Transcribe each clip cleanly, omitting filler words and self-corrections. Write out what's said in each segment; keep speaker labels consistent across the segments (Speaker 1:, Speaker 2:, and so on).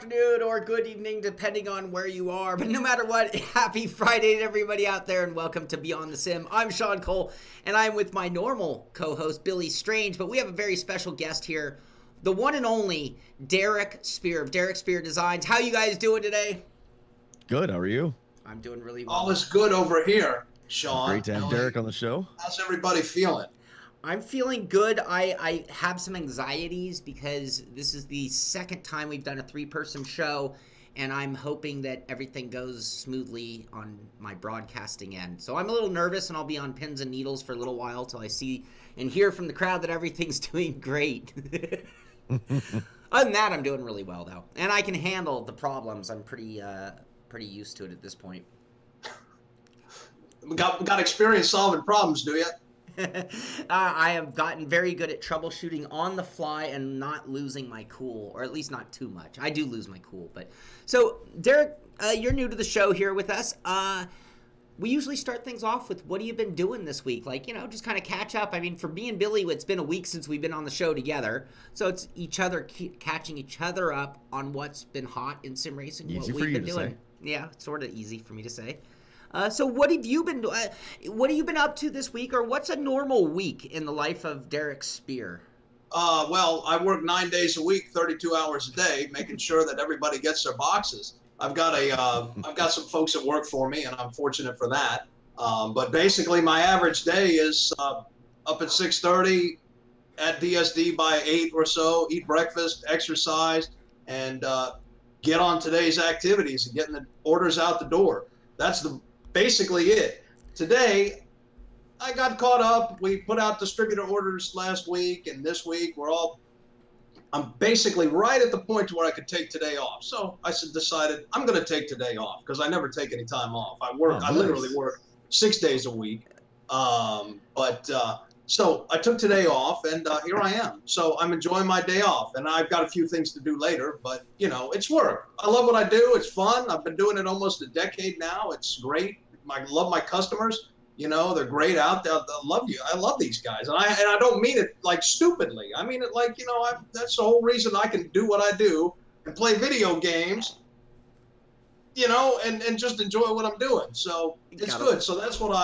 Speaker 1: afternoon, or good evening, depending on where you are. But no matter what, happy Friday to everybody out there, and welcome to Beyond the Sim. I'm Shaun Cole, and I'm with my normal co-host, Billy Strange, but we have a very special guest here, the one and only Derek Spear of Derek Spear Designs. How you guys doing today?
Speaker 2: Good, how are you?
Speaker 1: I'm doing really well.
Speaker 3: All is good over here, Shaun.
Speaker 2: Great to have Derek on the show.
Speaker 3: How's everybody feeling?
Speaker 1: I'm feeling good. I have some anxieties because this is the second time we've done a three-person show, and I'm hoping that everything goes smoothly on my broadcasting end. So I'm a little nervous, and I'll be on pins and needles for a little while till I see and hear from the crowd that everything's doing great. Other than that, I'm doing really well, though. And I can handle the problems. I'm pretty used to it at this point.
Speaker 3: Got experience solving problems, do you?
Speaker 1: I have gotten very good at troubleshooting on the fly and not losing my cool, or at least not too much. I do lose my cool, but so Derek, you're new to the show here with us. We usually start things off with what have you been doing this week? Like, you know, just kind of catch up. I mean, for me and Billy, it's been a week since we've been on the show together, so it's catching each other up on what's been hot in sim racing.
Speaker 2: Easy
Speaker 1: what
Speaker 2: for
Speaker 1: we've
Speaker 2: you
Speaker 1: been
Speaker 2: to
Speaker 1: doing.
Speaker 2: say.
Speaker 1: Yeah, sort of easy for me to say. So what have you been doing? What have you been up to this week, or what's a normal week in the life of Derek Spear?
Speaker 3: Well, I work 9 days a week, 32 hours a day, making sure that everybody gets their boxes. I've got some folks that work for me, and I'm fortunate for that. But basically, my average day is up at 6:30, at DSD by 8 or so, eat breakfast, exercise, and get on today's activities and getting the orders out the door. That's basically it. Today, I got caught up. We put out distributor orders last week, and this week I'm basically right at the point where I could take today off. So I decided I'm going to take today off because I never take any time off. I literally work 6 days a week. So I took today off, and here I am. So I'm enjoying my day off, and I've got a few things to do later, but, you know, it's work. I love what I do. It's fun. I've been doing it almost a decade now. It's great. I love my customers. You know, they're great out there. I love you. I love these guys. And I don't mean it like stupidly. I mean it like, you know, that's the whole reason I can do what I do and play video games, you know, and just enjoy what I'm doing. So it's good. So that's what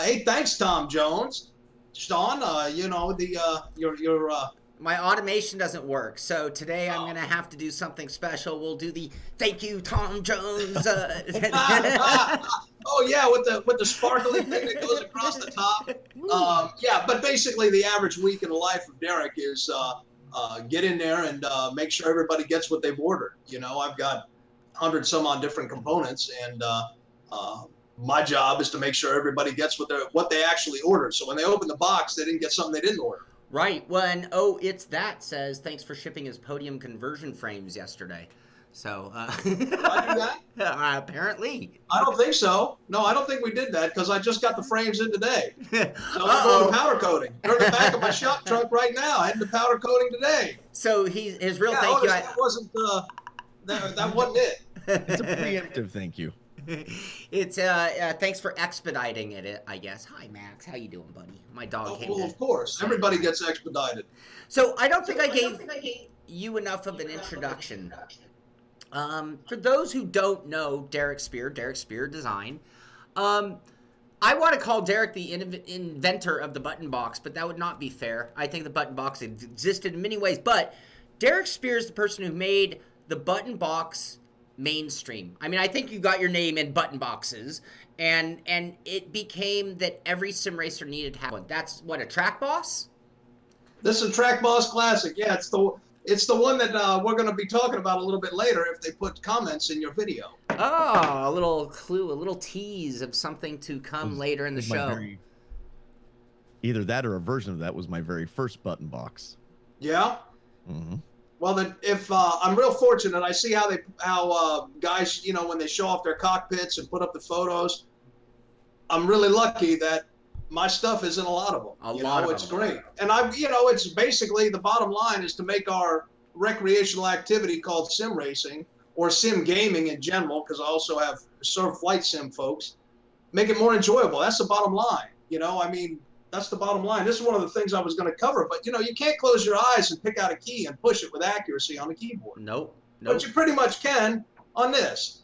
Speaker 3: hey, thanks, Tom Jones. Shaun, you know,
Speaker 1: My automation doesn't work, so today I'm going to have to do something special. We'll do the thank you, Tom Jones.
Speaker 3: Oh yeah, with the sparkly thing that goes across the top. Yeah, but basically the average week in the life of Derek is get in there and make sure everybody gets what they've ordered. You know, I've got 100 some odd different components, and my job is to make sure everybody gets what they actually ordered. So when they open the box, they didn't get something they didn't order.
Speaker 1: Right. Well, and oh, it's that says thanks for shipping his podium conversion frames yesterday. So
Speaker 3: Did I do that?
Speaker 1: Apparently.
Speaker 3: I don't think so. No, I don't think we did that because I just got the frames in today. So I'm going to powder coating. They're in the back of my shop truck right now. Heading to powder coating today.
Speaker 1: So his real thank you.
Speaker 3: That wasn't it.
Speaker 2: It's a preemptive thank you.
Speaker 1: It's thanks for expediting it, I guess. Hi Max, how you doing, buddy? My dog came.
Speaker 3: Well, of course, everybody gets expedited.
Speaker 1: So I don't think I gave you enough of an introduction. For those who don't know Derek Spear Design, I want to call Derek the inventor of the button box, but that would not be fair. I think the button box existed in many ways, but Derek Spear is the person who made the button box mainstream. I mean, I think you got your name in button boxes, and it became that every sim racer needed to have one. That's what, a Track Boss?
Speaker 3: This is a Track Boss Classic. Yeah, it's the one that we're going to be talking about a little bit later if they put comments in your video.
Speaker 1: Oh, a little clue, a little tease of something to come later in the show.
Speaker 2: Either that or a version of that was my very first button box.
Speaker 3: Yeah?
Speaker 2: Mm-hmm.
Speaker 3: Well, then, if I'm real fortunate, I see how guys, you know, when they show off their cockpits and put up the photos, I'm really lucky that my stuff is in a lot of them. It's great. And it's basically the bottom line is to make our recreational activity called sim racing or sim gaming in general, because I also have serve flight sim folks, make it more enjoyable. That's the bottom line. You know, I mean, that's the bottom line. This is one of the things I was going to cover, but you know, you can't close your eyes and pick out a key and push it with accuracy on the keyboard.
Speaker 1: Nope. Nope.
Speaker 3: but you pretty much can on this.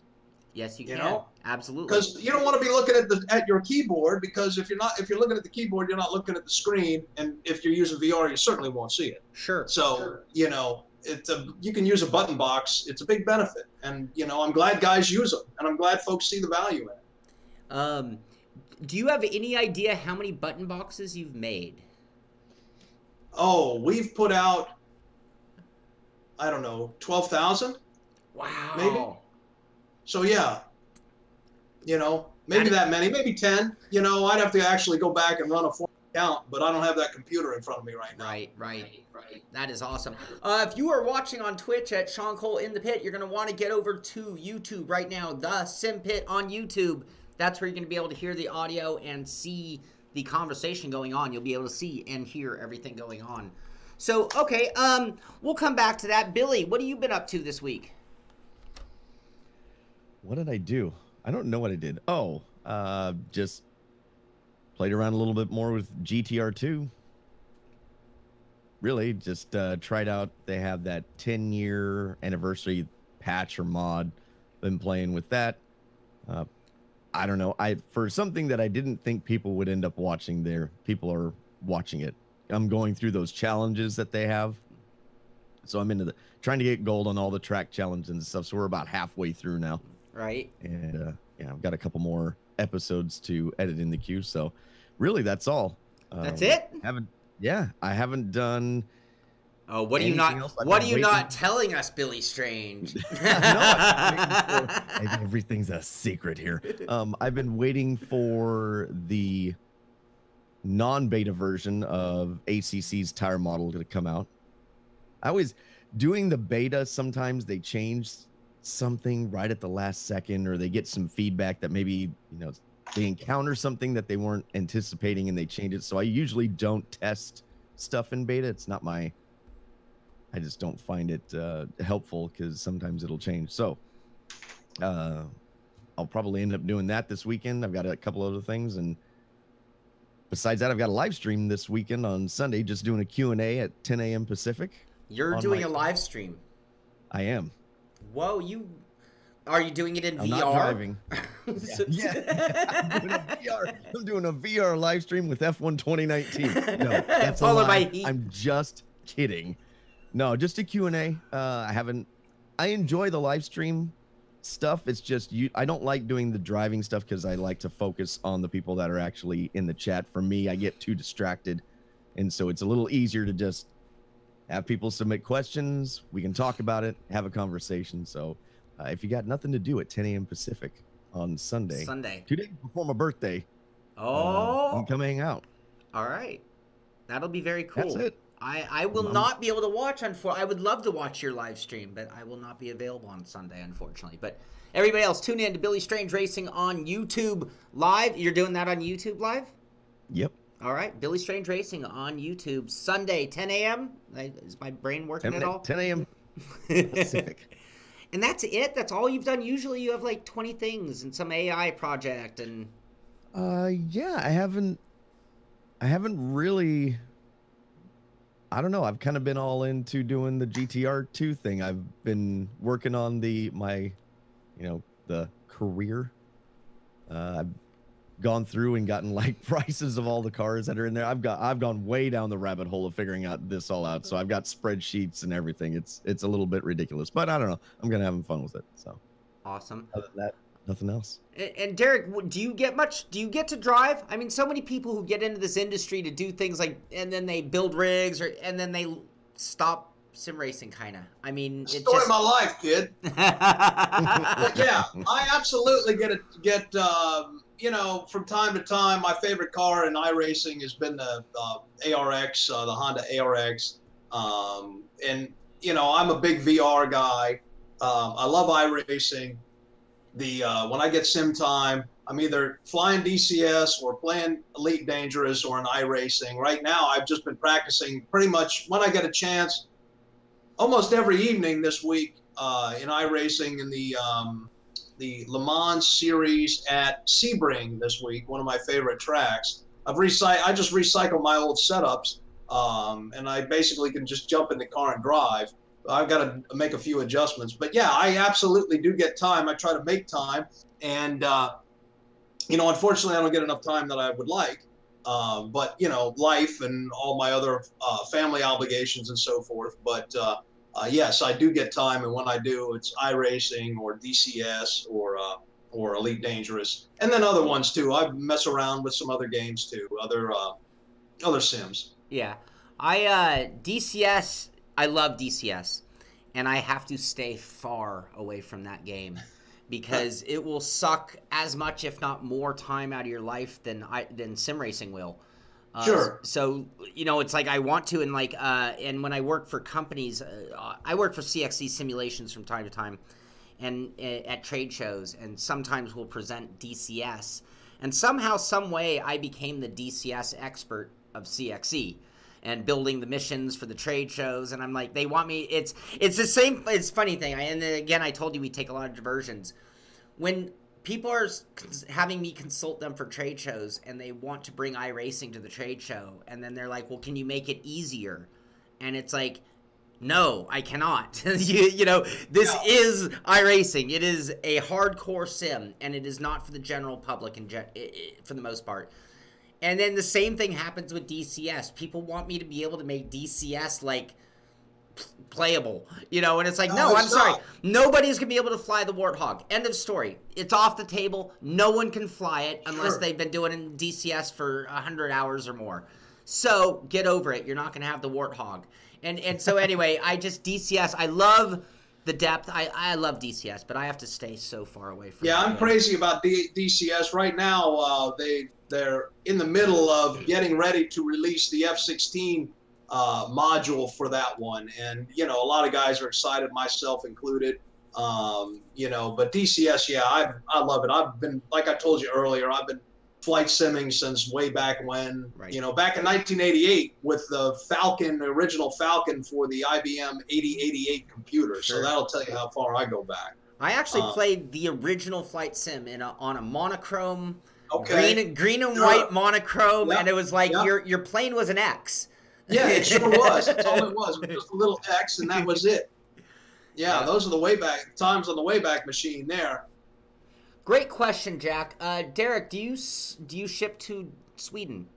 Speaker 1: Yes, you can.
Speaker 3: know?
Speaker 1: Absolutely.
Speaker 3: Because you don't want to be looking at your keyboard, because if you're looking at the keyboard, you're not looking at the screen, and if you're using VR, you certainly won't see it.
Speaker 1: Sure.
Speaker 3: So you know, you can use a button box. It's a big benefit, and you know, I'm glad guys use them, and I'm glad folks see the value in it.
Speaker 1: Do you have any idea how many button boxes you've made?
Speaker 3: Oh, we've put out, I don't know, 12,000.
Speaker 1: Wow.
Speaker 3: Maybe. So yeah, you know, maybe that many, maybe 10. You know, I'd have to actually go back and run a full count, but I don't have that computer in front of me right now.
Speaker 1: Right. That is awesome. If you are watching on Twitch at Shaun Cole in the Pit, you're going to want to get over to YouTube right now, the SImpit on YouTube. That's where you're going to be able to hear the audio and see the conversation going on. You'll be able to see and hear everything going on. So, okay, we'll come back to that. Billy, what have you been up to this week?
Speaker 2: What did I do? I don't know what I did. Oh, just played around a little bit more with GTR2. Really, just tried out. They have that 10-year anniversary patch or mod. Been playing with that. I don't know. For something that I didn't think people would end up watching there, people are watching it. I'm going through those challenges that they have. So I'm into trying to get gold on all the track challenges and stuff. So we're about halfway through now.
Speaker 1: Right.
Speaker 2: And yeah, I've got a couple more episodes to edit in the queue. So really, that's all.
Speaker 1: That's it?
Speaker 2: I haven't done.
Speaker 1: Oh, what are you not telling us, Billy Strange?
Speaker 2: Everything's a secret here. I've been waiting for the non-beta version of ACC's tire model to come out. I was doing the beta. Sometimes they change something right at the last second, or they get some feedback that maybe, they encounter something that they weren't anticipating and they change it. So I usually don't test stuff in beta. It's not I just don't find it helpful, because sometimes it'll change. So I'll probably end up doing that this weekend. I've got a couple other things. And besides that, I've got a live stream this weekend on Sunday, just doing a Q&A at 10 a.m. Pacific.
Speaker 1: You're doing a live stream?
Speaker 2: I am.
Speaker 1: Whoa, are you doing it in VR?
Speaker 2: I'm not driving. I'm doing a VR live stream with F1 2019. No, that's a lie. I'm just kidding. No, just a Q&A. I enjoy the live stream stuff. It's just I don't like doing the driving stuff, because I like to focus on the people that are actually in the chat. For me, I get too distracted, and so it's a little easier to just have people submit questions. We can talk about it, have a conversation. So if you got nothing to do at 10 a.m. Pacific on Sunday, 2 days before my birthday, come hang out.
Speaker 1: All right, that'll be very cool.
Speaker 2: That's it.
Speaker 1: I will not be able to watch. I would love to watch your live stream, but I will not be available on Sunday, unfortunately. But everybody else, tune in to Billy Strange Racing on YouTube Live. You're doing that on YouTube Live?
Speaker 2: Yep.
Speaker 1: All right, Billy Strange Racing on YouTube Sunday, 10 a.m. Is my brain working at all?
Speaker 2: 10 a.m. Pacific.
Speaker 1: And that's it? That's all you've done? Usually you have like 20 things and some AI project and...
Speaker 2: Yeah, I haven't really... I don't know. I've kind of been all into doing the GTR2 thing. I've been working on the career. I've gone through and gotten like prices of all the cars that are in there. I've gone way down the rabbit hole of figuring out this all out. So I've got spreadsheets and everything. It's a little bit ridiculous, but I don't know. I'm gonna have fun with it. So
Speaker 1: awesome.
Speaker 2: Other than that, nothing else.
Speaker 1: And Derek, do you get to drive? I mean, so many people who get into this industry to do things like, and then they build rigs, and then they stop sim racing, kind of. I mean, it's
Speaker 3: story of my life, kid. But yeah, I absolutely get from time to time. My favorite car in iRacing has been the ARX, the Honda ARX, and I'm a big VR guy. I love iRacing. When I get sim time, I'm either flying DCS or playing Elite Dangerous or in iRacing. Right now, I've just been practicing pretty much when I get a chance, almost every evening this week in iRacing in the Le Mans series at Sebring this week, one of my favorite tracks. I just recycled my old setups, and I basically can just jump in the car and drive. I've got to make a few adjustments. But yeah, I absolutely do get time. I try to make time, and you know, unfortunately, I don't get enough time that I would like. But you know, life and all my other family obligations and so forth. But yes, I do get time, and when I do, it's iRacing or DCS or Elite Dangerous, and then other ones too. I mess around with some other games too, other sims.
Speaker 1: Yeah, I DCS. I love DCS, and I have to stay far away from that game because it will suck as much, if not more, time out of your life than sim racing will.
Speaker 3: Sure.
Speaker 1: So, you know, it's like I want to, and like, and when I work for companies, I work for CXC Simulations from time to time, and at trade shows, and sometimes we'll present DCS, and somehow, some way, I became the DCS expert of CXC, and building the missions for the trade shows, and I'm like, they want me. It's the same. It's a funny thing. And again, I told you we take a lot of diversions when people are having me consult them for trade shows, and they want to bring iRacing to the trade show, and then they're like, well, can you make it easier? And it's like, no, I cannot. you know, this is iRacing. It is a hardcore sim, and it is not for the general public for the most part. And then the same thing happens with DCS. People want me to be able to make DCS, like, playable, you know, and it's like, no, I'm sorry. Nobody's going to be able to fly the Warthog. End of story. It's off the table. No one can fly it unless they've been doing it in DCS for 100 hours or more. So get over it. You're not going to have the Warthog. And so anyway, DCS, I love the depth. I love DCS, but I have to stay so far away from it.
Speaker 3: Yeah, I'm crazy about DCS. Right now, they're in the middle of getting ready to release the F-16 module for that one. And, you know, a lot of guys are excited, myself included. You know, but DCS, yeah, I love it. I've been, like I told you earlier, I've been flight simming since way back when, you know, back in 1988 with the Falcon, the original Falcon for the IBM 8088 computer. So that'll tell you how far I go back.
Speaker 1: I actually played the original flight sim on a monochrome, green and white monochrome, and it was like your plane was an X.
Speaker 3: Yeah, it sure was. That's all it was. It was just a little X, and that was it. Yeah, those are the Wayback times on the Wayback Machine there.
Speaker 1: Great question, Jack. Derek, do you ship to Sweden?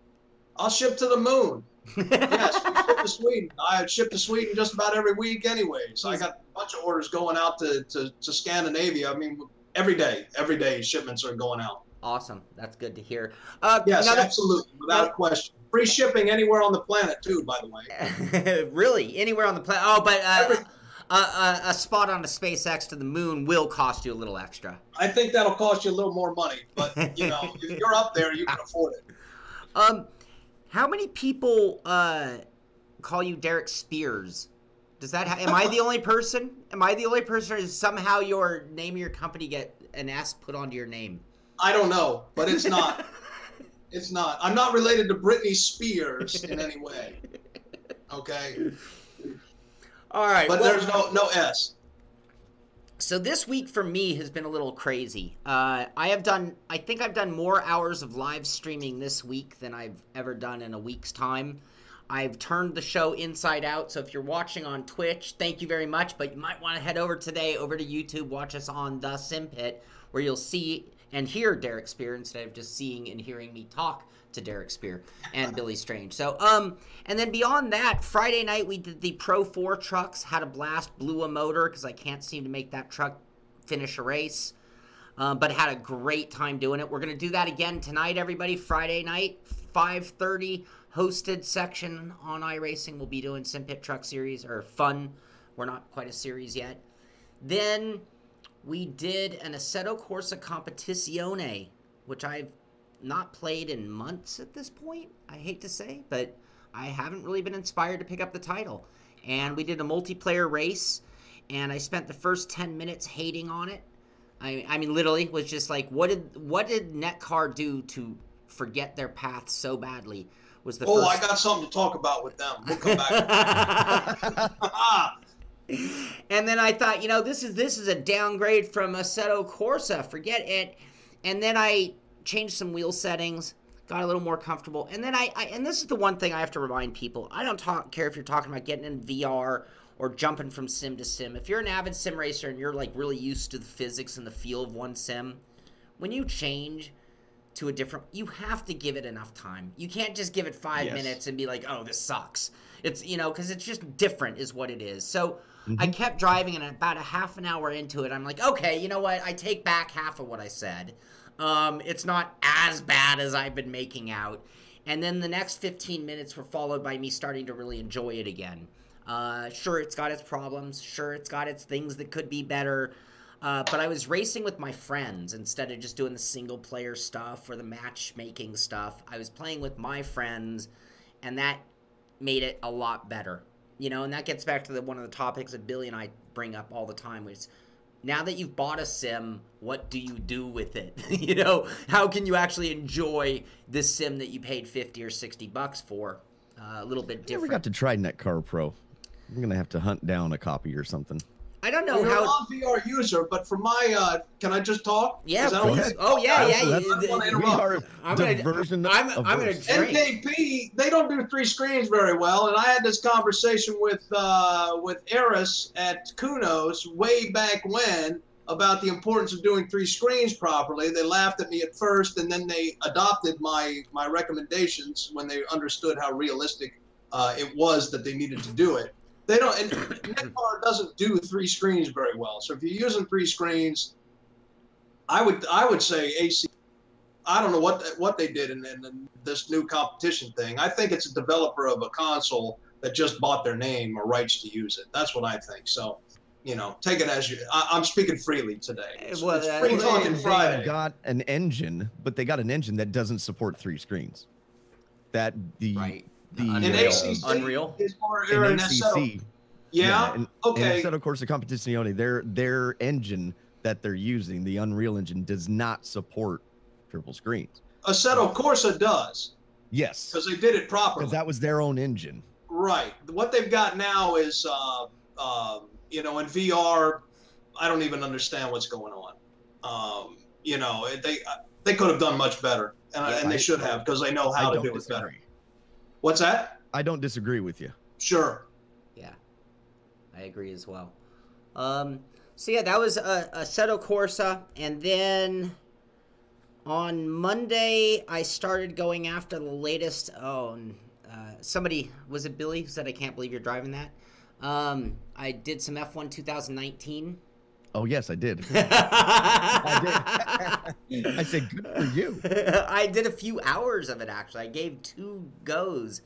Speaker 3: I'll ship to the moon. Yes, we ship to Sweden. I ship to Sweden just about every week anyway. So I got a bunch of orders going out to Scandinavia. I mean, every day shipments are going out.
Speaker 1: Awesome. That's good to hear.
Speaker 3: Yes, absolutely, without question. Free shipping anywhere on the planet, too, by the way.
Speaker 1: Really? Anywhere on the planet? Oh, but a spot on the SpaceX to the moon will cost you a little extra.
Speaker 3: I think that'll cost you a little more money, but, you know, if you're up there, you can afford it.
Speaker 1: How many people call you Derek Spears? Does that am I the only person? Am I the only person, or does somehow your name of your company get an S put onto your name?
Speaker 3: I don't know, but it's not. It's not. I'm not related to Britney Spears in any way. Okay?
Speaker 1: All right.
Speaker 3: But there's no S.
Speaker 1: So this week for me has been a little crazy. I think I've done more hours of live streaming this week than I've ever done in a week's time. I've turned the show inside out, so if you're watching on Twitch, thank you very much, but you might want to head over today over to YouTube, watch us on the SImpit, where you'll see and hear Derek Spear instead of just seeing and hearing me talk to Derek Spear and Billy Strange. So, and then beyond that, Friday night we did the Pro 4 trucks, had a blast, blew a motor because I can't seem to make that truck finish a race, but had a great time doing it. We're going to do that again tonight, everybody. Friday night, 5:30, hosted section on iRacing. We'll be doing SImpit Truck Series, or Fun. We're not quite a series yet. Then we did an Assetto Corsa Competizione, which I've not played in months at this point, I hate to say, but I haven't really been inspired to pick up the title. And we did a multiplayer race, and I spent the first 10 minutes hating on it. I mean, literally, was just like, what did Netcar do to forget their path so badly? Was the first...
Speaker 3: I got something to talk about with them. We'll come back.
Speaker 1: And then I thought, you know, this is a downgrade from Assetto Corsa. Forget it. And then I changed some wheel settings, got a little more comfortable. And then and this is the one thing I have to remind people. I don't care if you're talking about getting in VR or jumping from sim to sim. If you're an avid sim racer and you're like really used to the physics and the feel of one sim, when you change to a different, you have to give it enough time. You can't just give it 5 minutes and be like, oh, this sucks. It's, you know, because it's just different is what it is. So I kept driving, and about a half an hour into it, I'm like, okay, you know what? I take back half of what I said. It's not as bad as I've been making out. And then the next 15 minutes were followed by me starting to really enjoy it again. Sure, it's got its problems. Sure, it's got its things that could be better. But I was racing with my friends instead of just doing the single-player stuff or the matchmaking stuff. I was playing with my friends, and that made it a lot better. You know, and that gets back to one of the topics that Billy and I bring up all the time, which is, now that you've bought a sim, what do you do with it? You know, how can you actually enjoy this sim that you paid 50 or 60 bucks for? A little bit different. I never
Speaker 2: got to try Netcar Pro. I'm going to have to hunt down a copy or something.
Speaker 1: I don't know
Speaker 3: You're
Speaker 1: how.
Speaker 3: a VR user, but for my, can I just talk?
Speaker 1: Yeah. Oh yeah, yeah.
Speaker 3: I'm
Speaker 1: gonna drink.
Speaker 3: NKP, they don't do 3 screens very well, and I had this conversation with Eris at Kunos way back when about the importance of doing 3 screens properly. They laughed at me at first, and then they adopted my recommendations when they understood how realistic it was that they needed to do it. They don't, and Netcar doesn't do 3 screens very well. So if you're using 3 screens, I would say AC. I don't know what they did in this new competition thing. I think it's a developer of a console that just bought their name or rights to use it. That's what I think. So, you know, take it as you. I'm speaking freely today. It's free talking Friday.
Speaker 2: They got an engine, but they got an engine that doesn't support 3 screens. That the
Speaker 1: Unreal
Speaker 3: is more
Speaker 2: in ACC.
Speaker 3: Yeah. Okay.
Speaker 2: Instead, of course, the Competizione, their engine that they're using, the Unreal Engine, does not support triple screens.
Speaker 3: Assetto Corsa does.
Speaker 2: Yes.
Speaker 3: Because they did it properly.
Speaker 2: Because that was their own engine.
Speaker 3: Right. What they've got now is, you know, in VR, I don't even understand what's going on. You know, they could have done much better, and they should have, because they know how to do it better. What's that?
Speaker 2: I don't disagree with you.
Speaker 3: Sure.
Speaker 1: Yeah, I agree as well. So yeah, that was Assetto Corsa, and then on Monday I started going after the latest. Somebody, was it Billy, who said, "I can't believe you're driving that"? I did some F1 2019.
Speaker 2: Oh yes, I did. I did. I said, good for you.
Speaker 1: I did a few hours of it, actually. I gave 2 goes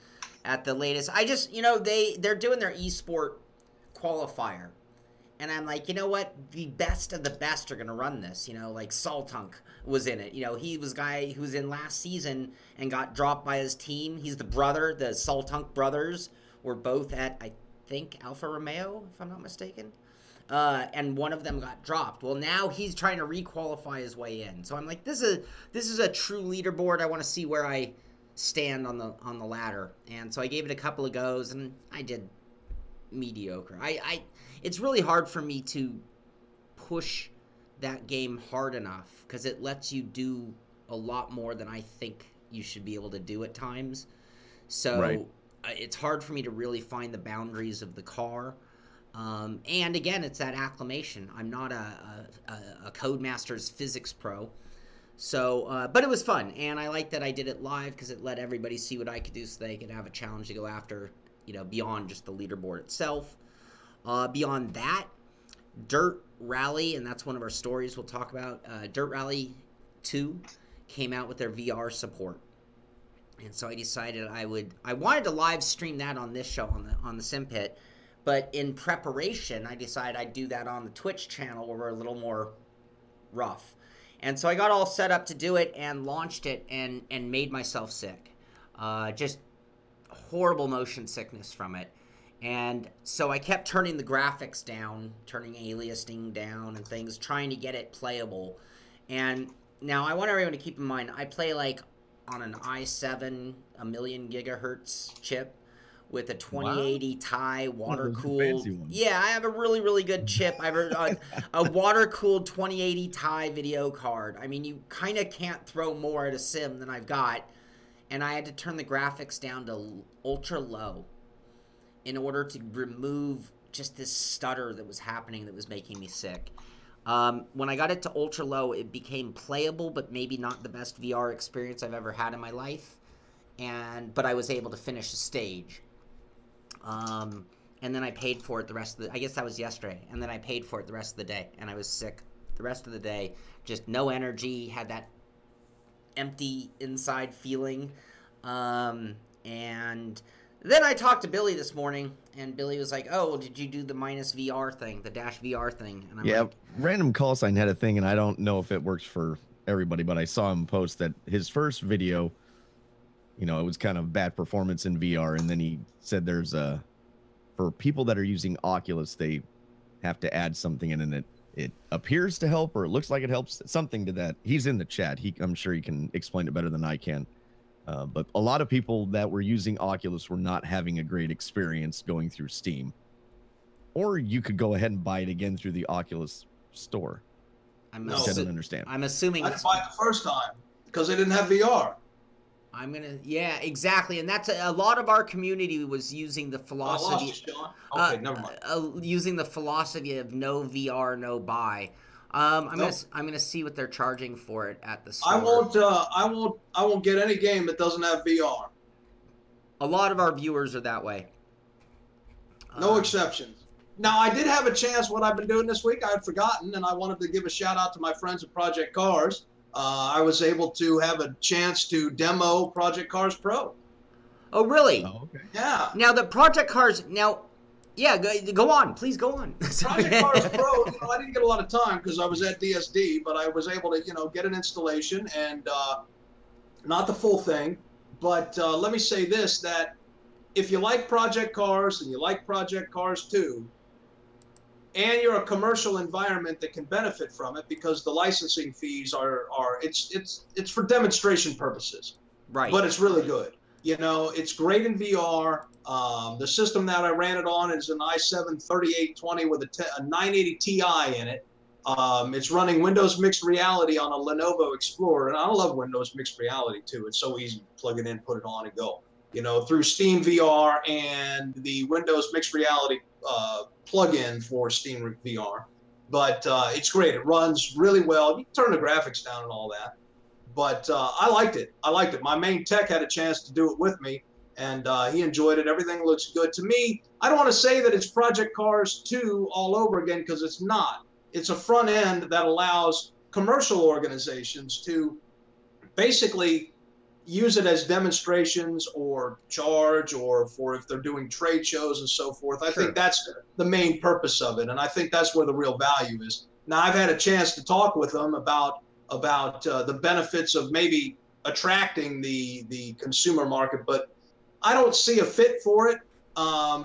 Speaker 1: at the latest. I just, you know, they're doing their Esports qualifier. And I'm like, you know what? The best of the best are going to run this. You know, like Saltunk was in it. You know, he was a guy who was in last season and got dropped by his team. He's the brother. The Saltunk brothers were both at, I think, Alfa Romeo, if I'm not mistaken. And one of them got dropped. Well, now he's trying to requalify his way in. So I'm like, this is a true leaderboard. I want to see where I stand on the ladder. And so I gave it a couple of goes, and I did mediocre. It's really hard for me to push that game hard enough because it lets you do a lot more than I think you should be able to do at times. So it's hard for me to really find the boundaries of the car. And again, it's that acclimation. I'm not a Codemasters physics pro. So, but it was fun. And I like that I did it live because it let everybody see what I could do so they could have a challenge to go after, you know, beyond just the leaderboard itself. Beyond that, Dirt Rally, and that's one of our stories we'll talk about. Dirt Rally 2 came out with their VR support. And so I decided I wanted to live stream that on this show on the SImpit. But in preparation, I decided I'd do that on the Twitch channel where we're a little more rough. And so I got all set up to do it and launched it and made myself sick. Just horrible motion sickness from it. And so I kept turning the graphics down, turning aliasing down and things, trying to get it playable. And now I want everyone to keep in mind, I play like on an i7, 1,000,000 gigahertz chip, with a 2080 Ti water-cooled. Yeah, I have a really, really good chip. I have a water-cooled 2080 Ti video card. I mean, you kind of can't throw more at a sim than I've got. And I had to turn the graphics down to ultra low in order to remove just this stutter that was happening that was making me sick. When I got it to ultra low, it became playable, but maybe not the best VR experience I've ever had in my life. But I was able to finish a stage. And then I paid for it the rest of the, I guess that was yesterday. And then I paid for it the rest of the day. And I was sick the rest of the day. Just no energy, had that empty inside feeling. And then I talked to Billy this morning, and Billy was like, oh, well, did you do the minus VR thing, the dash VR thing? And I'm like,
Speaker 2: Random Call Sign had a thing, and I don't know if it works for everybody, but I saw him post that his first video, you know, it was kind of bad performance in VR, and then he said there's for people that are using Oculus, they have to add something in, and it appears to help, or it looks like it helps, something to that. He's in the chat. I'm sure he can explain it better than I can. But a lot of people that were using Oculus were not having a great experience going through Steam. Or you could go ahead and buy it again through the Oculus store. I don't understand.
Speaker 1: I'm assuming
Speaker 3: I didn't buy it the first time because they didn't have VR.
Speaker 1: Yeah, exactly. And that's a lot of our community was using the philosophy.
Speaker 3: I lost you, Shaun. Okay, never mind.
Speaker 1: Using the philosophy of no VR, no buy. I'm gonna see what they're charging for it at the store.
Speaker 3: I won't get any game that doesn't have VR.
Speaker 1: A lot of our viewers are that way.
Speaker 3: No exceptions. Now, I did have a chance. What I've been doing this week, I had forgotten, and I wanted to give a shout out to my friends at Project Cars. I was able to have a chance to demo Project Cars Pro.
Speaker 1: Oh, really?
Speaker 2: Oh, okay.
Speaker 3: Yeah.
Speaker 1: Now the Project Cars. Yeah, go on. Please go on.
Speaker 3: Project Cars Pro, I didn't get a lot of time because I was at DSD, but I was able to, get an installation and not the full thing. But let me say this, that if you like Project Cars and you like Project Cars 2, and you're a commercial environment that can benefit from it because the licensing fees it's for demonstration purposes.
Speaker 1: Right.
Speaker 3: But it's really good. It's great in VR. The system that I ran it on is an i7-3820 with a 980 Ti in it. It's running Windows Mixed Reality on a Lenovo Explorer, and I love Windows Mixed Reality too. It's so easy to plug it in, put it on, and go. Through Steam VR and the Windows Mixed Reality plug-in for Steam VR. But it's great. It runs really well. You can turn the graphics down and all that. But I liked it. My main tech had a chance to do it with me, and he enjoyed it. Everything looks good. To me, I don't want to say that it's Project Cars 2 all over again, because it's not. It's a front end that allows commercial organizations to basically use it as demonstrations or charge, or for if they're doing trade shows and so forth. I think that's the main purpose of it, and I think that's where the real value is. Now, I've had a chance to talk with them about the benefits of maybe attracting the consumer market, but I don't see a fit for it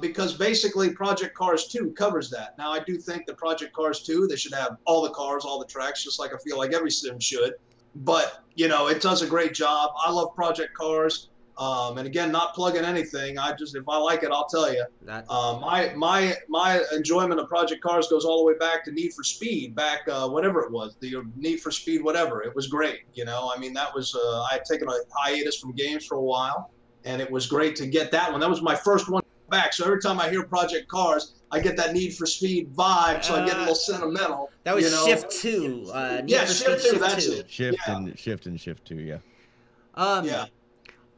Speaker 3: because basically Project Cars 2 covers that. Now, I do think that Project Cars 2, they should have all the cars, all the tracks, just like I feel like every sim should. But, it does a great job. I love Project Cars. And again, not plugging anything. If I like it, I'll tell you. My enjoyment of Project Cars goes all the way back to Need for Speed, whatever it was, the Need for Speed, whatever. It was great. That was I had taken a hiatus from games for a while, and it was great to get that one. That was my first one back. So every time I hear Project Cars, I get that Need for Speed vibe, so I get a little sentimental.
Speaker 1: That was Shift 2.
Speaker 3: Shift 2. That's it.
Speaker 2: Shift 2. Yeah.
Speaker 3: Yeah.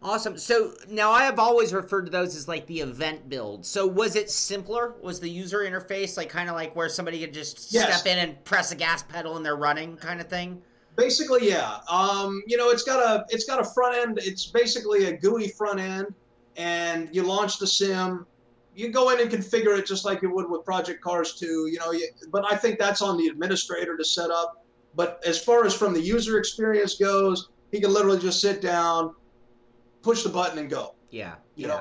Speaker 1: Awesome. So now I have always referred to those as like the event build. So was it simpler? Was the user interface kind of like where somebody could just step in and press a gas pedal and they're running kind of thing?
Speaker 3: Basically, yeah. It's got a front end. It's basically a GUI front end, and you launch the sim. You go in and configure it just like you would with Project Cars 2. But I think that's on the administrator to set up. But as far as from the user experience goes, he can literally just sit down, push the button, and go.
Speaker 1: Yeah.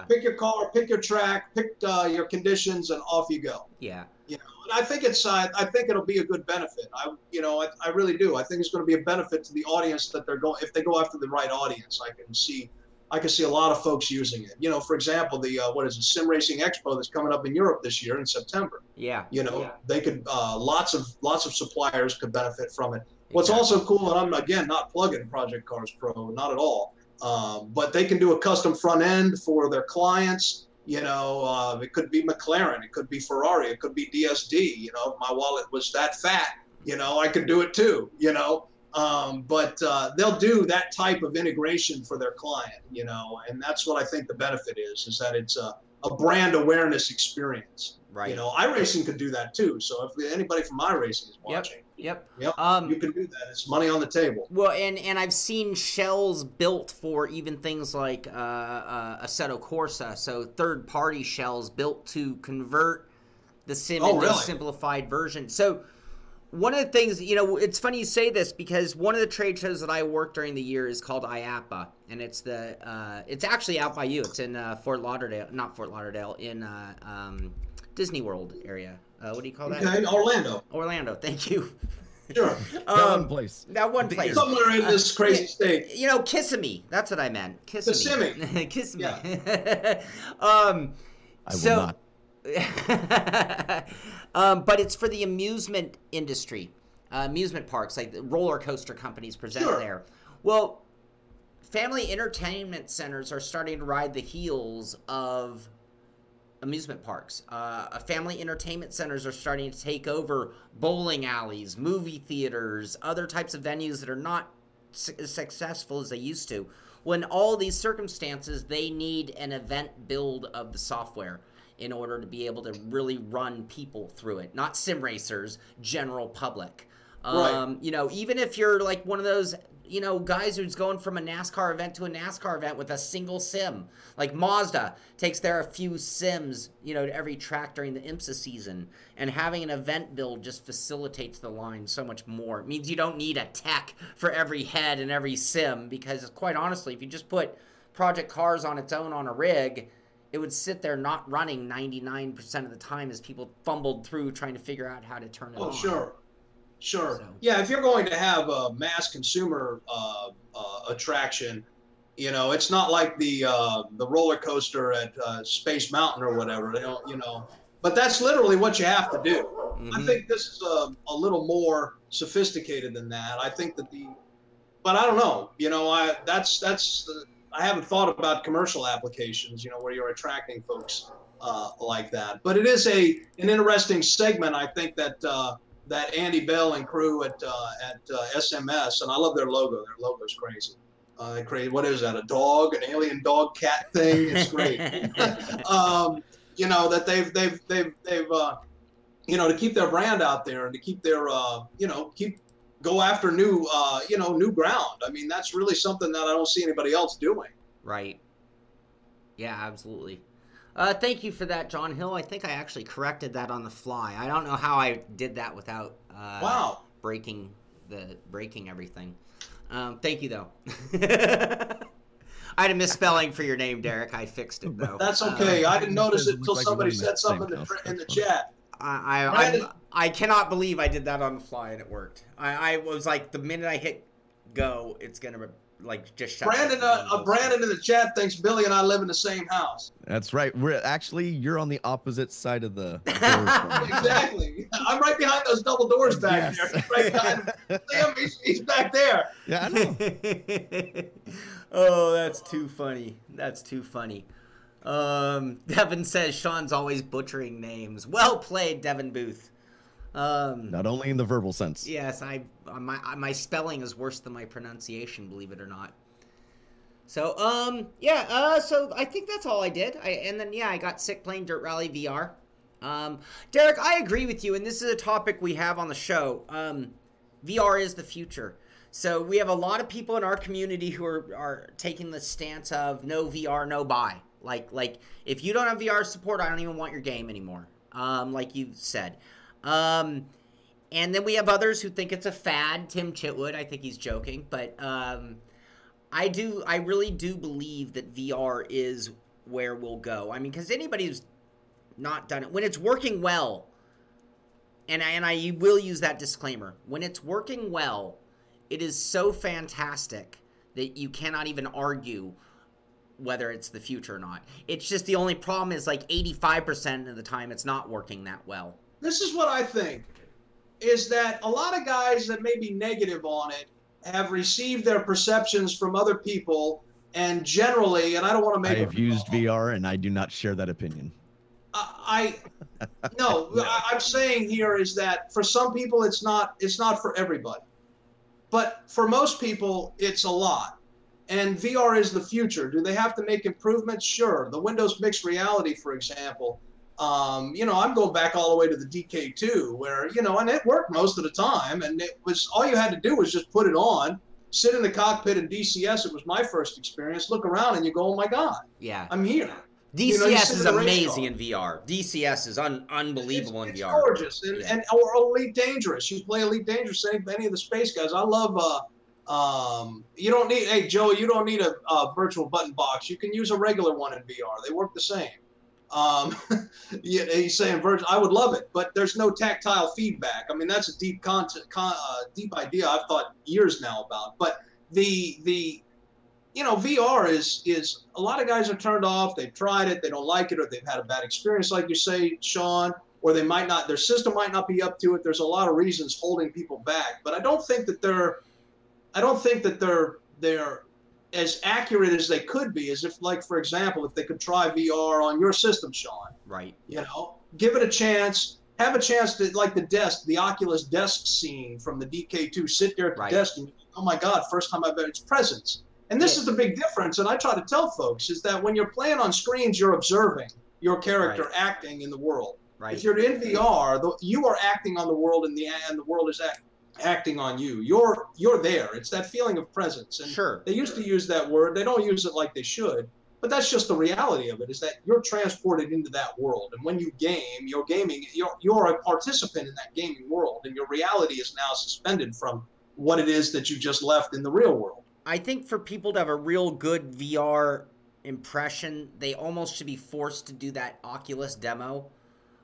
Speaker 3: Pick your car, pick your track, pick your conditions, and off you go.
Speaker 1: Yeah.
Speaker 3: And I think it'll be a good benefit. I really do. I think it's going to be a benefit to the audience that if they go after the right audience. I can see a lot of folks using it. For example, the Sim Racing Expo that's coming up in Europe this year in September.
Speaker 1: Yeah.
Speaker 3: They could lots of suppliers could benefit from it. What's also cool, and I'm again not plugging Project Cars Pro, not at all. But they can do a custom front end for their clients. You know, it could be McLaren, it could be Ferrari, it could be DSD. You know, if my wallet was that fat, you know, I could do it too, you know. But they'll do that type of integration for their client, you know, and that's what I think the benefit is that it's a brand awareness experience.
Speaker 1: Right.
Speaker 3: You know, iRacing could do that too. So if anybody from iRacing is watching,
Speaker 1: yep,
Speaker 3: you can do that. It's money on the table.
Speaker 1: Well, and I've seen shells built for even things like Assetto Corsa, so third-party shells built to convert the sim into a simplified version. So one of the things, you know, it's funny you say this because one of the trade shows that I worked during the year is called IAPA, and it's it's actually out by you. It's in Fort Lauderdale, not Fort Lauderdale, in Disney World area. What do you call that?
Speaker 3: Okay, Orlando.
Speaker 1: Orlando, thank you.
Speaker 3: Sure.
Speaker 2: That one place.
Speaker 1: That one place.
Speaker 3: Somewhere in this crazy state.
Speaker 1: You know, Kissimmee. That's what I meant. Kissimmee. Kissimmee.
Speaker 3: Yeah.
Speaker 2: I will not.
Speaker 1: But it's for the amusement industry, amusement parks, like the roller coaster companies present there. Well, family entertainment centers are starting to ride the heels of amusement parks. Family entertainment centers are starting to take over bowling alleys, movie theaters, other types of venues that are not as successful as they used to. When all these circumstances, they need an event build of the software in order to be able to really run people through it. Not sim racers, general public. You know, even if you're like one of those, you know, guys who's going from a NASCAR event to a NASCAR event with a single sim. Like Mazda takes their few sims, you know, to every track during the IMSA season. And having an event build just facilitates the line so much more. It means you don't need a tech for every head and every sim, because quite honestly, if you just put Project Cars on its own on a rig, it would sit there not running 99% of the time as people fumbled through trying to figure out how to turn it on.
Speaker 3: Sure. So. Yeah, if you're going to have a mass consumer attraction, you know, it's not like the roller coaster at Space Mountain or whatever. They don't, you know, but that's literally what you have to do. I think this is a little more sophisticated than that. I think that but I don't know. You know, I haven't thought about commercial applications, you know, where you're attracting folks like that. But it is an interesting segment. I think that that Andy Bell and crew at SMS, and I love their logo. Their logo's crazy. What is that? A dog, an alien dog cat thing? It's great. You know, that they've you know, to keep their brand out there and to keep their you know, go after new you know, new ground. I mean, that's really something that I don't see anybody else doing.
Speaker 1: Right. Yeah, absolutely. Thank you for that, John Hill. I think I actually corrected that on the fly. I don't know how I did that without breaking everything. Thank you, though. I had a misspelling for your name, Derek. I fixed it, though.
Speaker 3: That's okay. I didn't notice it until somebody said something in the chat.
Speaker 1: I cannot believe I did that on the fly and it worked. I was like, the minute I hit go, it's going to like just shut
Speaker 3: Brandon in the chat thinks Billy and I live in the same house.
Speaker 2: That's right. You're on the opposite side of the doors.
Speaker 3: Exactly. I'm right behind those double doors back there. Right behind him. He's back there.
Speaker 2: Yeah, I know.
Speaker 1: Oh, that's too funny. That's too funny. Devin says Shaun's always butchering names. Well played, Devin Booth.
Speaker 2: Not only in the verbal sense.
Speaker 1: Yes, my spelling is worse than my pronunciation, believe it or not. So, so I think that's all I did. And then I got sick playing Dirt Rally VR. Derek, I agree with you, and this is a topic we have on the show. VR is the future. So we have a lot of people in our community who are taking the stance of no VR, no buy. Like if you don't have VR support, I don't even want your game anymore. Like you said. And then we have others who think it's a fad. Tim Chitwood, I think he's joking, but I really do believe that VR is where we'll go. I mean, because anybody who's not done it, when it's working well, and I will use that disclaimer, when it's working well, it is so fantastic that you cannot even argue whether it's the future or not. It's just the only problem is like 85% of the time it's not working that well.
Speaker 3: This is what I think, is that a lot of guys that may be negative on it have received their perceptions from other people And generally, and I don't want to make.
Speaker 2: I have used VR, and I do not share that opinion.
Speaker 3: No. I'm saying here is that for some people it's not for everybody, but for most people it's a lot. And VR is the future. Do they have to make improvements? Sure. The Windows mixed reality, for example. You know, I'm going back all the way to the DK2, where, you know, and it worked most of the time, and it was all you had to do was just put it on, sit in the cockpit in DCS. It was my first experience. Look around and you go, oh my God,
Speaker 1: yeah,
Speaker 3: I'm here.
Speaker 1: DCS is amazing in VR. DCS is unbelievable in
Speaker 3: it's
Speaker 1: VR.
Speaker 3: Gorgeous, or Elite Dangerous. You play Elite Dangerous, any of the space guys. I love. You don't need. Hey Joe, you don't need a virtual button box. You can use a regular one in VR. They work the same. Yeah, he's saying virtual. I would love it, but there's no tactile feedback. I mean, that's a deep deep idea I've thought years now about. But you know, VR is a lot of guys are turned off. They've tried it, they don't like it, or they've had a bad experience, like you say, Shaun, or they might not. Their system might not be up to it. There's a lot of reasons holding people back. But I don't think that they're as accurate as they could be, as if, like, for example, if they could try VR on your system, Shaun.
Speaker 1: Right.
Speaker 3: You know, give it a chance. Have a chance to, like the Oculus desk scene from the DK2, sit there at the desk and, oh my God, first time I've ever, it's presence. And this is the big difference, and I try to tell folks, is that when you're playing on screens, you're observing your character acting in the world. Right. If you're in VR, you are acting on the world, and the world is acting on you. You're there. It's that feeling of presence. And they used to use that word. They don't use it like they should, but that's just the reality of it, is that you're transported into that world. And when you game, you're a participant in that gaming world, and your reality is now suspended from what it is that you just left in the real world.
Speaker 1: I think for people to have a real good VR impression, they almost should be forced to do that Oculus demo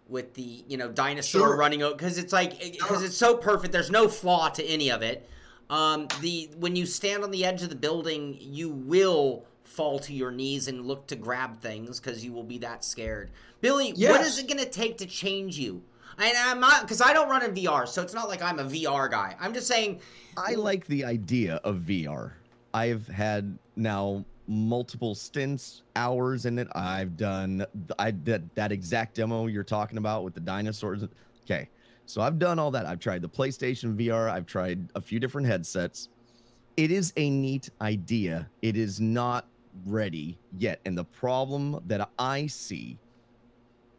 Speaker 1: with the, you know, dinosaur running over, because it's like, because it's so perfect. There's no flaw to any of it. When you stand on the edge of the building, you will fall to your knees and look to grab things because you will be that scared. Billy, what is it going to take to change you? And I'm not, because I don't run in VR, so it's not like I'm a VR guy. I'm just saying,
Speaker 2: I like the idea of VR. I've had now multiple stints, hours in it. I've done that exact demo you're talking about with the dinosaurs. Okay, so I've done all that. I've tried the PlayStation VR. I've tried a few different headsets. It is a neat idea. It is not ready yet. And the problem that I see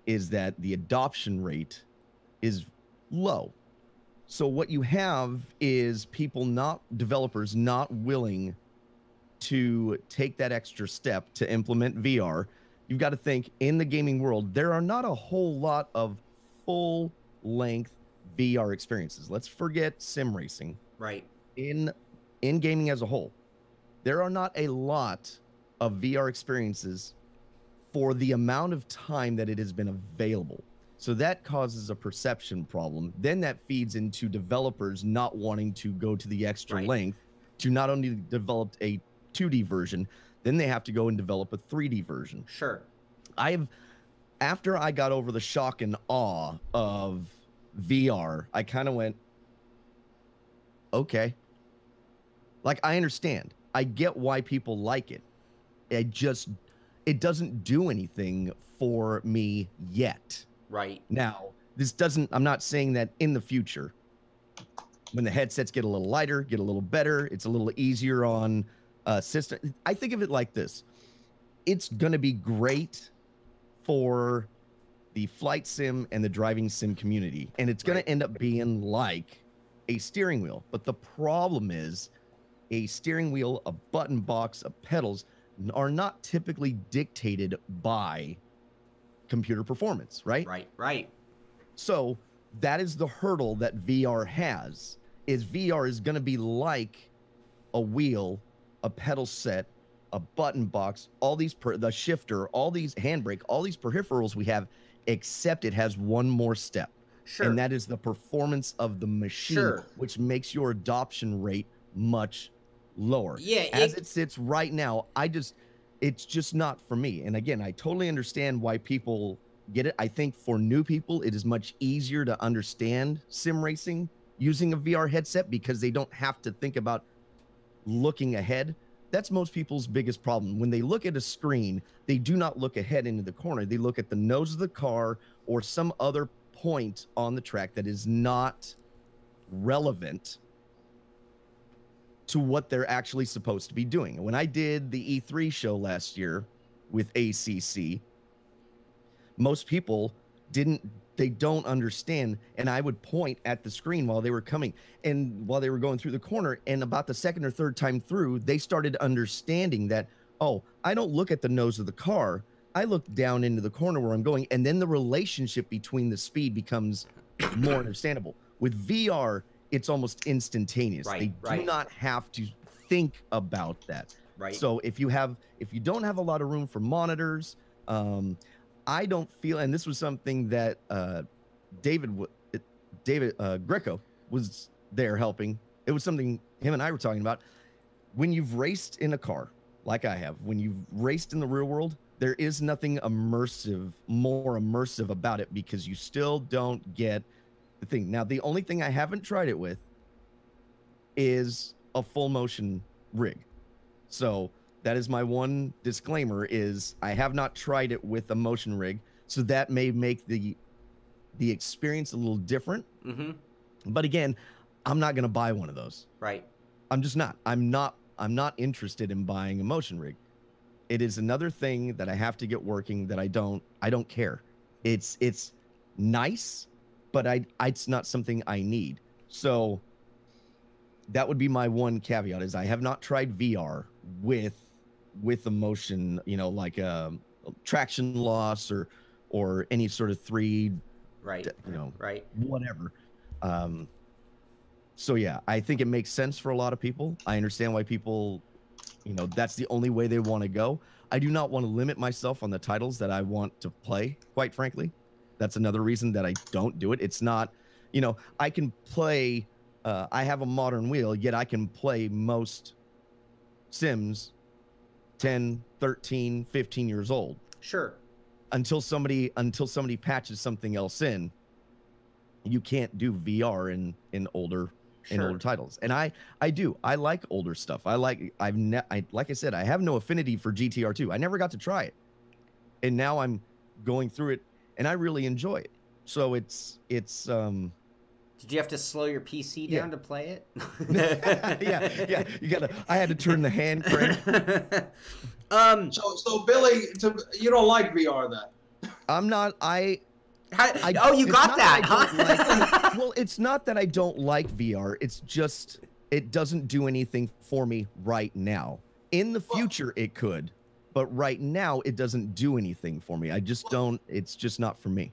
Speaker 2: is that the adoption rate is low. So what you have is developers not willing to take that extra step to implement VR. You've got to think, in the gaming world, there are not a whole lot of full-length VR experiences. Let's forget sim racing.
Speaker 1: Right.
Speaker 2: In gaming as a whole, there are not a lot of VR experiences for the amount of time that it has been available. So that causes a perception problem. Then that feeds into developers not wanting to go to the extra length to not only develop a 2D version, then they have to go and develop a 3D version.
Speaker 1: Sure.
Speaker 2: After I got over the shock and awe of VR, I kind of went, okay. Like, I understand. I get why people like it. It doesn't do anything for me yet.
Speaker 1: Right.
Speaker 2: Now, I'm not saying that in the future, when the headsets get a little lighter, get a little better, it's a little easier on system. I think of it like this. It's going to be great for the flight sim and the driving sim community, and it's going to end up being like a steering wheel. But the problem is, a steering wheel, a button box, a pedals are not typically dictated by computer performance, right?
Speaker 1: Right.
Speaker 2: So that is the hurdle that VR has, is VR is going to be like a wheel, a pedal set, a button box, all these, the shifter, all these handbrake, all these peripherals we have, except it has one more step.
Speaker 1: Sure.
Speaker 2: And that is the performance of the machine, which makes your adoption rate much lower.
Speaker 1: Yeah.
Speaker 2: As it sits right now, it's just not for me. And again, I totally understand why people get it. I think for new people, it is much easier to understand sim racing using a VR headset because they don't have to think about looking ahead. That's most people's biggest problem. When they look at a screen, they do not look ahead into the corner. They look at the nose of the car or some other point on the track that is not relevant to what they're actually supposed to be doing. When I did the E3 show last year with ACC, most people don't understand, and I would point at the screen while they were coming and while they were going through the corner, and about the second or third time through, they started understanding that, oh, I don't look at the nose of the car, I look down into the corner where I'm going, and then the relationship between the speed becomes more understandable. With VR, it's almost instantaneous. They do not have to think about that. So if you don't have a lot of room for monitors, I don't feel, and this was something that David Greco was there helping. It was something him and I were talking about. When you've raced in a car, like I have, when you've raced in the real world, there is nothing more immersive about it, because you still don't get the thing. Now, the only thing I haven't tried it with is a full motion rig. So that is my one disclaimer, is I have not tried it with a motion rig. So that may make the experience a little different. But again, I'm not going to buy one of those. I'm just not. I'm not interested in buying a motion rig. It is another thing that I have to get working that I don't care. It's nice, but it's not something I need. So that would be my one caveat, is I have not tried VR with a motion, like traction loss or any sort of whatever. So yeah, I think it makes sense for a lot of people. I understand why people, that's the only way they want to go. I do not want to limit myself on the titles that I want to play, quite frankly. That's another reason that I don't do it. It's not, I can play, I have a modern wheel, yet I can play most Sims 10, 13, 15 years old.
Speaker 1: Sure. Until
Speaker 2: somebody patches something else in, you can't do VR in older titles. And I like older stuff. like I said, I have no affinity for GTR2. I never got to try it. And now I'm going through it and I really enjoy it. So it's
Speaker 1: Did you have to slow your PC down to play it?
Speaker 2: Yeah. I had to turn the hand crank.
Speaker 3: So Billy, you don't like VR then?
Speaker 2: I'm not.
Speaker 1: You got that, huh?
Speaker 2: Well, it's not that I don't like VR. It's just it doesn't do anything for me right now. In the future, it could, but right now, it doesn't do anything for me. I just don't. It's just not for me.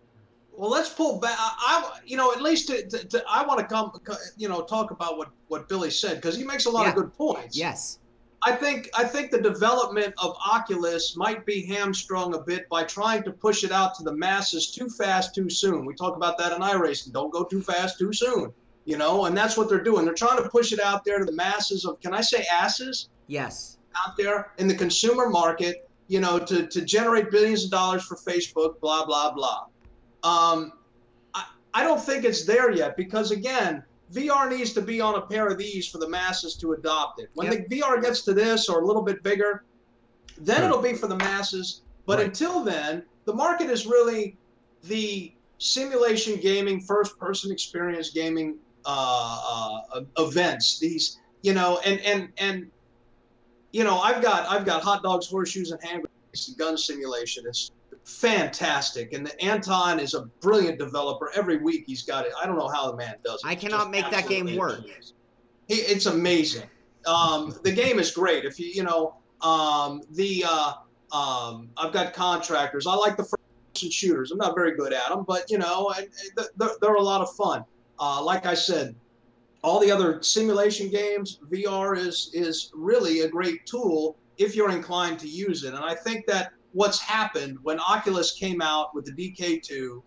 Speaker 3: Well, let's pull back. At least I want to talk about what Billy said, because he makes a lot of good points.
Speaker 1: Yes.
Speaker 3: I think the development of Oculus might be hamstrung a bit by trying to push it out to the masses too fast, too soon. We talk about that in iRacing. Don't go too fast, too soon. And that's what they're doing. They're trying to push it out there to the masses of, can I say asses?
Speaker 1: Yes.
Speaker 3: Out there in the consumer market, to generate billions of dollars for Facebook, blah, blah, blah. I don't think it's there yet, because again, VR needs to be on a pair of these for the masses to adopt it. When the VR gets to this or a little bit bigger, then it'll be for the masses. But until then, the market is really the simulation gaming, first-person experience gaming events. These, I've got hot dogs, horseshoes, and hand grenades, gun simulation. It's fantastic, and Anton is a brilliant developer. Every week he's got it. I don't know how the man does it.
Speaker 1: I cannot make that game work.
Speaker 3: It's amazing. The game is great. If I've got contractors. I like the first-person shooters. I'm not very good at them, but they're a lot of fun. Like I said, all the other simulation games, VR is really a great tool if you're inclined to use it. And I think that what's happened when Oculus came out with the DK2,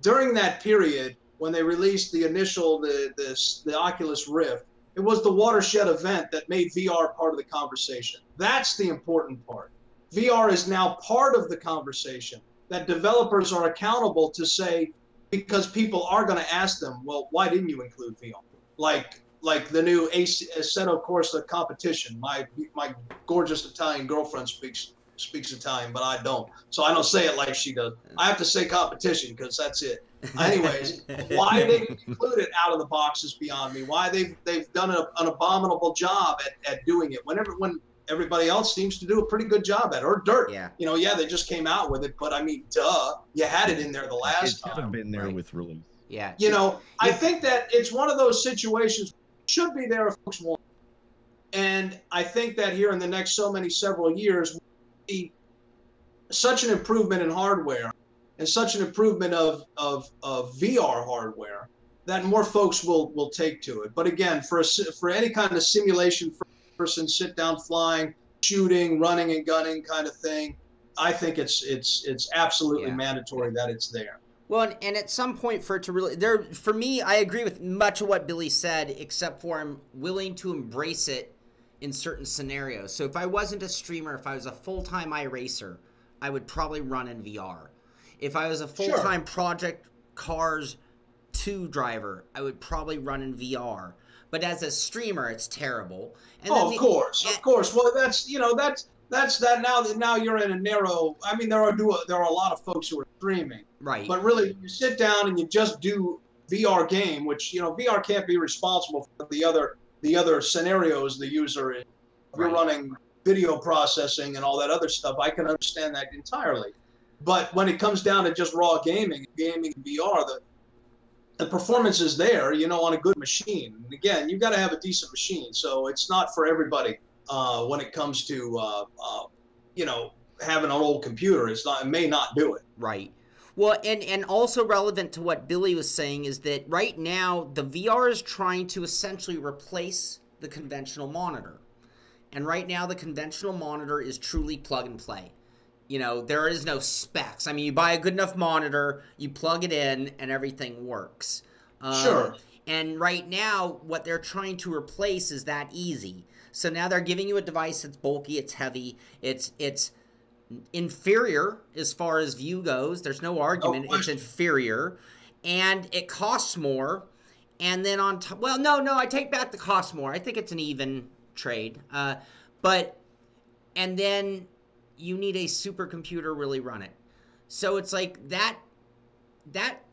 Speaker 3: during that period when they released the initial, the Oculus Rift, it was the watershed event that made VR part of the conversation. That's the important part. VR is now part of the conversation, that developers are accountable to say, because people are going to ask them, well, why didn't you include VR? Like, like the new Assetto Corsa competition. My gorgeous Italian girlfriend speaks Italian, but I don't. So I don't say it like she does. I have to say competition because that's it. Anyways, why they didn't include it out of the box is beyond me. Why they've done an abominable job at doing it when everybody else seems to do a pretty good job at it. Or Dirt.
Speaker 1: Yeah.
Speaker 3: You know, yeah, they just came out with it, but I mean, duh, you had it in there the last time.
Speaker 2: It should have been there with release.
Speaker 1: Yeah.
Speaker 3: You know, I think that it's one of those situations should be there if folks want. And I think that here in the next several years, we'll see such an improvement in hardware and such an improvement of VR hardware that more folks will take to it. But again, for any kind of simulation person, sit down flying, shooting, running and gunning kind of thing, I think it's absolutely mandatory that it's there.
Speaker 1: Well, and at some point for it to really, for me, I agree with much of what Billy said, except for I'm willing to embrace it in certain scenarios. So if I wasn't a streamer, if I was a full-time iRacer, I would probably run in VR. If I was a full-time Project Cars 2 driver, I would probably run in VR. But as a streamer, it's terrible. And
Speaker 3: of course. Well, that's that now you're in a narrow. I mean, there are a lot of folks who are streaming,
Speaker 1: right?
Speaker 3: But really, you sit down and you just do VR game, which VR can't be responsible for the other scenarios the user is. If you're running video processing and all that other stuff, I can understand that entirely. But when it comes down to just raw gaming in VR, the performance is there, on a good machine. And again, you've got to have a decent machine, so it's not for everybody. When it comes to having an old computer, it may not do it.
Speaker 1: Right. Well, and also relevant to what Billy was saying is that right now the VR is trying to essentially replace the conventional monitor, and right now the conventional monitor is truly plug and play. There is no specs. I mean, you buy a good enough monitor, you plug it in, and everything works.
Speaker 3: Sure.
Speaker 1: And right now, what they're trying to replace is that easy. So now they're giving you a device that's bulky, it's heavy, it's inferior as far as view goes. There's no argument. It's inferior, and it costs more. And then on top, well, no, I take back the cost more. I think it's an even trade. And then you need a supercomputer really run it. So it's like that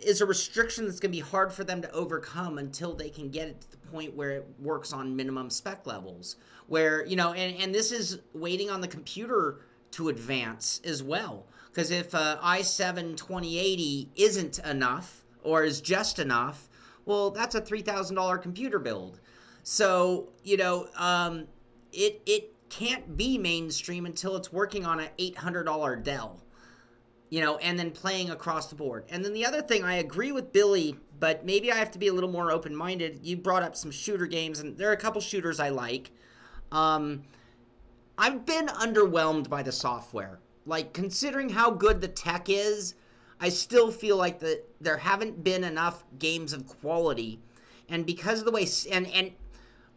Speaker 1: is a restriction that's going to be hard for them to overcome until they can get it to the point where it works on minimum spec levels. Where, and this is waiting on the computer to advance as well. Because if i7 2080 isn't enough or is just enough, well, that's a $3,000 computer build. So, it can't be mainstream until it's working on an $800 Dell. And then playing across the board. And then the other thing, I agree with Billy, but maybe I have to be a little more open-minded. You brought up some shooter games, and there are a couple shooters I like. I've been underwhelmed by the software. Like, considering how good the tech is, I still feel like there haven't been enough games of quality. And because of the way... And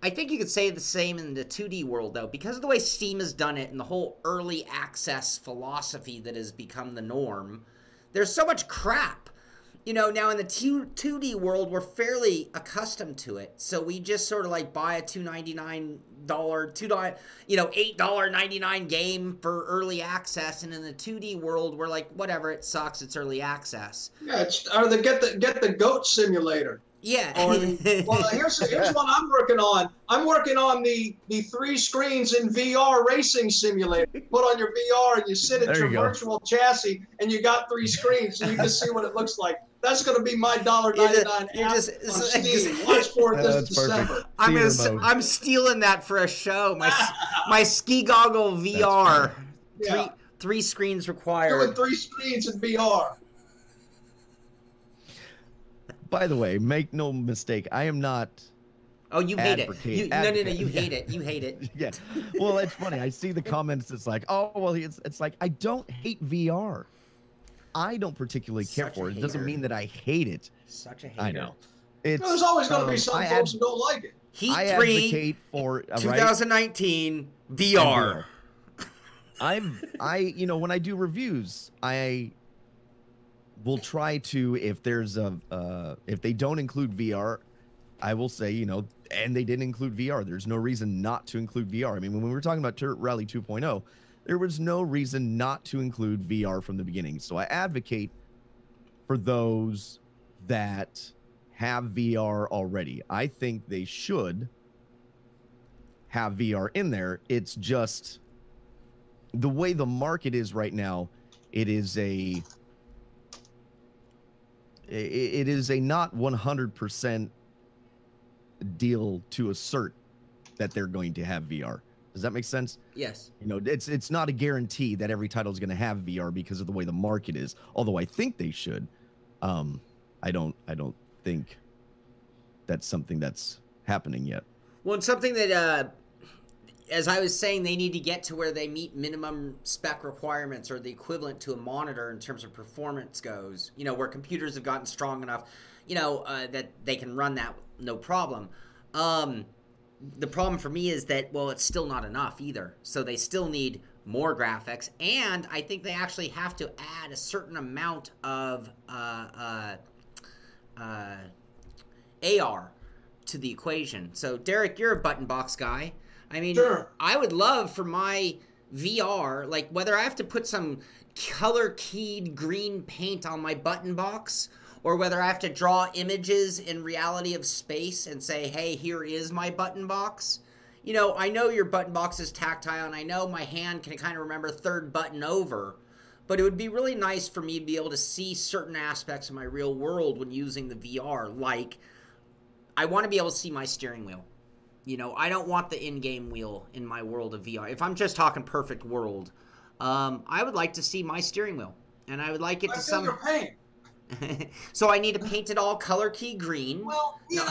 Speaker 1: I think you could say the same in the 2D world, though. Because of the way Steam has done it and the whole early access philosophy that has become the norm, there's so much crap. Now in the 2D world, we're fairly accustomed to it. So we just sort of like buy a $8.99 game for early access. And in the 2D world, we're like, whatever, it sucks, it's early access.
Speaker 3: Yeah, get the goat simulator.
Speaker 1: Yeah.
Speaker 3: Well, here's what I'm working on. I'm working on the 3 screens in VR racing simulator. You put on your VR and you sit at your virtual chassis and you got 3 screens so you can see what it looks like. That's going to be my $1.99 app on Steam. Watch for it this December.
Speaker 1: I'm stealing that for a show. My ski goggle VR. Three screens required.
Speaker 3: Doing 3 screens in VR.
Speaker 2: By the way, make no mistake, I am not.
Speaker 1: Oh, you hate it. No, you hate it. You hate it.
Speaker 2: Yeah. Well, it's funny. I see the comments. It's like, oh, well, it's like, I don't hate VR. I don't particularly care for it. It doesn't mean that I hate it.
Speaker 1: Such a hater.
Speaker 2: I know.
Speaker 3: There's always going to be some folks who don't like it.
Speaker 1: Heat
Speaker 2: I
Speaker 1: 3,
Speaker 2: advocate for
Speaker 1: 2019 VR.
Speaker 2: When I do reviews, I will try to, if they don't include VR, I will say, you know, and they didn't include VR. There's no reason not to include VR. I mean, when we were talking about Turret Rally 2.0, there was no reason not to include VR from the beginning. So I advocate for those that have VR already. I think they should have VR in there. It's just the way the market is right now. It is a not 100% deal to assert that they're going to have VR. Does that make sense?
Speaker 1: Yes.
Speaker 2: You know, it's not a guarantee that every title is going to have VR because of the way the market is. Although I think they should. I don't think that's something that's happening yet.
Speaker 1: Well, it's something that, as I was saying, they need to get to where they meet minimum spec requirements or the equivalent to a monitor in terms of performance goes. You know, where computers have gotten strong enough, you know, that they can run that no problem. The problem for me is that, well, it's still not enough either. So they still need more graphics, and I think they actually have to add a certain amount of AR to the equation. So, Derek, you're a button box guy. I mean,
Speaker 3: sure.
Speaker 1: I would love for my VR, like whether I have to put some color-keyed green paint on my button box or whether I have to draw images in reality of space and say, hey, here is my button box. You know, I know your button box is tactile, and I know my hand can kind of remember third button over, but it would be really nice for me to be able to see certain aspects of my real world when using the VR. Like, I want to be able to see my steering wheel. You know, I don't want the in-game wheel in my world of VR. If I'm just talking perfect world, I would like to see my steering wheel, and I would like it to some.
Speaker 3: Your paint.
Speaker 1: So I need to paint it all color key green.
Speaker 3: Well, you know,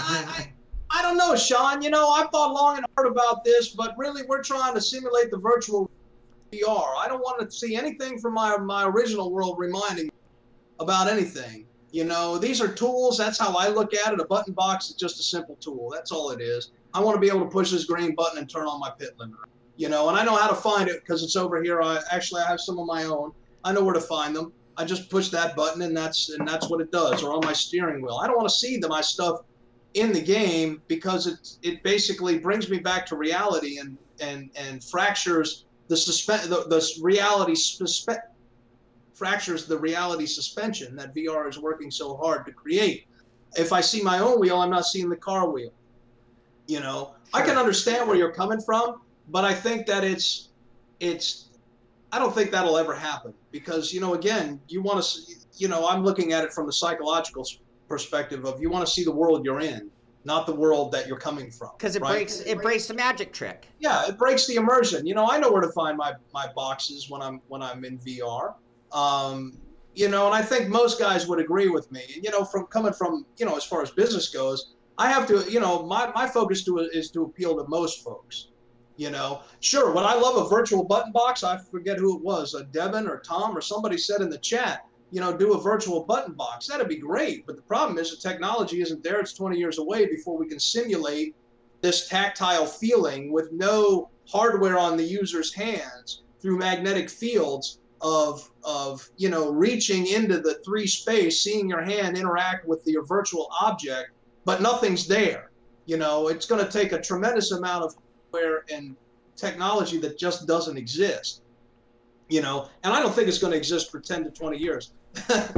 Speaker 3: I don't know, Shaun. You know, I've thought long and hard about this, but really we're trying to simulate the virtual VR. I don't want to see anything from my original world reminding me about anything. You know, these are tools. That's how I look at it. A button box is just a simple tool. That's all it is. I want to be able to push this green button and turn on my pit limiter. You know, and I know how to find it because it's over here. I have some of my own. I know where to find them. I just push that button and that's what it does, or on my steering wheel. I don't want to see my stuff in the game because it basically brings me back to reality and fractures the reality fractures the reality suspension that VR is working so hard to create. If I see my own wheel, I'm not seeing the car wheel. You know, sure. I can understand where you're coming from, but I think that I don't think that'll ever happen because, you know, again, you want to, you know, I'm looking at it from the psychological perspective of you want to see the world you're in, not the world that you're coming from.
Speaker 1: Because it breaks the magic trick.
Speaker 3: Yeah, it breaks the immersion. You know, I know where to find my boxes when I'm in VR. You know, and I think most guys would agree with me. And, you know, coming from, you know, as far as business goes, I have to, you know, my focus is to appeal to most folks. You know, sure, would I love a virtual button box? I forget who it was, Devin or Tom or somebody said in the chat, you know, do a virtual button box. That'd be great. But the problem is the technology isn't there. It's 20 years away before we can simulate this tactile feeling with no hardware on the user's hands through magnetic fields of you know, reaching into the 3 space, seeing your hand interact with your virtual object, but nothing's there. You know, it's going to take a tremendous amount of hardware and technology that just doesn't exist. You know, and I don't think it's going to exist for 10 to 20 years.
Speaker 2: Now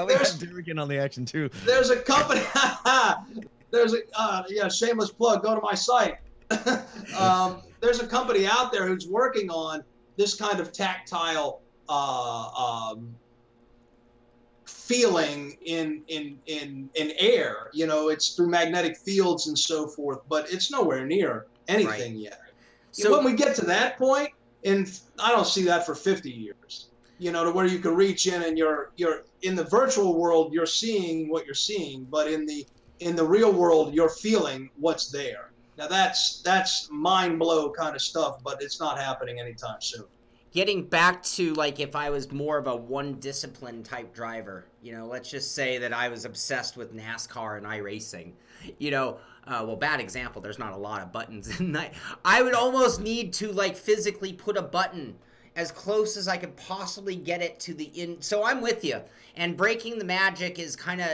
Speaker 2: we have Derek in on the action too.
Speaker 3: There's a company. Yeah, shameless plug. Go to my site. There's a company out there who's working on this kind of tactile feeling in air. You know, it's through magnetic fields and so forth, but it's nowhere near anything yet. So when we get to that point, and I don't see that for 50 years, you know, to where you can reach in and you're in the virtual world, you're seeing what you're seeing, but in the real world, you're feeling what's there. Now that's mind blow kind of stuff, but it's not happening anytime soon.
Speaker 1: Getting back to, like, if I was more of a one discipline type driver, you know, let's just say that I was obsessed with NASCAR and iRacing, you know, well, bad example, there's not a lot of buttons in that. I would almost need to, like, physically put a button as close as I could possibly get it to the in. So I'm with you. And breaking the magic is kind of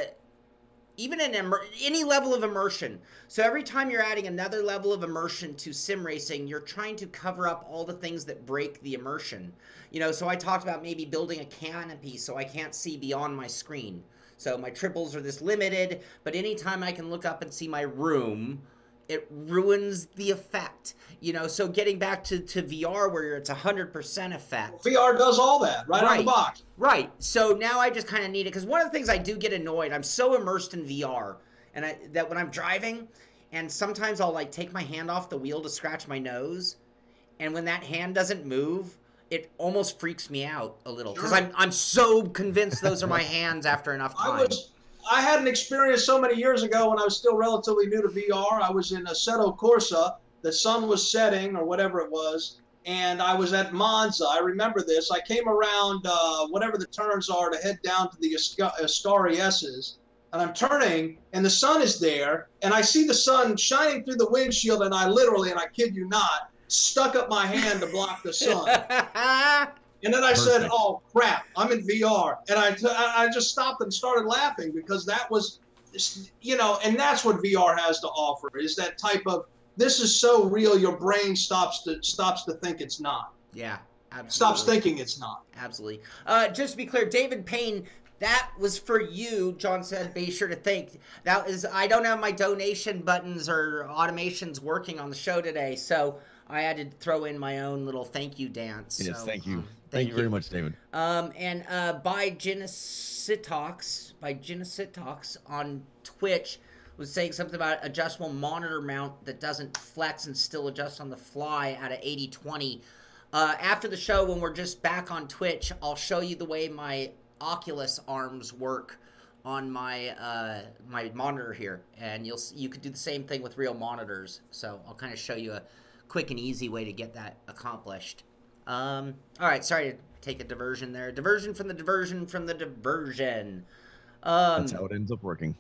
Speaker 1: even in any level of immersion. So every time you're adding another level of immersion to sim racing, you're trying to cover up all the things that break the immersion. You know, so I talked about maybe building a canopy so I can't see beyond my screen. So my triples are this limited, but anytime I can look up and see my room, it ruins the effect. You know, so getting back to VR where it's 100% effect.
Speaker 3: VR does all that right on the box.
Speaker 1: Right. So now I just kind of need it, because one of the things I do get annoyed, I'm so immersed in VR, and that when I'm driving, and sometimes I'll like take my hand off the wheel to scratch my nose, and when that hand doesn't move, it almost freaks me out a little, because I'm so convinced those are my hands after enough time.
Speaker 3: I had an experience so many years ago when I was still relatively new to VR. I was in Assetto Corsa. The sun was setting, or whatever it was, and I was at Monza. I remember this. I came around whatever the turns are to head down to the Ascari S's, and I'm turning, and the sun is there, and I see the sun shining through the windshield, and I literally, and I kid you not, stuck up my hand to block the sun. And then I said, oh, crap, I'm in VR. And I just stopped and started laughing, because that was, you know, and that's what VR has to offer, is that type of, this is so real, your brain stops to think it's not.
Speaker 1: Yeah, absolutely.
Speaker 3: Stops thinking it's not.
Speaker 1: Absolutely. Just to be clear, David Payne, that was for you. John said, be sure to thank. That is, I don't have my donation buttons or automations working on the show today, so I had to throw in my own little thank you dance.
Speaker 2: Yes,
Speaker 1: so,
Speaker 2: thank you. Thank you very much, David.
Speaker 1: And by Genesitox on Twitch was saying something about adjustable monitor mount that doesn't flex and still adjust on the fly at a 80/20. After the show, when we're just back on Twitch, I'll show you the way my Oculus arms work on my my monitor here, and you could do the same thing with real monitors. So I'll kind of show you a quick and easy way to get that accomplished. All right, sorry to take a diversion there. Diversion from the diversion from the diversion.
Speaker 2: That's how it ends up working.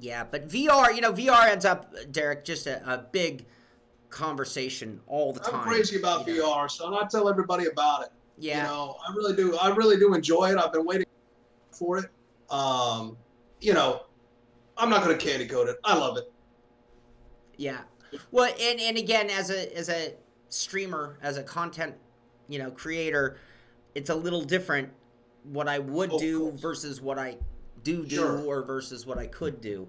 Speaker 1: Yeah, but VR, you know, VR ends up, Derek, just a big conversation all the time.
Speaker 3: I'm crazy about VR, so I tell everybody about it.
Speaker 1: Yeah.
Speaker 3: You know, I really do enjoy it. I've been waiting for it. You know, I'm not going to candy coat it. I love it.
Speaker 1: Yeah. Well, and again, as a streamer, as a content, you know, creator, it's a little different what I would do versus what I do or versus what I could do.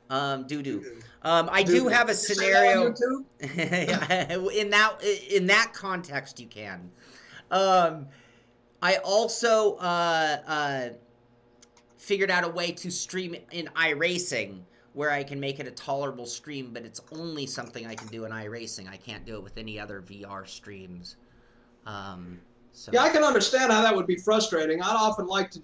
Speaker 1: I do have a scenario in that context. You can. I also figured out a way to stream in iRacing where I can make it a tolerable stream, but it's only something I can do in iRacing. I can't do it with any other VR streams. So. Yeah,
Speaker 3: I can understand how that would be frustrating. I'd often like to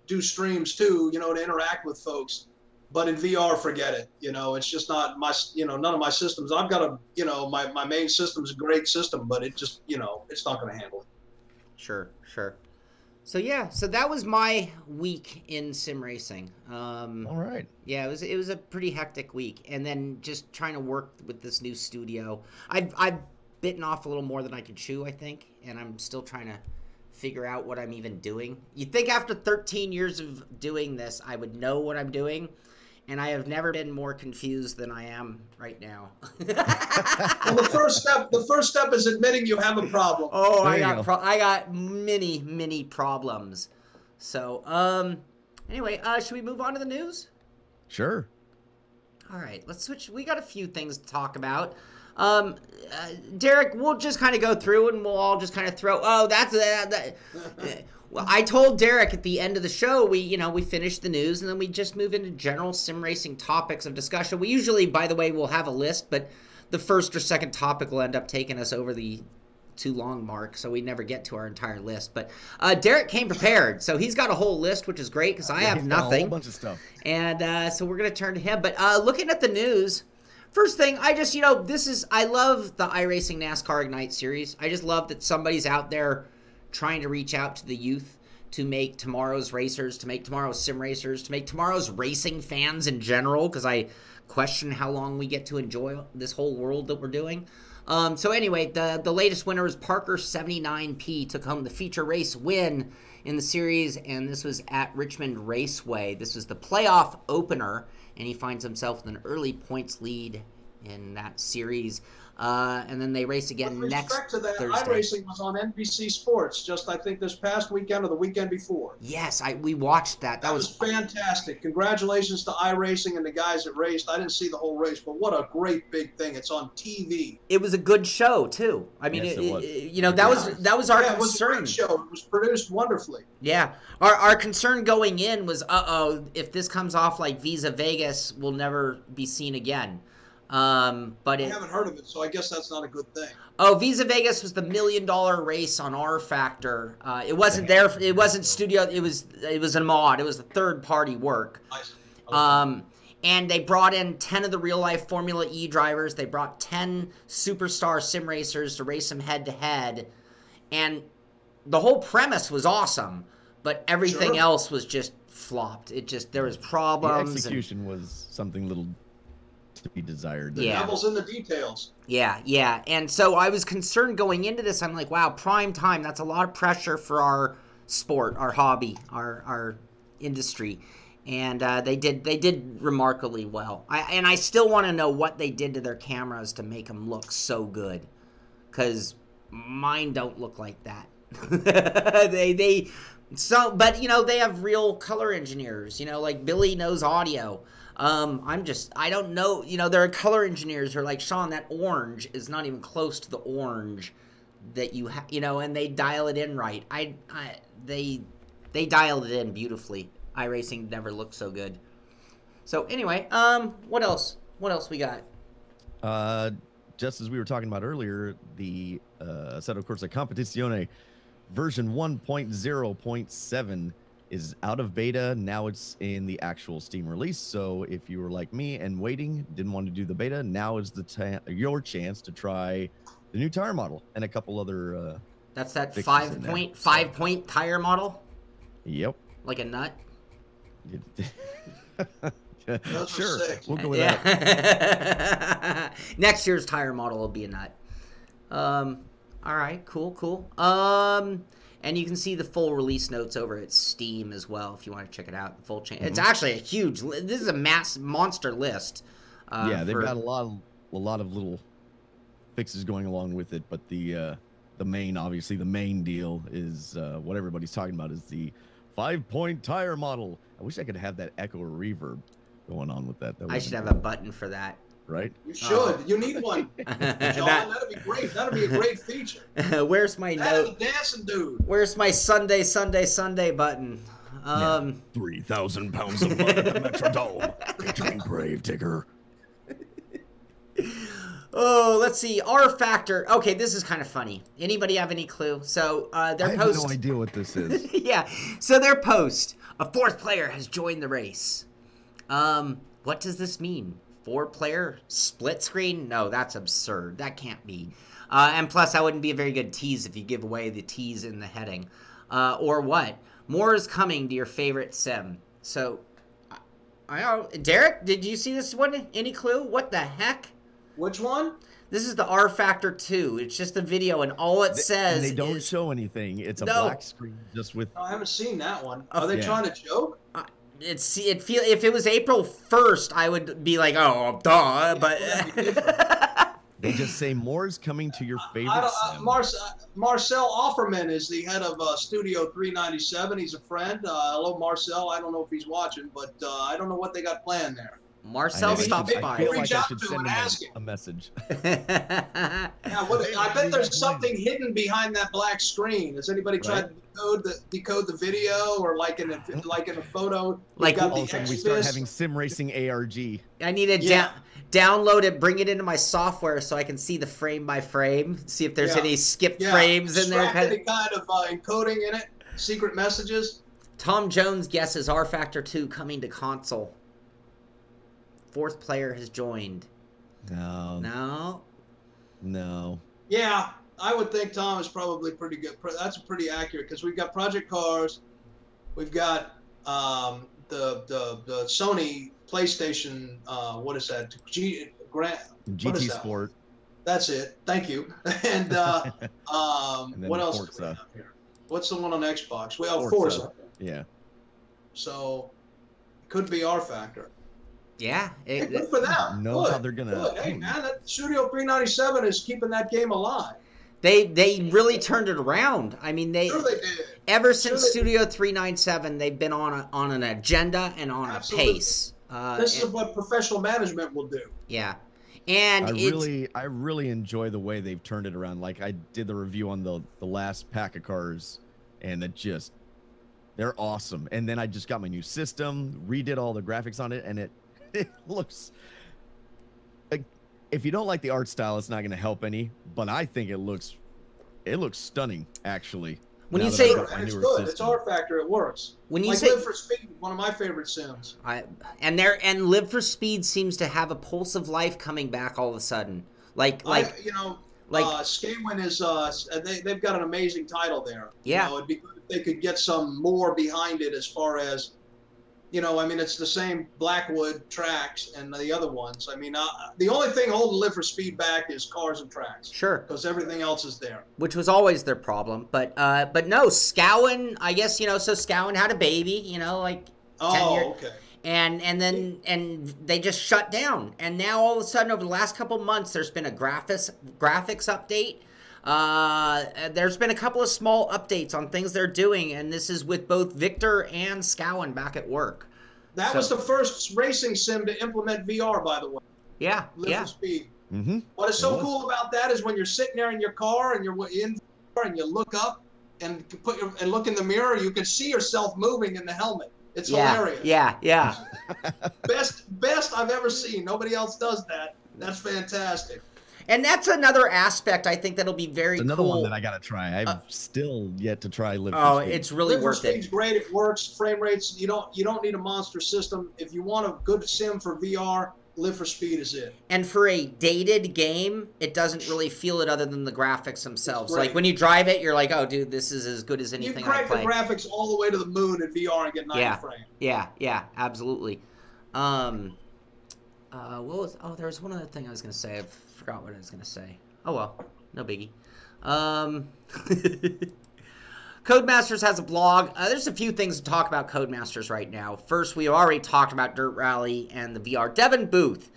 Speaker 3: do streams too, you know, to interact with folks. But in VR, forget it. You know, it's just not my, you know, none of my systems. I've got my main system's a great system, but it just, you know, it's not going to handle it.
Speaker 1: Sure. So yeah, so that was my week in sim racing.
Speaker 2: All right.
Speaker 1: Yeah, it was a pretty hectic week, and then just trying to work with this new studio. I've bitten off a little more than I could chew, I think, and I'm still trying to figure out what I'm even doing. You'd think after 13 years of doing this, I would know what I'm doing, and I have never been more confused than I am right now.
Speaker 3: Well, the first step is admitting you have a problem.
Speaker 1: Oh, I got many problems. So, anyway, should we move on to the news?
Speaker 2: Sure.
Speaker 1: All right, let's switch. We got a few things to talk about. Derek, we'll just kind of go through and we'll all just kind of throw. Oh, that's that. Well, I told Derek at the end of the show, we finished the news and then we just move into general sim racing topics of discussion. We usually, by the way, will have a list, but the first or second topic will end up taking us over the too long mark, so we never get to our entire list. But Derek came prepared, so he's got a whole list, which is great because I have nothing.
Speaker 2: A whole bunch of stuff.
Speaker 1: And so we're gonna turn to him. But looking at the news. First thing, I just, I love the iRacing NASCAR Ignite series. I just love that somebody's out there trying to reach out to the youth to make tomorrow's racers, to make tomorrow's sim racers, to make tomorrow's racing fans in general, because I question how long we get to enjoy this whole world that we're doing. So anyway, the latest winner was Parker 79P, took home the feature race win in the series, and this was at Richmond Raceway. This was the playoff opener, and he finds himself with an early points lead in that series. And then they race again next Thursday. With respect to that,
Speaker 3: iRacing was on NBC Sports just, I think, this past weekend or the weekend before.
Speaker 1: Yes, we watched that. That was
Speaker 3: fantastic. Congratulations to iRacing and the guys that raced. I didn't see the whole race, but what a great big thing. It's on TV.
Speaker 1: It was a good show, too. I mean,
Speaker 2: yes,
Speaker 1: you know, that was our concern.
Speaker 3: It was a great show. It was produced wonderfully.
Speaker 1: Yeah. Our concern going in was, if this comes off like Visa Vegas, we'll never be seen again. But
Speaker 3: I haven't heard of it, so I guess that's not a good thing.
Speaker 1: Oh, Visa Vegas was the $1 million race on R Factor. It wasn't there. It wasn't studio. It was a mod. It was a third-party work.
Speaker 3: Nice. Okay.
Speaker 1: And they brought in 10 of the real-life Formula E drivers. They brought 10 superstar sim racers to race them head-to-head. And the whole premise was awesome, but everything else was just flopped. There was problems.
Speaker 2: The execution was something little to be desired.
Speaker 3: The devil's in the details.
Speaker 1: Yeah. And so I was concerned going into this. I'm like, wow, prime time. That's a lot of pressure for our sport, our hobby, our industry. And they did remarkably well. I still want to know what they did to their cameras to make them look so good, because mine don't look like that. But you know, they have real color engineers. You know, like Billy knows audio. I don't know, you know, there are color engineers who are like, Shaun, that orange is not even close to the orange that you have, you know, and they dial it in right. They dialed it in beautifully. iRacing never looked so good. So anyway, what else we got?
Speaker 2: Just as we were talking about earlier, the Assetto Corsa Competizione version 1.0.7 is out of beta. Now it's in the actual Steam release. So if you were like me and waiting, didn't want to do the beta, now is your chance to try the new tire model and a couple other
Speaker 1: that's that 5-point tire model?
Speaker 2: Yep.
Speaker 1: Like a nut?
Speaker 2: Sure. We'll go with
Speaker 1: that. Next year's tire model will be a nut. All right, cool. And you can see the full release notes over at Steam as well if you want to check it out. The full chain. It's actually a huge. This is a monster list.
Speaker 2: Yeah, they've got a lot of little fixes going along with it, but the main deal is what everybody's talking about is the 5-point tire model. I wish I could have that echo or reverb going on with that.
Speaker 1: I should have a button for that.
Speaker 2: Right?
Speaker 3: You should. You need one. John, that'd be great. That'd be a great feature.
Speaker 1: Where's my note?
Speaker 3: Dancing dude.
Speaker 1: Where's my Sunday button?
Speaker 2: 3,000 pounds of mud at the Metrodome. Featuring Grave Digger.
Speaker 1: Oh, let's see. R Factor. Okay, this is kind of funny. Anybody have any clue? So their post.
Speaker 2: I have no idea what this is.
Speaker 1: Yeah. So their post. A fourth player has joined the race. What does this mean? 4-player split screen? No, that's absurd. That can't be. And plus, that wouldn't be a very good tease if you give away the tease in the heading. Or what? More is coming to your favorite sim. So, Derek, did you see this one? Any clue? What the heck?
Speaker 3: Which one?
Speaker 1: This is the R Factor 2. It's just a video, and all it says
Speaker 2: they don't show anything. It's a black screen just with...
Speaker 3: No, I haven't seen that one. Are they trying to joke?
Speaker 1: If it was April 1st, I would be like, oh, duh, but
Speaker 2: they just say more is coming to your favorite sim.
Speaker 3: Marcel Offerman is the head of Studio 397. He's a friend. Hello, Marcel. I don't know if he's watching, but I don't know what they got planned there.
Speaker 1: Marcel stops by.
Speaker 2: I feel like I should send him a message.
Speaker 3: Yeah, I bet there's something hidden behind that black screen. Has anybody tried to decode the video, or like in a photo?
Speaker 1: Like
Speaker 2: all of a sudden we start having sim racing ARG.
Speaker 1: I need to download it, bring it into my software so I can see the frame by frame, see if there's any skipped frames in there.
Speaker 3: Any kind of encoding in it, secret messages.
Speaker 1: Tom Jones guesses R Factor 2 coming to console. 4th player has joined. No.
Speaker 3: Yeah, I would think Tom is probably pretty good. That's pretty accurate because we've got Project Cars, we've got the Sony PlayStation. What is that?
Speaker 2: GT Sport.
Speaker 3: That's it. Thank you. And what else do we have here? What's the one on Xbox? We have Forza.
Speaker 2: Yeah.
Speaker 3: So could be our factor.
Speaker 1: Yeah.
Speaker 3: Good for them.
Speaker 2: Know how they're gonna.
Speaker 3: Hey man, that Studio 397 is keeping that game alive.
Speaker 1: They really turned it around. I mean, they
Speaker 3: did.
Speaker 1: Ever since Studio 397, they've been on an agenda and on a pace.
Speaker 3: This is what professional management will do.
Speaker 1: Yeah. And
Speaker 2: I really enjoy the way they've turned it around. Like, I did the review on the last pack of cars, and they're awesome. And then I just got my new system, redid all the graphics on it, and it looks like, if you don't like the art style, it's not going to help any. But I think it looks stunning, actually.
Speaker 1: When you say
Speaker 3: it's good, it's our factor. It works. When you say Live for Speed, one of my favorite sims.
Speaker 1: And Live for Speed seems to have a pulse of life coming back all of a sudden.
Speaker 3: Skywin is they've got an amazing title there.
Speaker 1: Yeah.
Speaker 3: You know, it'd be good if they could get some more behind it as far as, you know, I mean, it's the same Blackwood tracks and the other ones. I mean, the only thing holding Live for Speed back is cars and tracks.
Speaker 1: Sure.
Speaker 3: Because everything else is there.
Speaker 1: Which was always their problem. But no, Skowin, I guess, you know, so Skowin had a baby, you know, like 10 years. Okay. And then they just shut down. And now all of a sudden, over the last couple of months, there's been a graphics update. There's been a couple of small updates on things they're doing, and this is with both Victor and Skowin back at work.
Speaker 3: That was the first racing sim to implement VR, by the way.
Speaker 1: Yeah,
Speaker 3: Live for Speed. What is so cool about that is when you're sitting there in your car and you're in VR and you look up and look in the mirror, you can see yourself moving in the helmet. It's hilarious.
Speaker 1: Yeah.
Speaker 3: Best I've ever seen. Nobody else does that. That's fantastic.
Speaker 1: And that's another aspect I think that'll be very cool.
Speaker 2: Another one that I gotta try. I've still yet to try Live for Speed.
Speaker 1: It's really worth it.
Speaker 3: Live for Speed's great. It works. Frame rates. You don't need a monster system. If you want a good sim for VR, Live for Speed is it.
Speaker 1: And for a dated game, it doesn't really feel it other than the graphics themselves. Like when you drive it, you're like, oh, dude, this is as good as anything I play.
Speaker 3: You crank the graphics all the way to the moon in VR and get 90 frames.
Speaker 1: Yeah, absolutely. There was one other thing I was going to say. I forgot what I was going to say. Oh, well, no biggie. Codemasters has a blog. There's a few things to talk about Codemasters right now. First, we already talked about Dirt Rally and the VR. Devin Booth,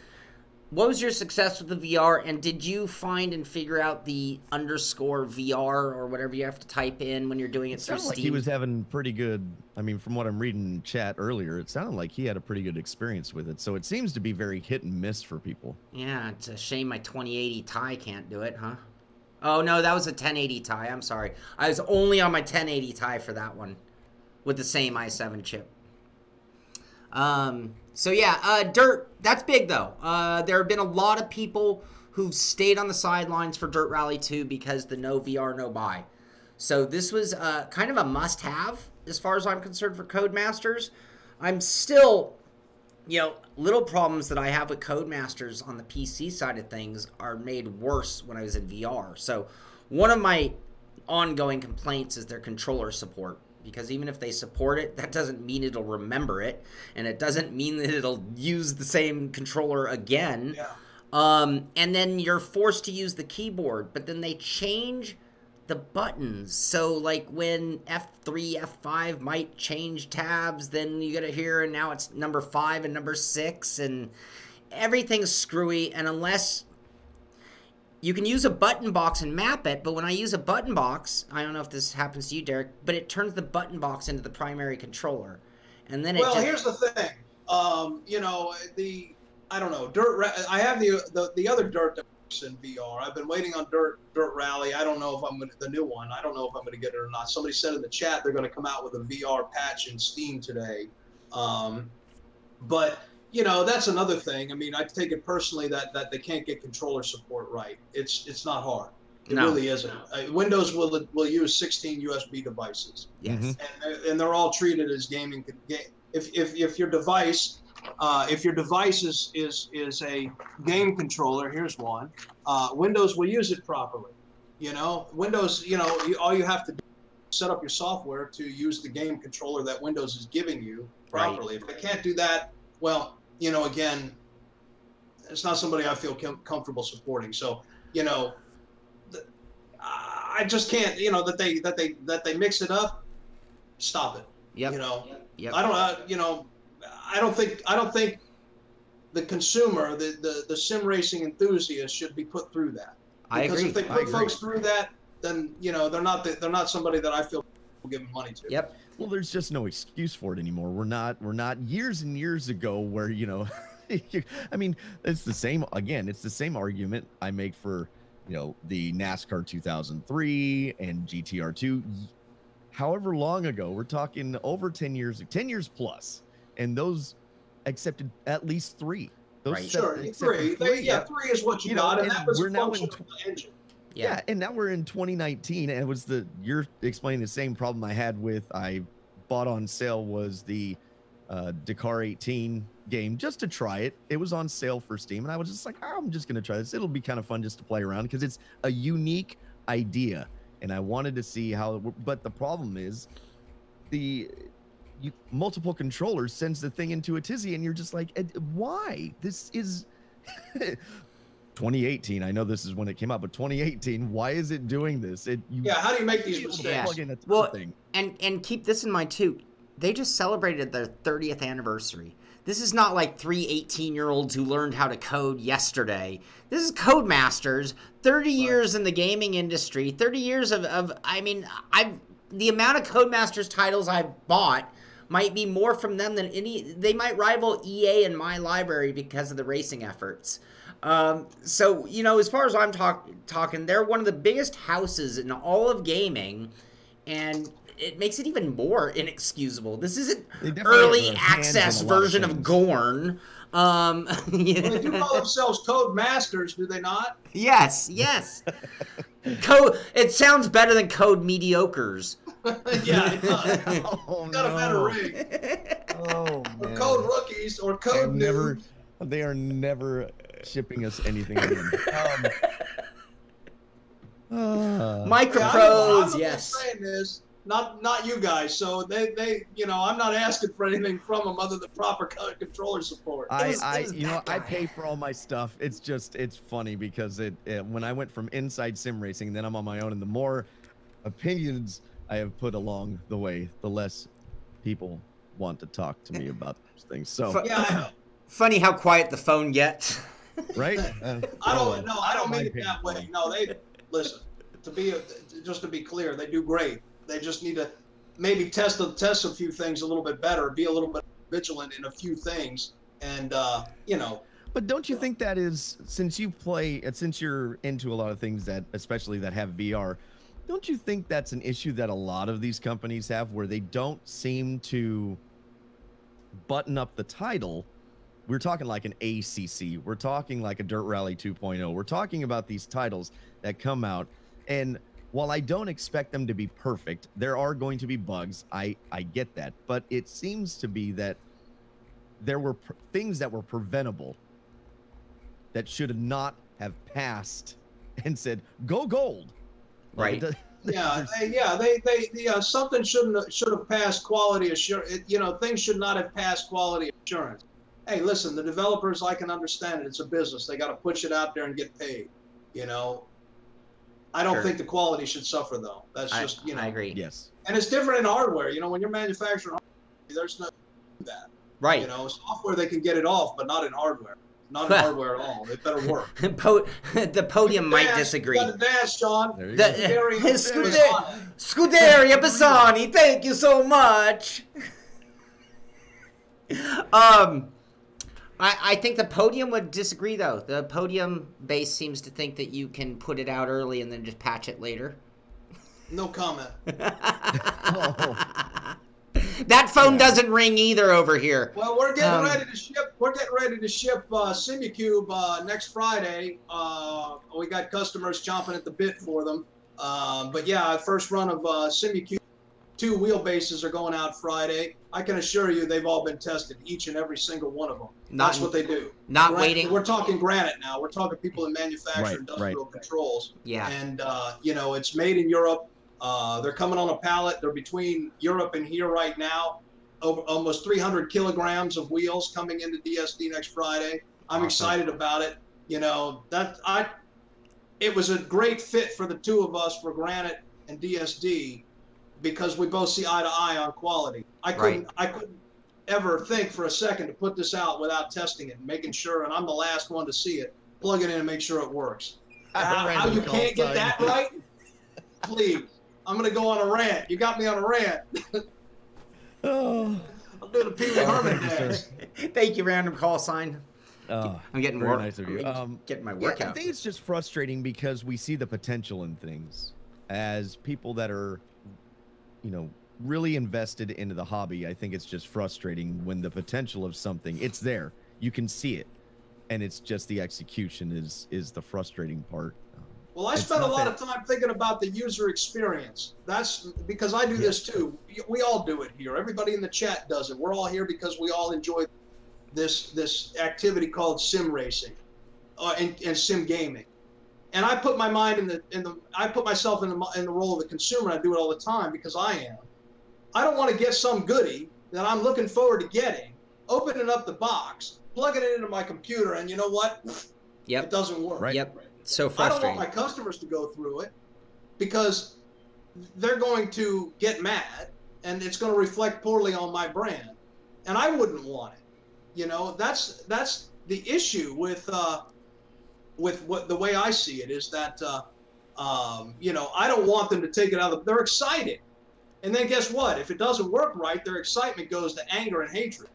Speaker 1: what was your success with the VR, and did you find and figure out the _VR or whatever you have to type in when you're doing it through Steam?
Speaker 2: Like he was having pretty good, I mean, from what I'm reading in chat earlier, it sounded like he had a pretty good experience with it. So it seems to be very hit and miss for people.
Speaker 1: Yeah, it's a shame my 2080 Ti can't do it, huh? Oh, no, that was a 1080 Ti. I'm sorry. I was only on my 1080 Ti for that one with the same i7 chip. So yeah, Dirt, that's big though. There have been a lot of people who've stayed on the sidelines for Dirt Rally 2 because the no VR, no buy. So this was kind of a must-have as far as I'm concerned for Codemasters. I'm still, you know, little problems that I have with Codemasters on the PC side of things are made worse when I was in VR. So one of my ongoing complaints is their controller support. Because even if they support it, that doesn't mean it'll remember it. And it doesn't mean that it'll use the same controller again. Yeah. And then you're forced to use the keyboard. But then they change the buttons. So, like, when F3, F5 might change tabs, then you get it here, and now it's number 5 and number 6. And everything's screwy. And unless... You can use a button box and map it, but when I use a button box, I don't know if this happens to you, Derek, but it turns the button box into the primary controller. And then
Speaker 3: here's the thing. You know, I don't know, I have the other Dirt that works in VR. I've been waiting on Dirt Rally. I don't know if I'm going to, the new one. I don't know if I'm going to get it or not. Somebody said in the chat they're going to come out with a VR patch in Steam today. But you know, that's another thing. I mean, I take it personally that they can't get controller support right. It's not hard. It really isn't. Windows will use 16 USB devices.
Speaker 1: Yes.
Speaker 3: And they're all treated as gaming. If your device is a game controller, here's one. Windows will use it properly. You know, Windows. You know, all you have to do is set up your software to use the game controller that Windows is giving you properly. Right. If they can't do that, well, you know, again, it's not somebody I feel comfortable supporting. So you know, I just can't, you know, that they mix it up. Stop it.
Speaker 1: Yep.
Speaker 3: You know,
Speaker 1: yep.
Speaker 3: I don't, you know, I don't think the consumer, the sim racing enthusiast should be put through that. Because if they put folks through that, then, you know, they're not somebody that I feel giving money to.
Speaker 1: Yep.
Speaker 2: Well, there's just no excuse for it anymore. We're not years and years ago where, you know, I mean, it's the same, again, it's the same argument I make for, you know, the NASCAR 2003 and GTR2. However long ago, we're talking over 10 years plus, and those accepted at least 3. Those
Speaker 3: right. Sure, 3. 3 is what you got, and that was a function of the engine.
Speaker 2: Yeah, and now we're in 2019, and it was you're explaining the same problem I had with, I bought on sale was the Dakar 18 game just to try it. It was on sale for Steam, and I was just like, oh, I'm just going to try this. It'll be kind of fun just to play around because it's a unique idea, and I wanted to see how, but the problem is multiple controllers sends the thing into a tizzy, and you're just like, why? This is 2018. I know this is when it came out, but 2018, why is it doing this?
Speaker 3: How do you make these mistakes?
Speaker 1: Yeah. Well, and keep this in mind too. They just celebrated their 30th anniversary. This is not like 3 18-year-olds who learned how to code yesterday. This is Codemasters, 30 years in the gaming industry, 30 years of I mean, the amount of Codemasters titles I've bought might be more from them than they might rival EA in my library because of the racing efforts. So, you know, as far as I'm talking, they're one of the biggest houses in all of gaming, and it makes it even more inexcusable. This isn't early access version of Gorn.
Speaker 3: Well, they do call themselves Codemasters, do they not?
Speaker 1: Yes, yes. It sounds better than Code Mediocres.
Speaker 3: Yeah, it does. Got a better ring.
Speaker 2: Oh, man.
Speaker 3: Or Code Rookies or Code
Speaker 2: They are never shipping us anything again.
Speaker 1: Micropros, yes.
Speaker 3: Saying this, not you guys. So they you know, I'm not asking for anything from them other than proper controller support.
Speaker 2: I pay for all my stuff. It's just, it's funny because when I went from inside sim racing, then I'm on my own, and the more opinions I have put along the way, the less people want to talk to me about those things. So
Speaker 3: yeah,
Speaker 1: funny how quiet the phone gets.
Speaker 2: Right?
Speaker 3: I don't mean it that way. No, they listen. Just to be clear, they do great. They just need to maybe test a few things a little bit better, be a little bit vigilant in a few things, and you know.
Speaker 2: But don't you think that is, since you're into a lot of things that, especially that have VR, don't you think that's an issue that a lot of these companies have, where they don't seem to button up the title? We're talking like an ACC. We're talking like a Dirt Rally 2.0. We're talking about these titles that come out, and while I don't expect them to be perfect, there are going to be bugs. I get that, but it seems to be that there were things that were preventable that should not have passed and said, go gold.
Speaker 1: Right.
Speaker 3: Something should have passed quality assurance. You know, things should not have passed quality assurance. Hey, listen, the developers, I can understand it. It's a business. They got to push it out there and get paid. You know, I don't think the quality should suffer, though. That's just, you know.
Speaker 1: I agree.
Speaker 2: Yes.
Speaker 3: And it's different in hardware. You know, when you're manufacturing hardware, there's no that.
Speaker 1: Right.
Speaker 3: You know, software, they can get it off, but not in hardware. Not in hardware at all. It better work.
Speaker 1: The podium might disagree.
Speaker 3: You got the dash, Shaun.
Speaker 1: Scuderia Bassani, thank you so much. I think the podium would disagree, though. The podium base seems to think that you can put it out early and then just patch it later.
Speaker 3: No comment.
Speaker 1: That phone doesn't ring either over here.
Speaker 3: Well, we're getting ready to ship. We're getting ready to ship Simicube next Friday. We got customers chomping at the bit for them. But yeah, first run of Simicube 2 wheelbases are going out Friday. I can assure you they've all been tested, each and every single one of them. That's what they do.
Speaker 1: Waiting.
Speaker 3: We're talking Granite now. We're talking people in manufacturing industrial controls.
Speaker 1: Yeah.
Speaker 3: And, you know, it's made in Europe. They're coming on a pallet. They're between Europe and here right now. Almost 300 kilograms of wheels coming into DSD next Friday. I'm excited about it. You know, it was a great fit for the two of us, for Granite and DSD, because we both see eye to eye on quality. I couldn't ever think for a second to put this out without testing it and making sure, and I'm the last one to see it, plug it in and make sure it works. How you can't get that right? Please. I'm going to go on a rant. You got me on a rant.
Speaker 2: Oh.
Speaker 3: I'm doing a Pee Wee Herman dance.
Speaker 1: Thank you, random call sign.
Speaker 2: I'm
Speaker 1: getting
Speaker 2: very nice of you.
Speaker 1: Getting my workout.
Speaker 2: I think it's just frustrating because we see the potential in things. As people that are, you know, really invested into the hobby, I think it's just frustrating when the potential of something, it's there. You can see it. And it's just the execution is the frustrating part.
Speaker 3: Well, I spent a lot of time thinking about the user experience. That's because I do this too. We all do it here. Everybody in the chat does it. We're all here because we all enjoy this activity called sim racing and sim gaming. And I put my mind I put myself in the role of the consumer. I do it all the time because I am. I don't want to get some goodie that I'm looking forward to getting, opening up the box, plugging it into my computer, and you know what?
Speaker 1: Yep.
Speaker 3: It doesn't work.
Speaker 2: Right.
Speaker 1: Yep. So frustrating.
Speaker 3: I don't want my customers to go through it because they're going to get mad and it's going to reflect poorly on my brand. And I wouldn't want it. You know, that's the issue with what the way I see it is that you know, I don't want them to take it out of they're excited. And then guess what? If it doesn't work right, their excitement goes to anger and hatred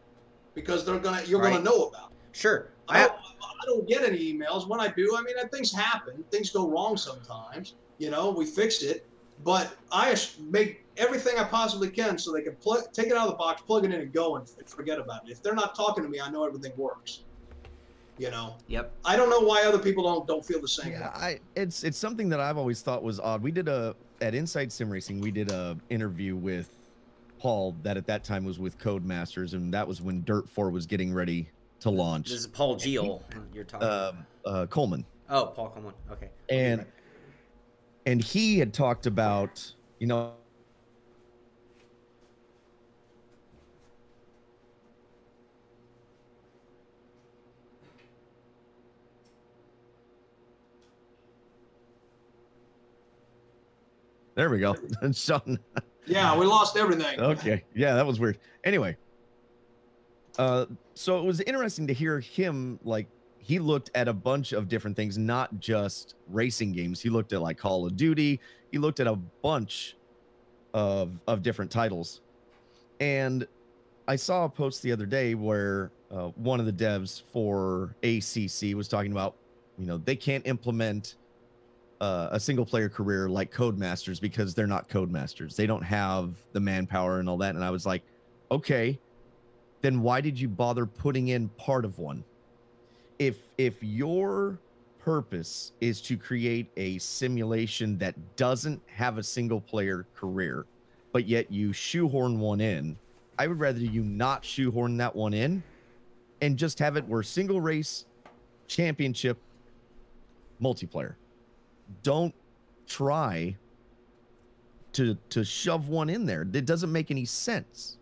Speaker 3: because you're gonna know about it.
Speaker 1: Sure.
Speaker 3: I don't get any emails. When I do, I mean, things happen. Things go wrong sometimes. You know, we fixed it. But I make everything I possibly can so they can take it out of the box, plug it in, and go and forget about it. If they're not talking to me, I know everything works. You know.
Speaker 1: Yep.
Speaker 3: I don't know why other people don't feel the same.
Speaker 2: Yeah, it's something that I've always thought was odd. We did at Inside Sim Racing, we did a interview with Paul that at that time was with Codemasters, and that was when Dirt 4 was getting ready to launch.
Speaker 1: This is Paul Geel you're talking about.
Speaker 2: Coleman.
Speaker 1: Oh, Paul Coleman. Okay.
Speaker 2: And he had talked about, you know, there we go. Shaun.
Speaker 3: Yeah, we lost everything.
Speaker 2: Okay. Yeah, that was weird. Anyway. So it was interesting to hear him, like, he looked at a bunch of different things, not just racing games. He looked at like Call of Duty. He looked at a bunch of different titles. And I saw a post the other day where one of the devs for ACC was talking about, you know, they can't implement a single player career like Codemasters because they're not Codemasters. They don't have the manpower and all that. And I was like, okay, then why did you bother putting in part of one? If your purpose is to create a simulation that doesn't have a single player career, but yet you shoehorn one in, I would rather you not shoehorn that one in and just have it where single race championship multiplayer. Don't try to shove one in there. It doesn't make any sense.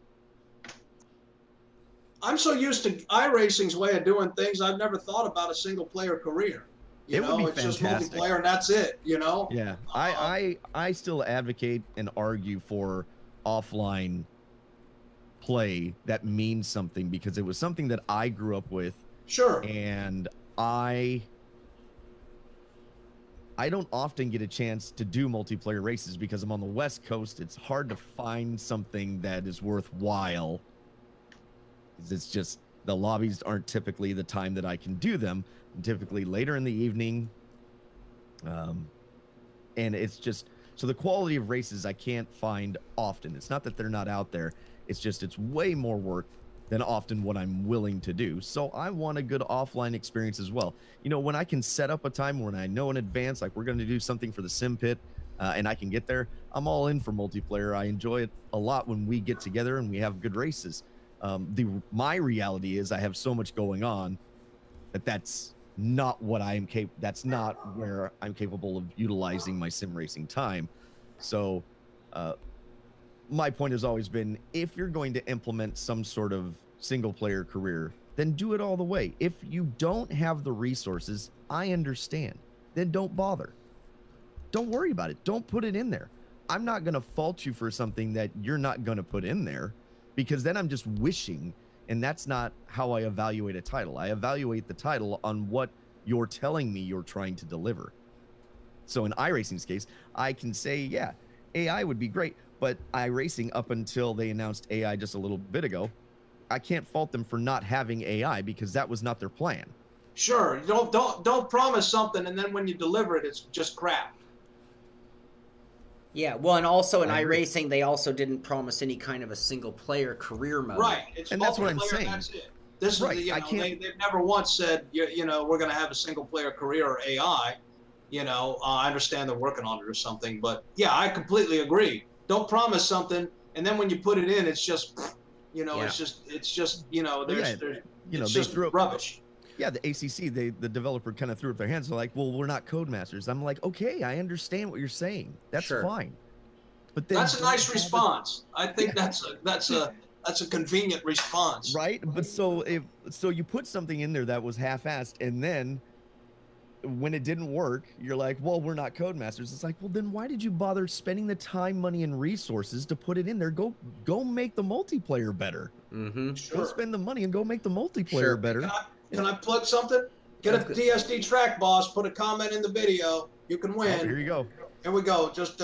Speaker 3: I'm so used to iRacing's way of doing things, I've never thought about a single player career. You know, it's just multiplayer and that's it, you know?
Speaker 2: Yeah. I still advocate and argue for offline play that means something because it was something that I grew up with.
Speaker 3: Sure.
Speaker 2: And I don't often get a chance to do multiplayer races because I'm on the West Coast. It's hard to find something that is worthwhile. It's just the lobbies aren't typically the time that I can do them. And typically later in the evening. And it's just, so the quality of races I can't find often. It's not that they're not out there. It's just, it's way more work than often what I'm willing to do. So I want a good offline experience as well. You know, when I can set up a time when I know in advance, like we're going to do something for the SImpit, and I can get there, I'm all in for multiplayer. I enjoy it a lot when we get together and we have good races. My reality is I have so much going on that's not what that's not where I'm capable of utilizing my sim racing time. So my point has always been, if you're going to implement some sort of single player career, then do it all the way. If you don't have the resources, I understand. then don't bother. Don't worry about it. Don't put it in there. I'm not going to fault you for something that you're not going to put in there, because then I'm just wishing, and that's not how I evaluate a title. I evaluate the title on what you're telling me you're trying to deliver. So in iRacing's case, I can say, yeah, AI would be great, but iRacing, up until they announced AI just a little bit ago, I can't fault them for not having AI, because that was not their plan.
Speaker 3: Sure, don't promise something and then when you deliver it, it's just crap.
Speaker 1: Yeah, well, and also in iRacing, they also didn't promise any kind of a single-player career mode.
Speaker 3: Right, it's
Speaker 2: and that's what I'm saying.
Speaker 3: That's it. This
Speaker 2: right.
Speaker 3: is the, they've never once said, we're going to have a single-player career or AI. I understand they're working on it or something, but yeah, I completely agree. Don't promise something, and then when you put it in, it's just, it's just rubbish.
Speaker 2: Yeah, the ACC, the developer kind of threw up their hands. They're like, well, we're not Codemasters. I'm like, okay, I understand what you're saying. That's fine. But then
Speaker 3: that's a nice response. I think that's a convenient response.
Speaker 2: Right? But so you put something in there that was half-assed, and then when it didn't work, you're like, well, we're not Codemasters. It's like, well, then why did you bother spending the time, money, and resources to put it in there? Go make the multiplayer better.
Speaker 1: Mm-hmm.
Speaker 3: Sure.
Speaker 2: Go spend the money and go make the multiplayer better.
Speaker 3: Can I plug something? Get a DSD track boss, put a comment in the video. You can win.
Speaker 2: Oh, here you go.
Speaker 3: Here we go. Just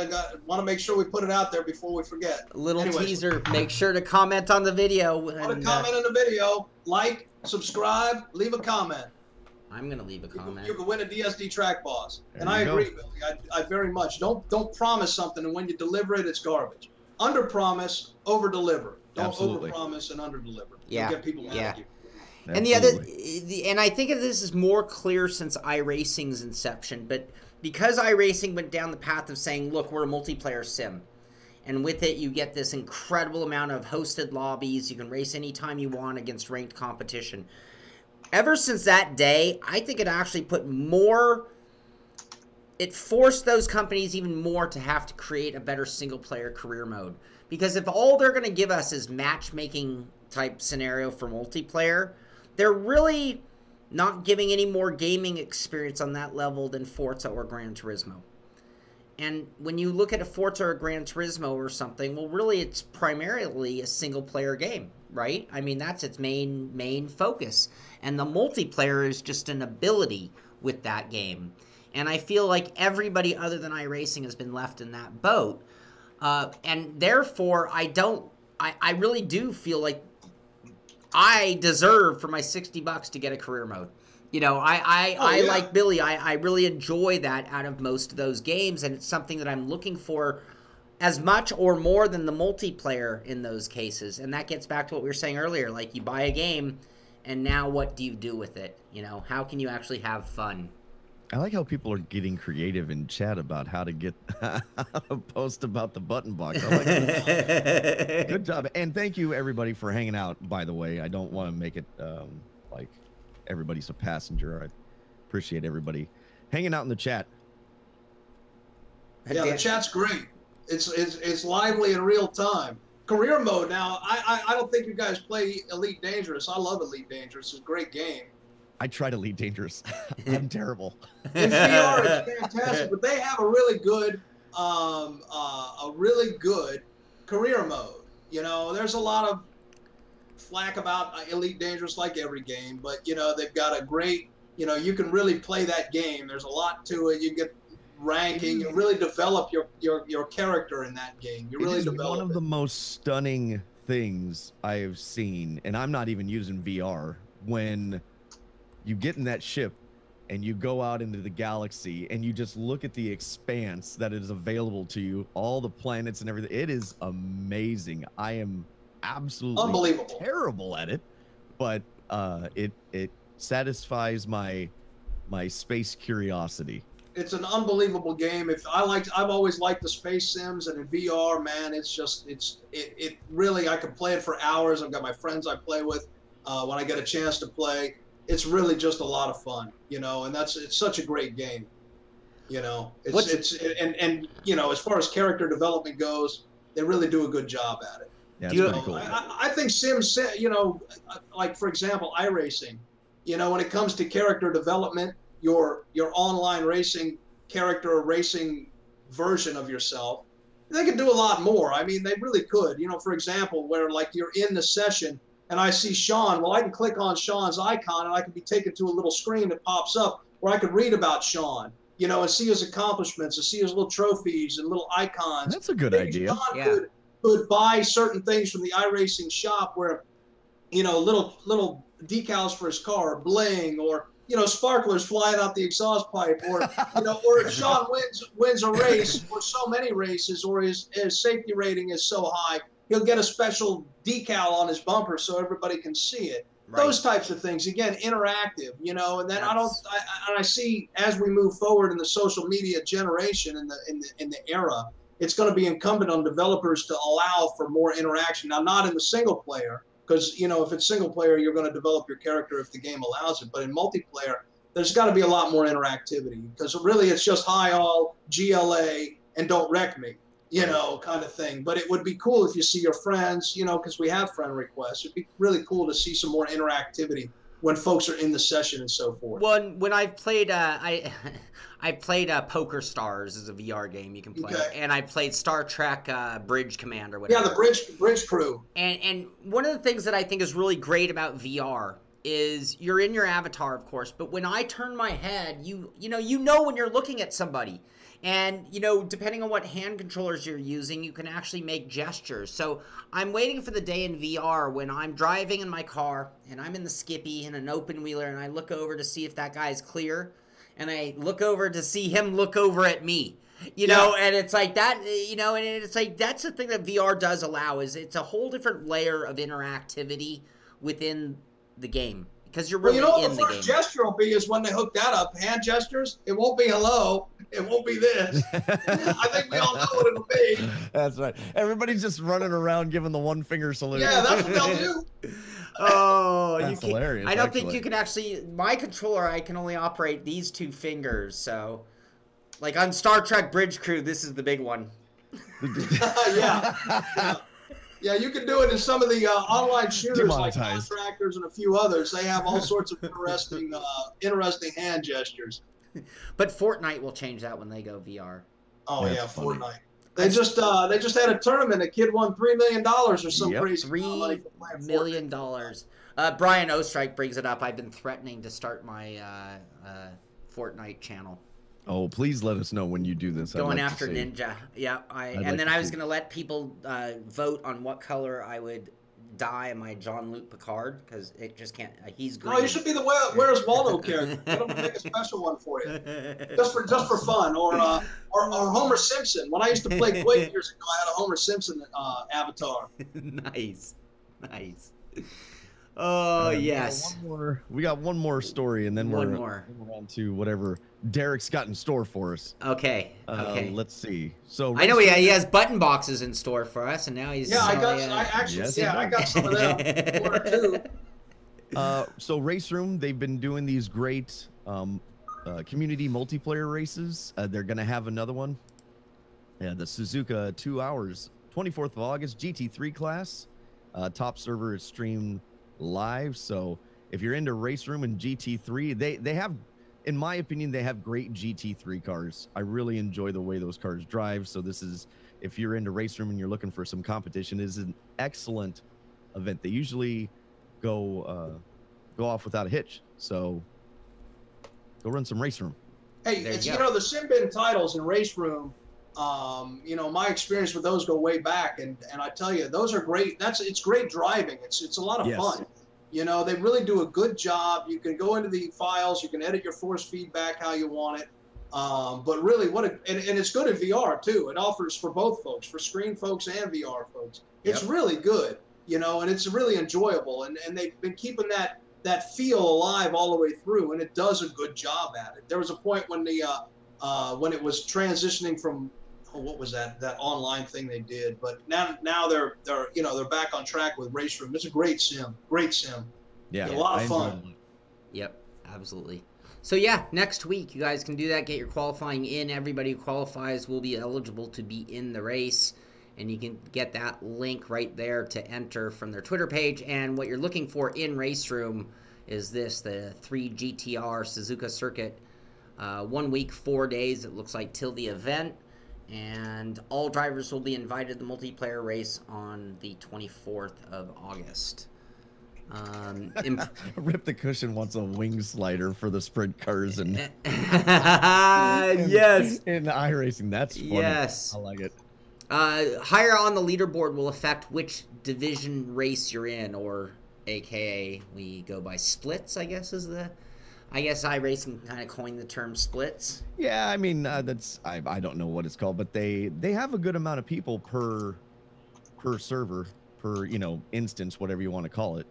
Speaker 3: want to make sure we put it out there before we forget.
Speaker 1: Teaser. Make sure to comment on the video.
Speaker 3: Put a comment in the video. Like, subscribe, leave a comment.
Speaker 1: I'm going to leave a comment.
Speaker 3: You can win a DSD track boss. And I agree, Billy. I very much. Don't promise something, and when you deliver it, it's garbage. Under promise, over deliver. Don't over promise and under deliver.
Speaker 1: Yeah.
Speaker 3: You'll get people mad at you.
Speaker 2: Absolutely.
Speaker 1: And I think this is more clear since iRacing's inception, but because iRacing went down the path of saying, look, we're a multiplayer sim, and with it you get this incredible amount of hosted lobbies, you can race anytime you want against ranked competition. Ever since that day, I think it actually it forced those companies even more to have to create a better single-player career mode. Because if all they're going to give us is matchmaking type scenario for multiplayer, they're really not giving any more gaming experience on that level than Forza or Gran Turismo. And when you look at a Forza or Gran Turismo or something, well, really it's primarily a single-player game, right? I mean, that's its main focus. And the multiplayer is just an ability with that game. And I feel like everybody other than iRacing has been left in that boat. And therefore, I really do feel like I deserve for my $60 to get a career mode. I like Billy. I really enjoy that out of most of those games, and it's something that I'm looking for as much or more than the multiplayer in those cases. And that gets back to what we were saying earlier. Like, you buy a game, and now what do you do with it? How can you actually have fun?
Speaker 2: I like how people are getting creative in chat about how to get a post about the button box. I like that. Good job. And thank you, everybody, for hanging out, by the way. I don't want to make it like everybody's a passenger. I appreciate everybody hanging out in the chat.
Speaker 3: Yeah, the chat's great. It's lively in real time. Career mode now, I don't think you guys play Elite Dangerous. I love Elite Dangerous. It's a great game.
Speaker 2: I tried Elite Dangerous. I'm terrible.
Speaker 3: In VR, it's fantastic, but they have a really good career mode. There's a lot of flack about Elite Dangerous, like every game, but they've got a great, you can really play that game. There's a lot to it. You get ranking. You really develop your character in that game. You really develop.
Speaker 2: One of the most stunning things I have seen, and I'm not even using VR, when you get in that ship and you go out into the galaxy and you just look at the expanse that is available to you, all the planets and everything. It is amazing. I am absolutely
Speaker 3: unbelievable
Speaker 2: terrible at it, but it satisfies my space curiosity.
Speaker 3: It's an unbelievable game. I've always liked the space sims, and in VR, man, it really, I could play it for hours. I've got my friends I play with when I get a chance to play. It's really just a lot of fun, and it's such a great game. As far as character development goes, they really do a good job at it.
Speaker 2: Yeah, it's pretty cool.
Speaker 3: I think Sims, like for example, iRacing, when it comes to character development, your online racing character or racing version of yourself. They could do a lot more. I mean, they really could. You know, for example, where like you're in the session and I see Shaun, well, I can click on Shaun's icon and I can be taken to a little screen that pops up where I could read about Shaun, you know, and see his accomplishments and see his little trophies and little icons.
Speaker 2: That's a good idea.
Speaker 3: Shaun could buy certain things from the iRacing shop where, you know, little decals for his car, bling, or, you know, sparklers flying out the exhaust pipe, or, you know, or if Shaun wins a race or so many races, or his safety rating is so high, he'll get a special decal on his bumper so everybody can see it. Right. Those types of things, again, interactive, you know. And then I see as we move forward in the social media generation in the era, it's going to be incumbent on developers to allow for more interaction. Now, not in the single player, because, you know, if it's single player, you're going to develop your character if the game allows it. But in multiplayer, there's got to be a lot more interactivity, because really it's just hi all, GLA, and don't wreck me, you know, kind of thing. But it would be cool if you see your friends, you know, because we have friend requests. It'd be really cool to see some more interactivity when folks are in the session and so forth.
Speaker 1: Well, when I've played, I played Poker Stars as a VR game you can play, and I played Star Trek Bridge Command or whatever.
Speaker 3: Yeah, the Bridge Crew.
Speaker 1: And one of the things that I think is really great about VR is you're in your avatar, of course, but when I turn my head, you know when you're looking at somebody. And, you know, depending on what hand controllers you're using, you can actually make gestures. So I'm waiting for the day in VR when I'm driving in my car and I'm in the Skippy in an open wheeler and I look over to see if that guy's clear. And I look over to see him look over at me, you know, and it's like that, you know, and it's like that's the thing that VR does allow, is it's a whole different layer of interactivity within the game. Because you're really in the game.
Speaker 3: The first gesture will be is when they hook that up. Hand gestures, it won't be hello. It won't be this. I think we all know what it'll be.
Speaker 2: That's right. Everybody's just running around giving the one finger salute.
Speaker 3: Yeah, that's what they'll do.
Speaker 1: Oh,
Speaker 2: that's hilarious.
Speaker 1: I don't think you can actually. My controller, I can only operate these two fingers. So, like on Star Trek Bridge Crew, this is the big one.
Speaker 3: Yeah. Yeah, you can do it in some of the online shooters like Contractors and a few others. They have all sorts of interesting hand gestures.
Speaker 1: But Fortnite will change that when they go VR.
Speaker 3: Oh yeah, funny. Fortnite. They just had a tournament. A kid won $3 million or some crazy
Speaker 1: $3 million. Brian Ostrike brings it up. I've been threatening to start my Fortnite channel.
Speaker 2: Oh, please let us know when you do this.
Speaker 1: Going after Ninja. Yeah, and then I was going to let people vote on what color I would dye my Jean-Luc Picard, because it just can't. He's green.
Speaker 3: Oh, you should be the Where's Waldo character. It'll make a special one for you, just for fun, or Homer Simpson. When I used to play Quake years ago, I had a Homer Simpson avatar.
Speaker 1: Nice. Oh, yes.
Speaker 2: We got one more story, and then we're on to whatever Derek's got in store for us.
Speaker 1: Okay.
Speaker 2: Let's see. So
Speaker 1: I know he has button boxes in store for us, and now he's.
Speaker 3: Yeah, I got some of them. One or two.
Speaker 2: So Race Room, they've been doing these great community multiplayer races. They're gonna have another one. Yeah, the Suzuka 2 hours, 24th of August, GT3 class. Top server is streamed live. So if you're into Race Room and GT3, they have, in my opinion, they have great GT3 cars. I really enjoy the way those cars drive. So this is, if you're into Race Room and you're looking for some competition, it is an excellent event. They usually go off without a hitch. So go run some Race Room.
Speaker 3: Hey, it's, you know, the SImpit titles in Race Room, you know, my experience with those go way back, and I tell you, those are great. It's great driving. It's a lot of fun. You know, they really do a good job. You can go into the files, you can edit your force feedback how you want it. But really, and it's good in VR too. It offers for both folks, for screen folks and VR folks. It's really good, you know, and it's really enjoyable. And they've been keeping that feel alive all the way through, and it does a good job at it. There was a point when when it was transitioning from what was that online thing they did, but now they're back on track with Race Room. It's a great sim. Yeah, a lot of fun.
Speaker 1: Yep, absolutely. So yeah, next week you guys can do that. Get your qualifying in. Everybody who qualifies will be eligible to be in the race, and you can get that link right there to enter from their Twitter page. And what you're looking for in Race Room is the 3 GTR Suzuka Circuit 1 week, 4 days, it looks like, till the event. And all drivers will be invited to the multiplayer race on the 24th of August.
Speaker 2: Rip the Cushion wants a wing slider for the sprint cars and
Speaker 1: yes,
Speaker 2: in iRacing. That's funny.
Speaker 1: Yes,
Speaker 2: I like it.
Speaker 1: Higher on the leaderboard will affect which division race you're in, or AKA we go by splits, I guess is the. I guess iRacing kind of coined the term splits.
Speaker 2: Yeah, I mean that's I don't know what it's called, but they have a good amount of people per server, per instance, whatever you want to call it,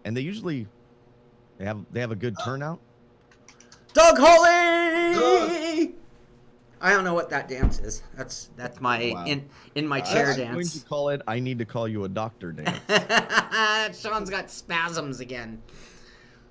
Speaker 2: and they usually they have a good turnout.
Speaker 1: Doug Holly. I don't know what that dance is. That's my in my chair dance. I'm
Speaker 2: going to call it. I need to call you a doctor dance.
Speaker 1: Shaun's got spasms again.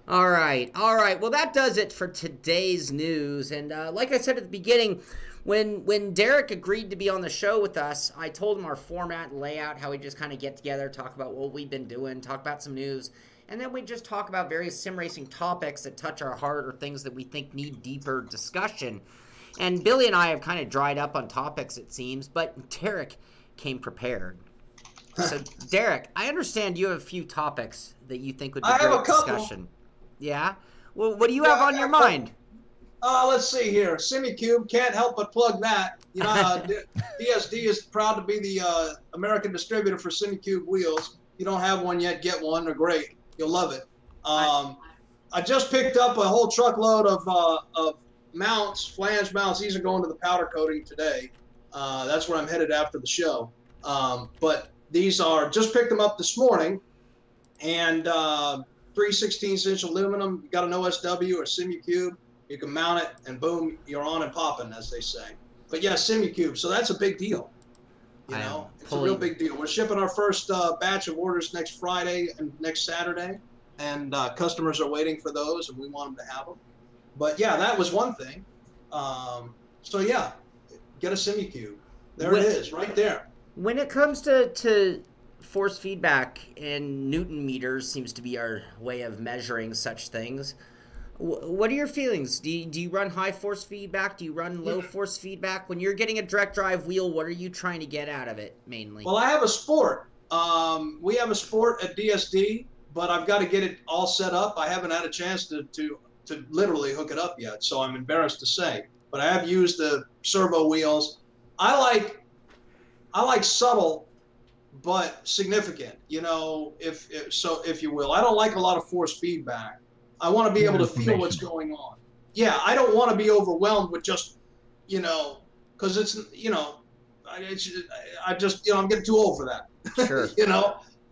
Speaker 1: All right. Well, that does it for today's news. And like I said at the beginning, when Derek agreed to be on the show with us, I told him our format and layout, how we just kind of get together, talk about what we've been doing, talk about some news, and then we just talk about various sim racing topics that touch our heart or things that we think need deeper discussion. And Billy and I have kind of dried up on topics, it seems, but Derek came prepared. So, Derek, I understand you have a few topics that you think would be great discussion. Yeah? Well, what do you have on your mind?
Speaker 3: Let's see here. SimiCube, can't help but plug that. DSD is proud to be the American distributor for SimiCube wheels. If you don't have one yet, get one. They're great. You'll love it. I just picked up a whole truckload of mounts, flange mounts. These are going to the powder coating today. That's where I'm headed after the show. But these are, just picked them up this morning, and 3/16" aluminum. You got an OSW or SimiCube, you can mount it, and boom, you're on and popping, as they say. But yeah, SimiCube. So that's a big deal. It's a real big deal. We're shipping our first batch of orders next Friday and next Saturday, and customers are waiting for those, and we want them to have them. But yeah, that was one thing. So yeah, get a SimiCube. There it is, right there.
Speaker 1: When it comes to force feedback, and Newton meters seems to be our way of measuring such things, what are your feelings? Do you run high force feedback? Do you run low force feedback? When you're getting a direct drive wheel, what are you trying to get out of it mainly?
Speaker 3: Well, I have a Sport. We have a Sport at DSD, but I've got to get it all set up. I haven't had a chance to literally hook it up yet, so I'm embarrassed to say. But I have used the servo wheels. I like subtle but significant, if you will. I don't like a lot of force feedback. I want to be able to feel what's going on. Yeah, I don't want to be overwhelmed with just, because it's, I'm getting too old for that.
Speaker 1: Sure.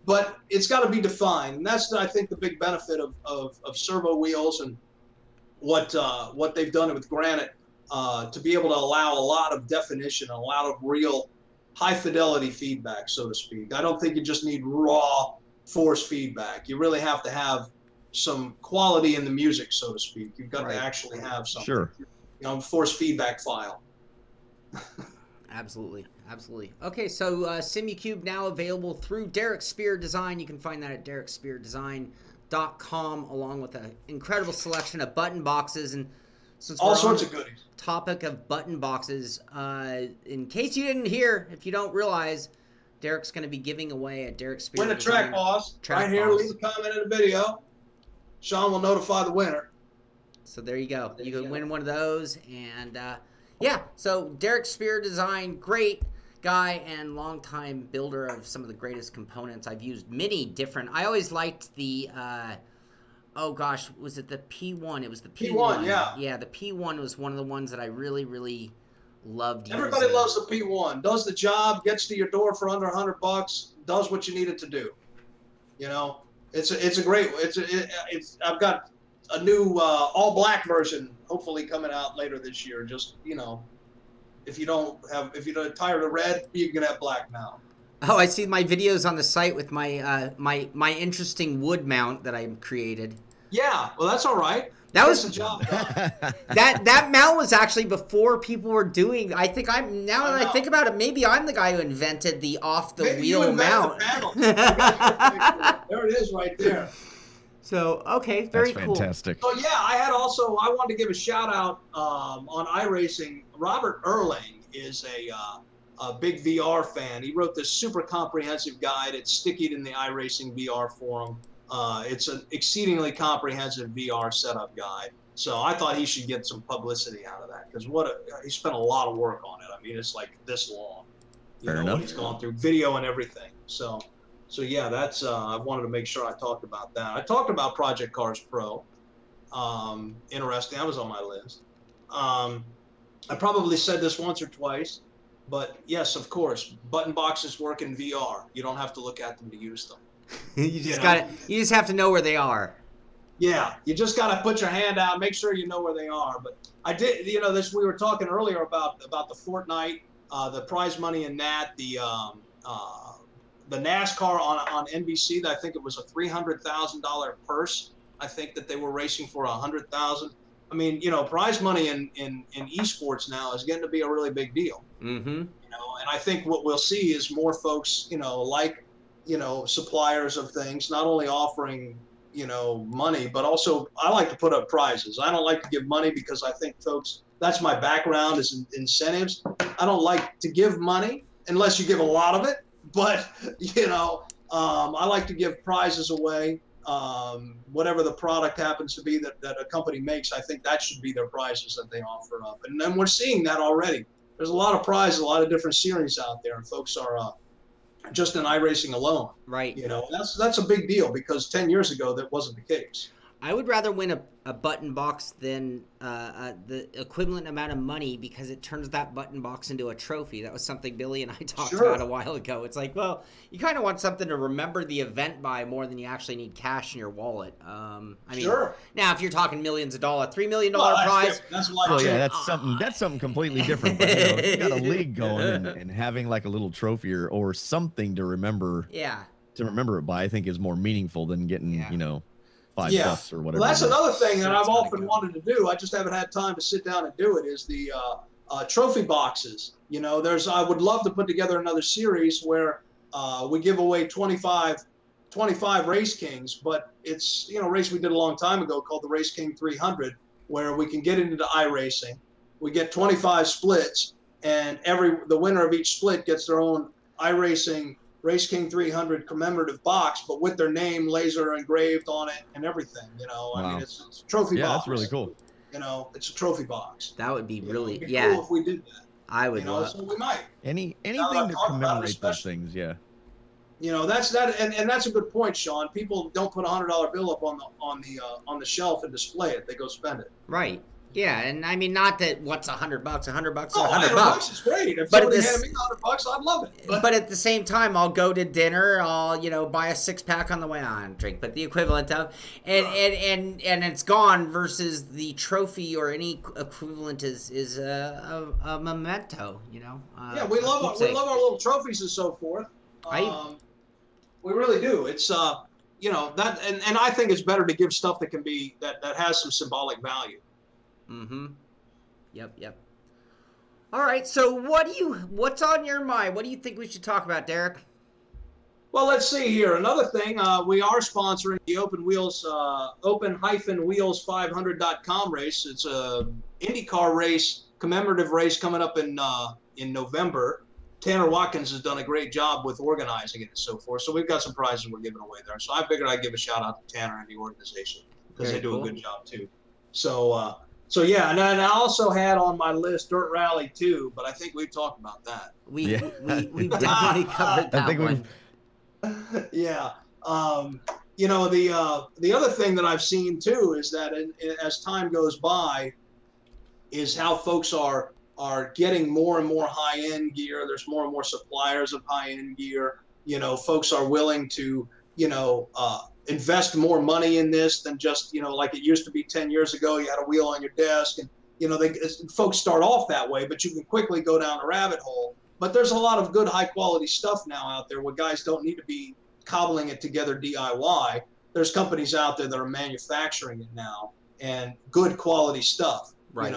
Speaker 3: But it's got to be defined, and that's, I think, the big benefit of servo wheels and what they've done with Granite, to be able to allow a lot of definition, a lot of real high fidelity feedback, so to speak. I don't think you just need raw force feedback. You really have to have some quality in the music, so to speak. You've got to actually have some force feedback file.
Speaker 1: Absolutely. Okay, so SimiCube now available through Derek Spear Design. You can find that at derekspeardesign.com, along with an incredible selection of button boxes, and since
Speaker 3: all sorts of goodies.
Speaker 1: Topic of button boxes, in case you didn't hear, if you don't realize, Derek's going to be giving away at Derek Spear
Speaker 3: Win a track boss right here. Leave a comment in the video. Shaun will notify the winner.
Speaker 1: So there you go. You can win one of those, and yeah. So Derek Spear Design, great guy and longtime builder of some of the greatest components. I've used many different. I always liked the. Oh gosh, was it the P1? It was the P1.
Speaker 3: P1, yeah.
Speaker 1: Yeah, the P1 was one of the ones that I really, really loved.
Speaker 3: Everybody loves the P1. Does the job, gets to your door for under $100, does what you need it to do. It's a great. I've got a new all black version, hopefully coming out later this year. Just if you're tired of red, you can have black now.
Speaker 1: Oh, I see my videos on the site with my my interesting wood mount that I created.
Speaker 3: Yeah, well, that's all right.
Speaker 1: That was
Speaker 3: a job done.
Speaker 1: that mount was actually before people were doing. I think that I think about it, maybe I'm the guy who invented the off the wheel mount.
Speaker 3: The panel. There it is, right there.
Speaker 1: So, okay, very
Speaker 2: That's
Speaker 1: cool.
Speaker 2: fantastic.
Speaker 3: So yeah, I wanted to give a shout out on iRacing. Robert Erling is a big VR fan. He wrote this super comprehensive guide. It's stickied in the iRacing VR forum. It's an exceedingly comprehensive VR setup guide. So I thought he should get some publicity out of that because he spent a lot of work on it. I mean, it's like this long.
Speaker 2: Fair enough.
Speaker 3: What he's gone through, video and everything. So yeah, that's I wanted to make sure I talked about that. I talked about Project Cars Pro. Interesting. That was on my list. I probably said this once or twice, but yes, of course, button boxes work in VR. You don't have to look at them to use them.
Speaker 1: You just have to know where they are.
Speaker 3: Yeah, you just got to put your hand out, make sure you know where they are. But I did, we were talking earlier about the Fortnite, the prize money in that, the NASCAR on NBC. I think it was a $300,000 purse. I think that they were racing for $100,000. I mean, prize money in esports now is getting to be a really big deal.
Speaker 1: Mm-hmm.
Speaker 3: And I think what we'll see is more folks, like, suppliers of things, not only offering, money, but also I like to put up prizes. I don't like to give money because I think folks, that's my background is incentives. I don't like to give money unless you give a lot of it, but, I like to give prizes away. Whatever the product happens to be that a company makes, I think that should be their prizes that they offer up. And then we're seeing that already. There's a lot of prizes, a lot of different series out there, and folks are just in iRacing alone.
Speaker 1: Right.
Speaker 3: That's a big deal because 10 years ago that wasn't the case.
Speaker 1: I would rather win a button box than the equivalent amount of money because it turns that button box into a trophy. That was something Billy and I talked about a while ago. It's like, well, you kind of want something to remember the event by more than you actually need cash in your wallet. I mean, now if you're talking millions of dollars, $3 million prize.
Speaker 3: That's
Speaker 2: that's something completely different. But, if you got a league going and having like a little trophy or something to remember.
Speaker 1: Yeah.
Speaker 2: To remember it by, I think is more meaningful than getting, $5 or whatever.
Speaker 3: Well, that's another thing that I've often wanted to do. I just haven't had time to sit down and do it. Is the trophy boxes. I would love to put together another series where we give away 25 Race Kings, but it's a race we did a long time ago called the Race King 300, where we can get into iRacing. We get 25 splits, and the winner of each split gets their own iRacing Race King 300 commemorative box, but with their name laser engraved on it and everything. I mean, it's a trophy box.
Speaker 2: Yeah, that's really cool.
Speaker 3: It's a trophy box.
Speaker 1: That would be really,
Speaker 3: it'd be cool if we did that.
Speaker 1: I would love.
Speaker 3: So we might.
Speaker 2: Anything to commemorate those things, yeah.
Speaker 3: That's that, and that's a good point, Shaun. People don't put a $100 bill up on the shelf and display it. They go spend it.
Speaker 1: Right. Yeah, and I mean, not that what's $100, $100 is
Speaker 3: $100 is great. If somebody handed me $100, I'd love it.
Speaker 1: But at the same time, I'll go to dinner. I'll buy a 6-pack on the way on, drink, but the equivalent of, and it's gone. Versus the trophy or any equivalent is a memento.
Speaker 3: Yeah, we love our little trophies and so forth. We really do. It's that, and I think it's better to give stuff that can be that has some symbolic value.
Speaker 1: Mm-hmm. Yep. All right. So what's on your mind? What do you think we should talk about, Derek?
Speaker 3: Well, let's see here. Another thing, we are sponsoring the open-wheels500.com race. It's a IndyCar race, commemorative race coming up in November. Tanner Watkins has done a great job with organizing it and so forth. So we've got some prizes we're giving away there. So I figured I'd give a shout out to Tanner and the organization because they do a good job too. So yeah, and I also had on my list Dirt Rally 2, but I think we've talked about that.
Speaker 1: We definitely covered that one.
Speaker 3: Yeah. The other thing that I've seen too is that as time goes by, is how folks are getting more and more high-end gear. There's more and more suppliers of high-end gear. Folks are willing to, invest more money in this than just, like it used to be 10 years ago, you had a wheel on your desk and, folks start off that way, but you can quickly go down a rabbit hole. But there's a lot of good high quality stuff now out there where guys don't need to be cobbling it together DIY. There's companies out there that are manufacturing it now and good quality stuff,
Speaker 1: right.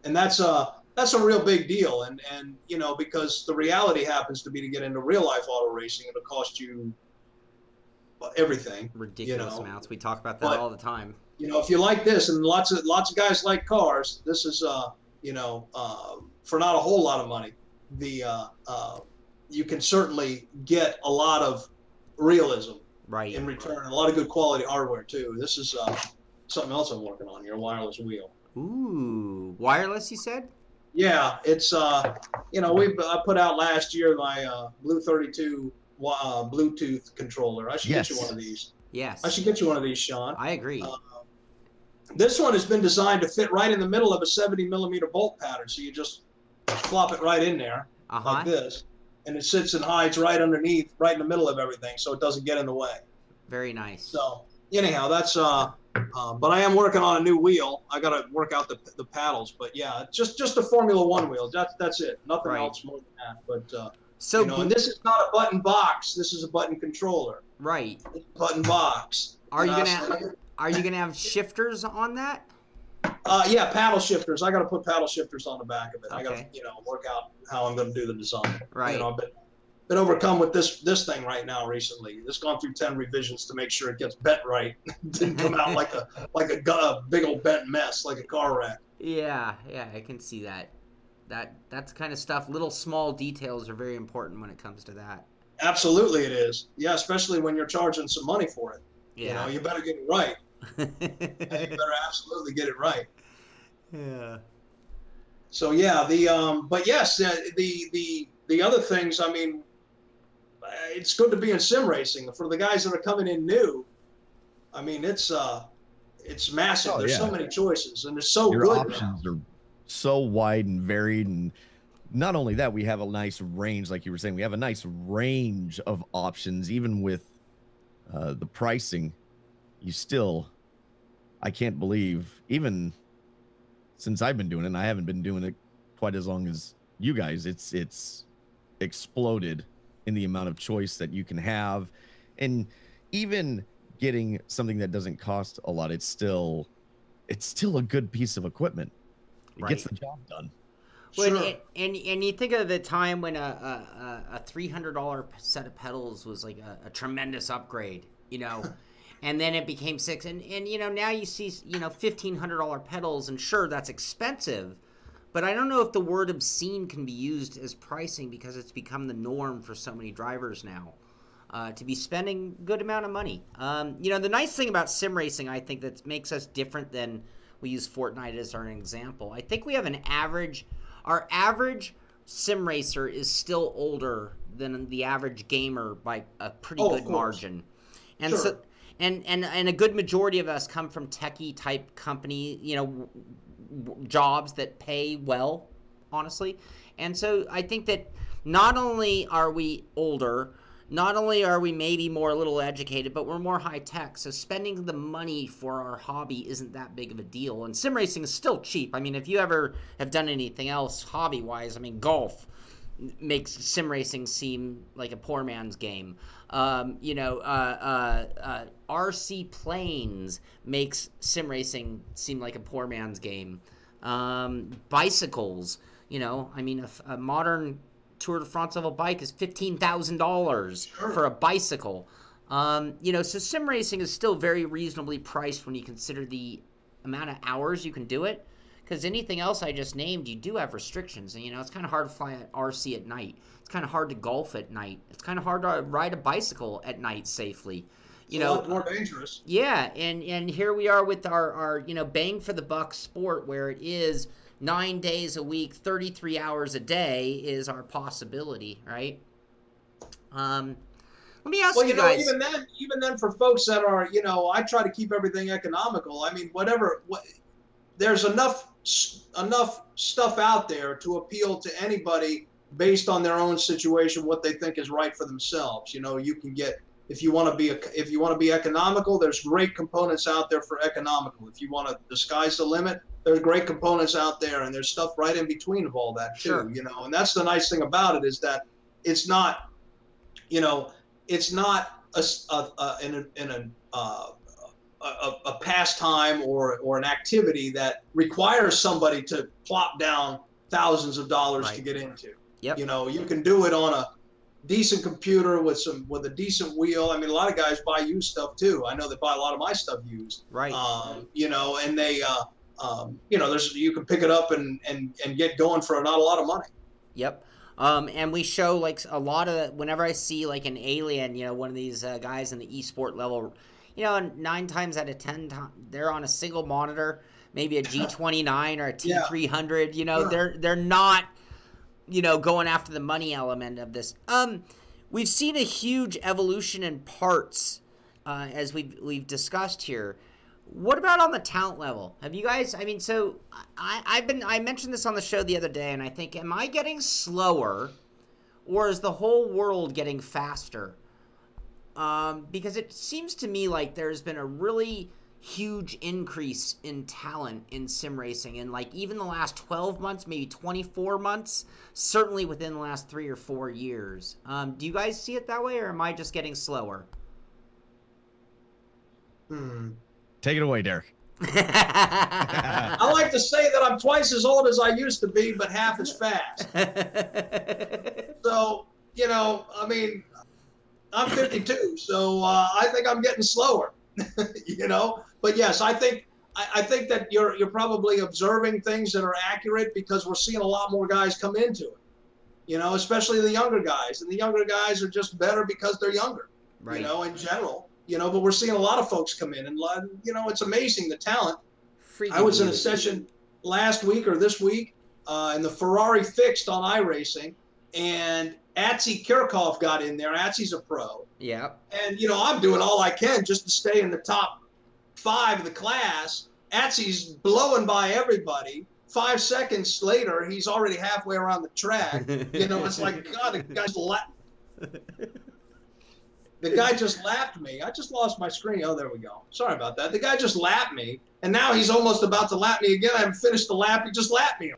Speaker 3: And that's a real big deal. And because the reality happens to be to get into real life auto racing, it'll cost you everything.
Speaker 1: Ridiculous amounts. We talk about that all the time.
Speaker 3: If you like this, and lots of guys like cars, this is for not a whole lot of money, you can certainly get a lot of realism in return, and a lot of good quality hardware too. This is something else I'm working on here, a wireless wheel.
Speaker 1: Ooh, wireless, you said?
Speaker 3: Yeah, it's I put out last year my Blue 32 Bluetooth controller. I should get you one of these.
Speaker 1: Yes.
Speaker 3: I should get you one of these, Shaun.
Speaker 1: I agree.
Speaker 3: This one has been designed to fit right in the middle of a 70mm bolt pattern, so you just plop it right in there like this, and it sits and hides right underneath, right in the middle of everything, so it doesn't get in the way.
Speaker 1: Very nice.
Speaker 3: So anyhow, that's but I am working on a new wheel. I got to work out the paddles, but yeah, just a Formula One wheel. That's it. Nothing else more than that. But and this is not a button box. This is a button controller.
Speaker 1: Right.
Speaker 3: Button box.
Speaker 1: Are you gonna have shifters on that?
Speaker 3: Yeah, paddle shifters. I got to put paddle shifters on the back of it. Okay. I got to work out how I'm going to do the design.
Speaker 1: Right.
Speaker 3: I've been overcome with this thing right now recently. It's gone through 10 revisions to make sure it gets bent right. Didn't come out like a big old bent mess, like a car wreck.
Speaker 1: Yeah, I can see that. That's the kind of stuff. Little small details are very important when it comes to that.
Speaker 3: Absolutely, it is. Yeah, especially when you're charging some money for it.
Speaker 1: Yeah.
Speaker 3: You better get it right. You better absolutely get it right.
Speaker 1: Yeah.
Speaker 3: So yeah, but yes, the other things. I mean, it's good to be in sim racing for the guys that are coming in new. I mean, it's massive. There's so many choices, and there's so
Speaker 2: your
Speaker 3: good.
Speaker 2: Options are so wide and varied, and not only that, we have a nice range, like you were saying. We have a nice range of options, even with the pricing. I can't believe, even since I've been doing it, and I haven't been doing it quite as long as you guys, it's exploded in the amount of choice that you can have. And even getting something that doesn't cost a lot, it's still a good piece of equipment. It gets the job done.
Speaker 1: Well, sure. and you think of the time when a $300 set of pedals was like a tremendous upgrade, and then it became $600, and now you see $1,500 pedals, and sure, that's expensive, but I don't know if the word obscene can be used as pricing, because it's become the norm for so many drivers now to be spending good amount of money. The nice thing about sim racing, I think, that makes us different than, we use Fortnite as our example. I think we have our average sim racer is still older than the average gamer by a pretty good margin. And
Speaker 3: sure.
Speaker 1: So and a good majority of us come from techie type company, jobs that pay well, honestly. And so I think that not only are we older, not only are we maybe more a little educated, but we're more high tech. So spending the money for our hobby isn't that big of a deal. And sim racing is still cheap. I mean, if you ever have done anything else hobby wise, I mean, golf makes sim racing seem like a poor man's game. RC planes makes sim racing seem like a poor man's game. Bicycles, a modern Tour de France level bike is $15,000 for a bicycle. So sim racing is still very reasonably priced when you consider the amount of hours you can do it. Because anything else I just named, you do have restrictions. And, it's kind of hard to fly an RC at night. It's kind of hard to golf at night. It's kind of hard to ride a bicycle at night safely.
Speaker 3: It's a lot more dangerous.
Speaker 1: Yeah, and here we are with our bang for the buck sport, where it is 9 days a week, 33 hours a day is our possibility, right? Let me ask you guys.
Speaker 3: Even then, for folks that are, I try to keep everything economical. I mean, there's enough stuff out there to appeal to anybody based on their own situation, what they think is right for themselves. You can get, if you want to be economical, there's great components out there for economical. If you want to, the sky's the limit, there's great components out there, and there's stuff right in between of all that too.
Speaker 1: Sure.
Speaker 3: And that's the nice thing about it, is that it's not, it's not a pastime or an activity that requires somebody to plop down thousands of dollars to get into.
Speaker 1: Yep.
Speaker 3: You can do it on a decent computer with a decent wheel. I mean, a lot of guys buy used stuff too. I know they buy a lot of my stuff used.
Speaker 1: Right.
Speaker 3: You know, and they, you know, you can pick it up and get going for not a lot of money.
Speaker 1: Yep. And we show like a lot of, whenever I see like an Alien, you know, one of these guys in the esport level, you know, 9 times out of 10, they're on a single monitor, maybe a G29 or a T300. You know, they're not, you know, going after the money element of this. We've seen a huge evolution in parts, as we've discussed here. What about on the talent level? Have you guys, I mean, so I mentioned this on the show the other day, and I think, am I getting slower, or is the whole world getting faster? Because it seems to me like there's been a really huge increase in talent in sim racing in like even the last 12 months, maybe 24 months, certainly within the last 3 or 4 years. Do you guys see it that way, or am I just getting slower?
Speaker 2: Take it away, Derek.
Speaker 3: I like to say that I'm twice as old as I used to be, but half as fast. So, you know, I mean, I'm 52, so I think I'm getting slower, you know. But yes, I think that you're probably observing things that are accurate, because we're seeing a lot more guys come into it, you know, especially the younger guys. And the younger guys are just better because they're younger, right, you know, in general. You know, but we're seeing a lot of folks come in, and, you know, it's amazing, the talent. I was in a session last week or this week in the Ferrari Fixed on iRacing, and Atsi Kirchhoff got in there. Atsi's a pro.
Speaker 1: Yeah.
Speaker 3: And, you know, I'm doing all I can just to stay in the top 5 of the class. Atsi's blowing by everybody. 5 seconds later, he's already halfway around the track. You know, it's like, God, the guy just lapped me. I just lost my screen. Oh, there we go. Sorry about that. The guy just lapped me, and now he's almost about to lap me again. I haven't finished the lap. He just lapped me,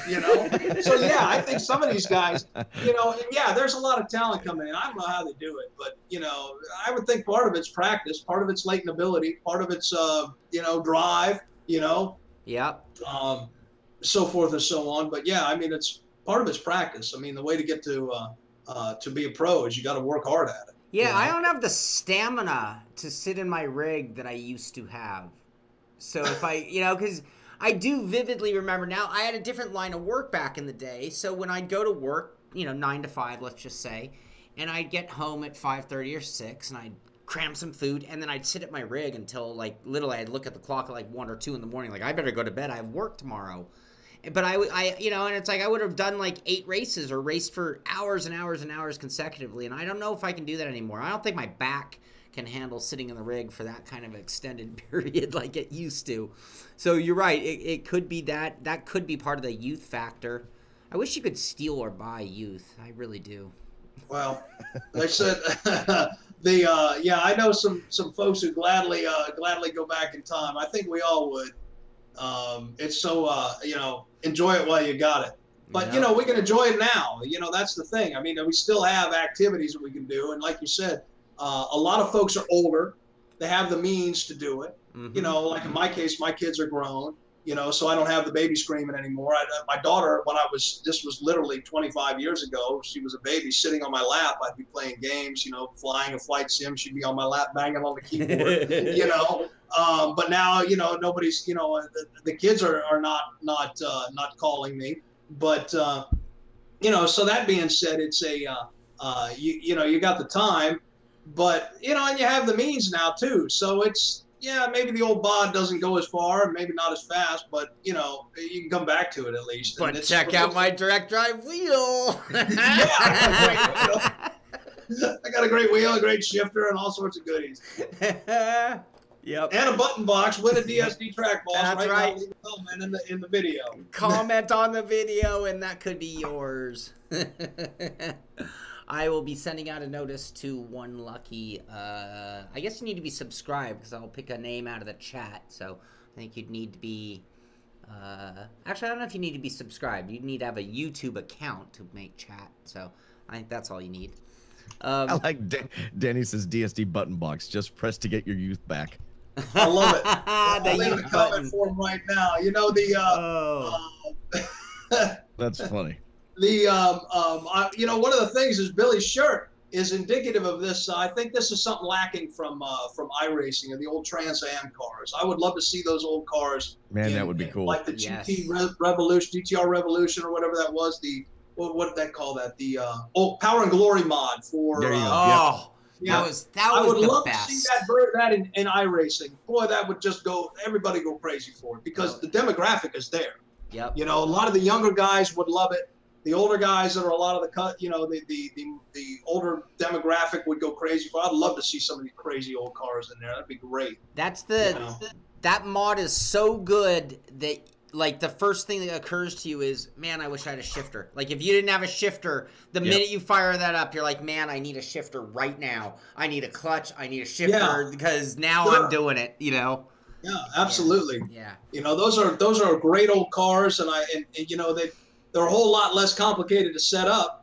Speaker 3: you know? So, yeah, I think some of these guys, you know, yeah, there's a lot of talent coming in. I don't know how they do it, but, you know, I would think part of it's practice, part of it's latent ability, part of it's, you know, drive, you know?
Speaker 1: Yep.
Speaker 3: So forth and so on. But, yeah, I mean, it's part of it's practice. I mean, the way to get to be a pro is you got to work hard at it.
Speaker 1: Yeah, I don't have the stamina to sit in my rig that I used to have. So if I, you know, because I do vividly remember now, I had a different line of work back in the day. So when I'd go to work, you know, 9 to 5, let's just say, and I'd get home at 5:30 or 6, and I'd cram some food, and then I'd sit at my rig until, like, literally I'd look at the clock at like 1 or 2 in the morning, like, I better go to bed, I have work tomorrow. But I, you know, and it's like I would have done like 8 races or raced for hours and hours and hours consecutively, and I don't know if I can do that anymore. I don't think my back can handle sitting in the rig for that kind of extended period like it used to. So you're right. It could be that could be part of the youth factor. I wish you could steal or buy youth. I really do.
Speaker 3: Well, like I said, yeah, I know some folks who gladly go back in time. I think we all would. It's so, you know, enjoy it while you got it. But, yeah, you know, we can enjoy it now. You know, that's the thing. I mean, we still have activities that we can do. And like you said, a lot of folks are older. They have the means to do it. Mm-hmm. You know, like in my case, my kids are grown, you know, so I don't have the baby screaming anymore. My daughter, this was literally 25 years ago, she was a baby sitting on my lap. I'd be playing games, you know, flying a flight sim. She'd be on my lap banging on the keyboard, you know. But now, you know, nobody's, you know, the kids are not calling me. But, you know, so that being said, it's you know, you got the time, but, you know, and you have the means now too. So it's, yeah, maybe the old bod doesn't go as far, maybe not as fast, but, you know, you can come back to it at least.
Speaker 1: But check out my direct drive wheel.
Speaker 3: Yeah, I got a great wheel, a great shifter, and all sorts of goodies.
Speaker 1: Yep.
Speaker 3: And a button box with a DSD track boss.
Speaker 1: That's right.
Speaker 3: Now, leave a comment in the video.
Speaker 1: Comment on the video, and that could be yours. I will be sending out a notice to one lucky. I guess you need to be subscribed, because I'll pick a name out of the chat. So I think you'd need to be. Actually, I don't know if you need to be subscribed. You need to have a YouTube account to make chat. So I think that's all you need.
Speaker 2: I like Danny says DSD button box. Just press to get your youth back.
Speaker 3: I love it. I'll leave a comment for him right now. You know,
Speaker 2: That's funny.
Speaker 3: You know, one of the things is Billy's shirt is indicative of this. I think this is something lacking from iRacing and the old Trans Am cars. I would love to see those old cars.
Speaker 2: Man, that would be cool.
Speaker 3: Like the GTR Revolution, or whatever that was. What did they call that? The Power and Glory mod for.
Speaker 2: There you go.
Speaker 1: Oh,
Speaker 3: yeah.
Speaker 1: that was
Speaker 3: I would
Speaker 1: the
Speaker 3: love
Speaker 1: best.
Speaker 3: to see that in iRacing. Boy, that would just everybody go crazy for it, because the demographic is there.
Speaker 1: Yep.
Speaker 3: You know, a lot of the younger guys would love it. The older guys that are a lot of the older demographic would go crazy for. I'd love to see some of these crazy old cars in there. That'd be great.
Speaker 1: That's that mod is so good that, like, the first thing that occurs to you is, man, I wish I had a shifter. Like, if you didn't have a shifter, the minute you fire that up, you're like, man, I need a shifter right now. I need a clutch. I need a shifter because now I'm doing it, you know?
Speaker 3: Yeah, absolutely.
Speaker 1: Yeah.
Speaker 3: You know, those are great old cars, and you know, they're a whole lot less complicated to set up,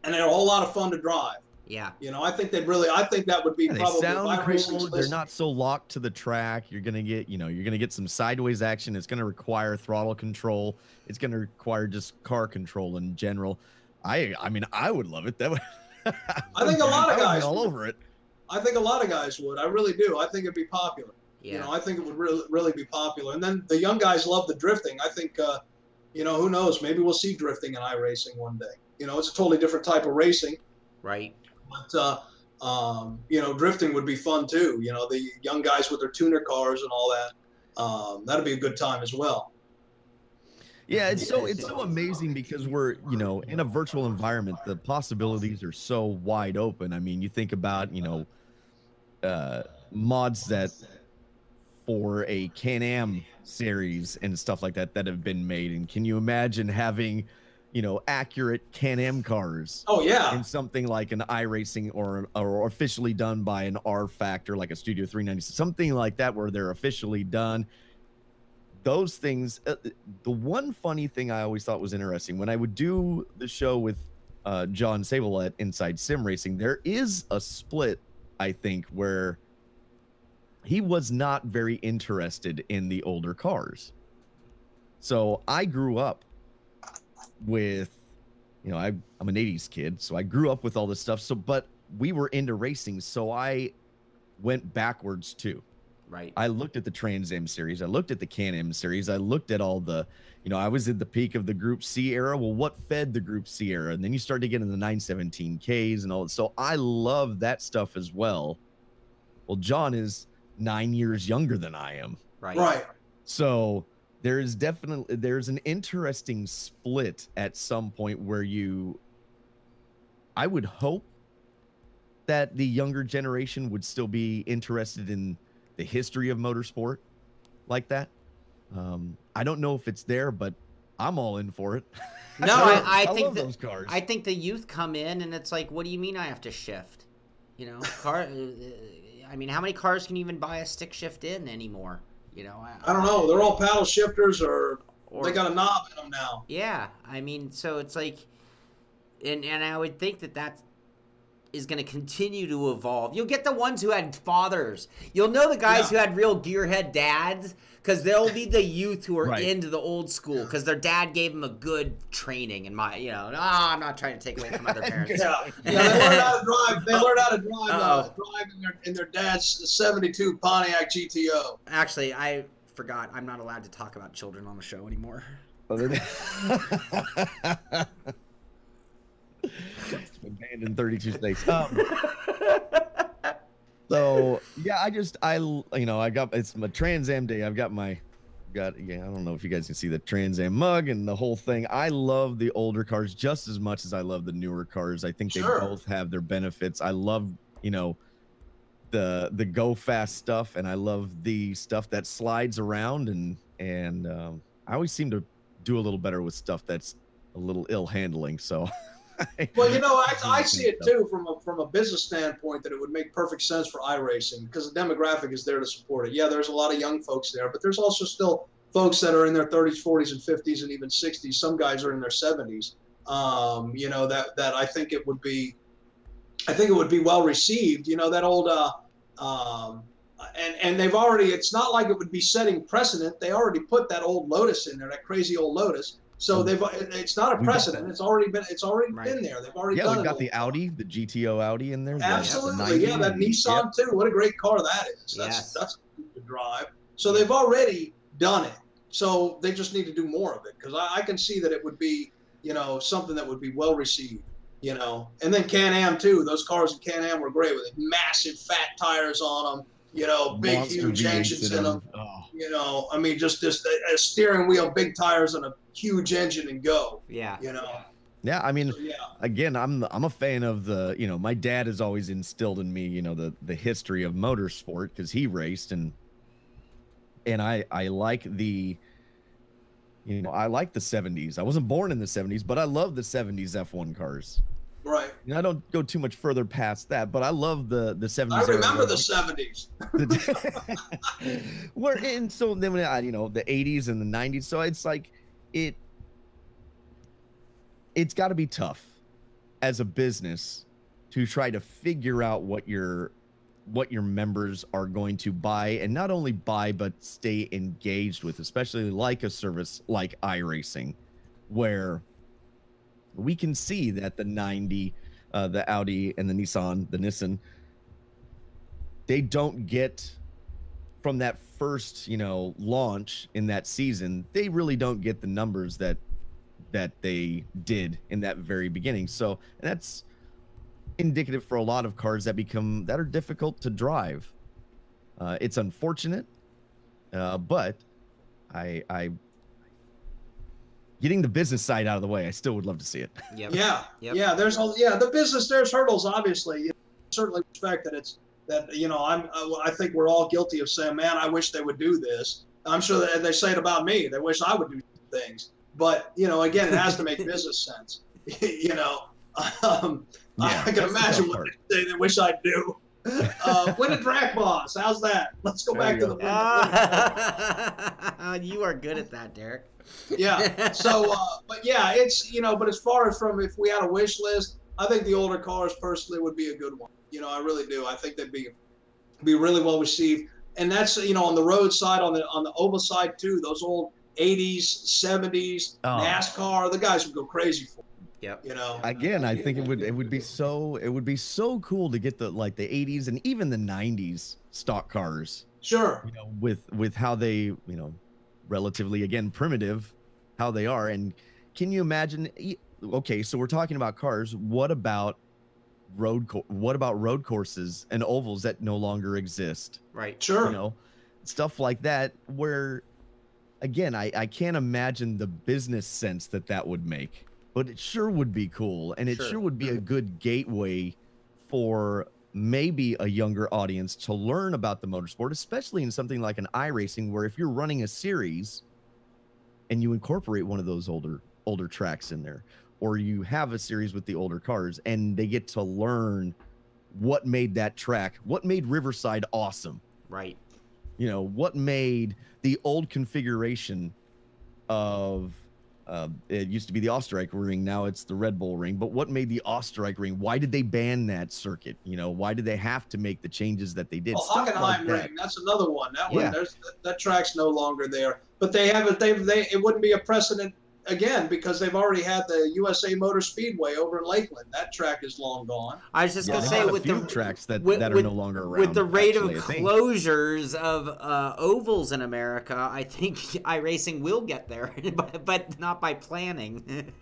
Speaker 3: and they're a whole lot of fun to drive.
Speaker 1: Yeah.
Speaker 3: You know, I think that would be probably.
Speaker 2: They sound cool. They're not so locked to the track. You're gonna get some sideways action. It's gonna require throttle control. It's gonna require just car control in general. I mean, I would love it. That would.
Speaker 3: I think a lot of guys
Speaker 2: all over it.
Speaker 3: I think a lot of guys would. I really do. I think it'd be popular.
Speaker 1: Yeah.
Speaker 3: You know, I think it would really be popular. And then the young guys love the drifting. I think, you know, who knows? Maybe we'll see drifting in iRacing one day. You know, it's a totally different type of racing.
Speaker 1: Right.
Speaker 3: But, you know, drifting would be fun too. You know, the young guys with their tuner cars and all that. That'd be a good time as well.
Speaker 2: Yeah, it's so amazing because we're, you know, in a virtual environment. The possibilities are so wide open. I mean, you think about, you know, mods that for a Can-Am series and stuff like that have been made. And can you imagine having, you know, accurate Can-Am cars?
Speaker 3: Oh yeah.
Speaker 2: In something like an iRacing or officially done by an R Factor, like a Studio 390, something like that, where they're officially done. Those things. The one funny thing I always thought was interesting when I would do the show with John Sable at Inside Sim Racing, there is a split, I think, where he was not very interested in the older cars. So I grew up with, you know, I'm an 80s kid, so I grew up with all this stuff. So, but we were into racing, so I went backwards too.
Speaker 1: Right.
Speaker 2: I looked at the Trans Am series. I looked at the Can-Am series. I looked at all the, you know, I was at the peak of the Group C era. Well, what fed the Group C era? And then you start to get into the 917Ks and all that. So I love that stuff as well. Well, John is 9 years younger than I am.
Speaker 1: Right.
Speaker 3: Right.
Speaker 2: So there's an interesting split at some point where I would hope that the younger generation would still be interested in the history of motorsport like that. I don't know if it's there, but I'm all in for it.
Speaker 1: No, I think
Speaker 2: love those cars.
Speaker 1: I think the youth come in and it's like, what do you mean I have to shift? You know, I mean, how many cars can you even buy a stick shift in anymore? You know,
Speaker 3: I don't know. They're all paddle shifters, or they got a knob in them now.
Speaker 1: Yeah, I mean, so it's like, and I would think that is going to continue to evolve. You'll get the ones who had fathers. You'll know the guys who had real gearhead dads, because they'll be the youth who are into the old school because their dad gave them a good training. And I'm not trying to take away from other parents.
Speaker 3: They learned how to drive. They learned how to drive in their dad's '72 Pontiac GTO.
Speaker 1: Actually, I forgot. I'm not allowed to talk about children on the show anymore.
Speaker 2: It's been banned in 32 states. So yeah, I got, it's my Trans Am day. I don't know if you guys can see the Trans Am mug and the whole thing. I love the older cars just as much as I love the newer cars. I think they both have their benefits. I love, you know, the go fast stuff, and I love the stuff that slides around, and I always seem to do a little better with stuff that's a little ill handling. So
Speaker 3: well, you know, I see it too from a business standpoint, that it would make perfect sense for iRacing because the demographic is there to support it. Yeah, there's a lot of young folks there, but there's also still folks that are in their 30s, 40s, and 50s, and even 60s. Some guys are in their 70s. You know, that I think it would be well received. You know, that old and they've already. It's not like it would be setting precedent. They already put that old Lotus in there, that crazy old Lotus. So it's not a precedent. It's already been there. They've already done it.
Speaker 2: Yeah, we've got the Audi, the GTO Audi in there.
Speaker 3: Absolutely. Yeah, that Nissan too. What a great car that is. That's good to drive. So they've already done it. So they just need to do more of it, because I can see that it would be, something that would be well received, And then Can-Am too. Those cars in Can-Am were great with massive fat tires on them, big huge engines in them. Oh. I mean, just a steering wheel, big tires, and a huge engine and go.
Speaker 1: Yeah.
Speaker 2: Yeah, I mean, again, I'm a fan of the, my dad has always instilled in me, the history of motorsport, because he raced, and I like the, I like the 70s. I wasn't born in the 70s, but I love the 70s F1 cars.
Speaker 3: Right.
Speaker 2: And I don't go too much further past that, but I love the 70s.
Speaker 3: I remember the 70s.
Speaker 2: And so then, the 80s and the 90s. So it's like, it's got to be tough as a business to try to figure out what your members are going to buy, and not only buy, but stay engaged with, especially like a service like iRacing, where we can see that the 90, the Audi and the Nissan, they don't get from that first, launch in that season, they really don't get the numbers that they did in that very beginning. So that's indicative for a lot of cars that are difficult to drive. It's unfortunate, but I getting the business side out of the way, I still would love to see it.
Speaker 1: Yep.
Speaker 3: Yeah.
Speaker 1: Yep.
Speaker 3: Yeah. The business, there's hurdles, obviously. Certainly respect that I think we're all guilty of saying, man, I wish they would do this. I'm sure that they say it about me. They wish I would do things, but again, it has to make business sense. I can imagine what they wish I'd do. Win a track boss. How's that? Let's go back to the
Speaker 1: You are good at that, Derek.
Speaker 3: Yeah. So, but yeah, it's, but as far as from if we had a wish list, I think the older cars personally would be a good one. I really do. I think they'd be really well received. And that's, on the road side, on the oval side too, those old 80s, 70s, NASCAR, the guys would go crazy for it.
Speaker 1: Yep.
Speaker 2: Again, I think it would be so cool to get the 80s and even the 90s stock cars.
Speaker 3: Sure.
Speaker 2: With how they, relatively, again, primitive, how they are. And can you imagine? Okay, so we're talking about cars. What about road courses and ovals that no longer exist?
Speaker 1: Right.
Speaker 3: Sure.
Speaker 2: Stuff like that, where, again, I can't imagine the business sense that would make. But it sure would be cool, and it sure would be a good gateway for maybe a younger audience to learn about the motorsport, especially in something like an iRacing, where if you're running a series and you incorporate one of those older tracks in there, or you have a series with the older cars, and they get to learn what made that track, what made Riverside awesome.
Speaker 1: Right.
Speaker 2: What made the old configuration of it used to be the Osterreich ring, now it's the Red Bull ring, but what made the Osterreich ring? Why did they ban that circuit? Why did they have to make the changes that they did?
Speaker 3: Well, Hockenheim ring, that's another one. That track's no longer there. But it wouldn't be a precedent again, because they've already had the USA Motor Speedway over in Lakeland. That track is long gone.
Speaker 1: I was just going to say, with the
Speaker 2: tracks that are no longer around.
Speaker 1: With the rate of closures of ovals in America, I think iRacing will get there, but not by planning.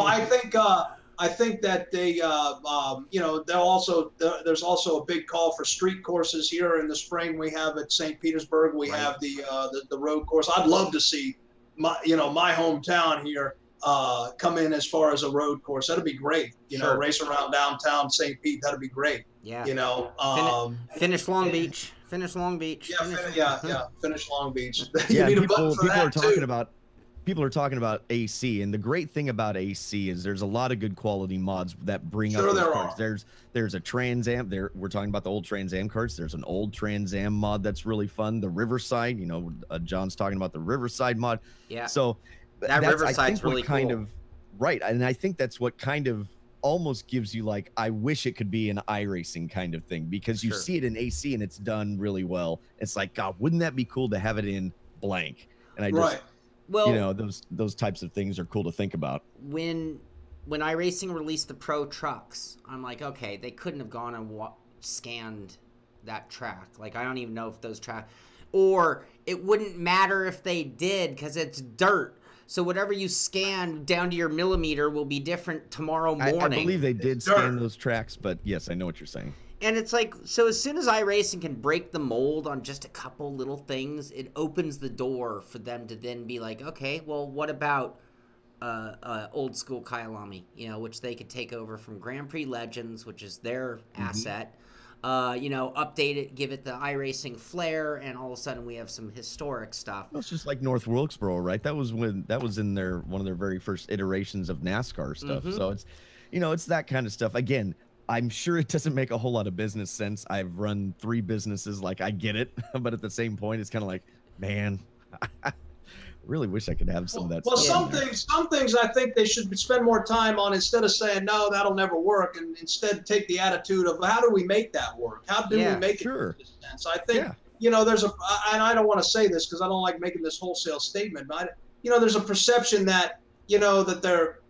Speaker 3: I think that they, there's also a big call for street courses here in the spring. We have at St. Petersburg, we have the road course. I'd love to see my hometown here come in as far as a road course. That'd be great. Race around downtown St. Pete. That'd be great.
Speaker 1: Yeah.
Speaker 3: Finish
Speaker 1: Long Beach. Finish Long Beach.
Speaker 3: Finish Long Beach.
Speaker 2: Yeah, people are talking about AC, and the great thing about AC is there's a lot of good quality mods that bring up those cars. There's a Trans Am there. We're talking about the old Trans Am cars. There's an old Trans Am mod that's really fun. The Riverside, John's talking about the Riverside mod.
Speaker 1: Yeah.
Speaker 2: So
Speaker 1: that Riverside's really cool.
Speaker 2: Right, and I think that's what kind of almost gives you I wish it could be an iRacing kind of thing, because you see it in AC and it's done really well. It's like, God, wouldn't that be cool to have it in blank? And
Speaker 1: Well,
Speaker 2: you know, those types of things are cool to think about.
Speaker 1: When iRacing released the Pro trucks, I'm like, okay, they couldn't have gone and scanned that track. Like, I don't even know if those track, or it wouldn't matter if they did because it's dirt. So whatever you scan down to your millimeter will be different tomorrow morning.
Speaker 2: I believe they did scan those tracks, but yes, I know what you're saying.
Speaker 1: And it's like, so as soon as iRacing can break the mold on just a couple little things, it opens the door for them to then be like, okay, well, what about old school Kyalami, you know, which they could take over from Grand Prix Legends, which is their asset, you know, update it, give it the iRacing flair, and all of a sudden we have some historic stuff.
Speaker 2: Well, it's just like North Wilkesboro, right? That was in one of their very first iterations of NASCAR stuff. So it's, you know, it's that kind of stuff. Again, I'm sure it doesn't make a whole lot of business sense. I've run 3 businesses, like I get it, but at the same point, it's kind of like, man, I really wish I could have some of that.
Speaker 3: Well,
Speaker 2: stuff
Speaker 3: some things I think they should spend more time on instead of saying no, that'll never work, and instead take the attitude of how do we make that work? How do we make it make sense? I think you know and I don't want to say this because I don't like making this wholesale statement, but you know, there's a perception that you know that they're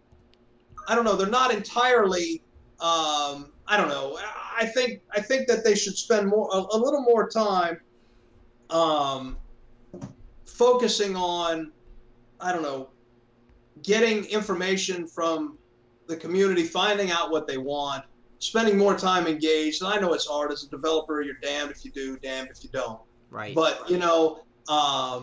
Speaker 3: not entirely. I don't know. I think that they should spend a little more time focusing on, I don't know, getting information from the community, finding out what they want, spending more time engaged. And I know it's hard as a developer. You're damned if you do, damned if you don't.
Speaker 1: Right.
Speaker 3: But you know, a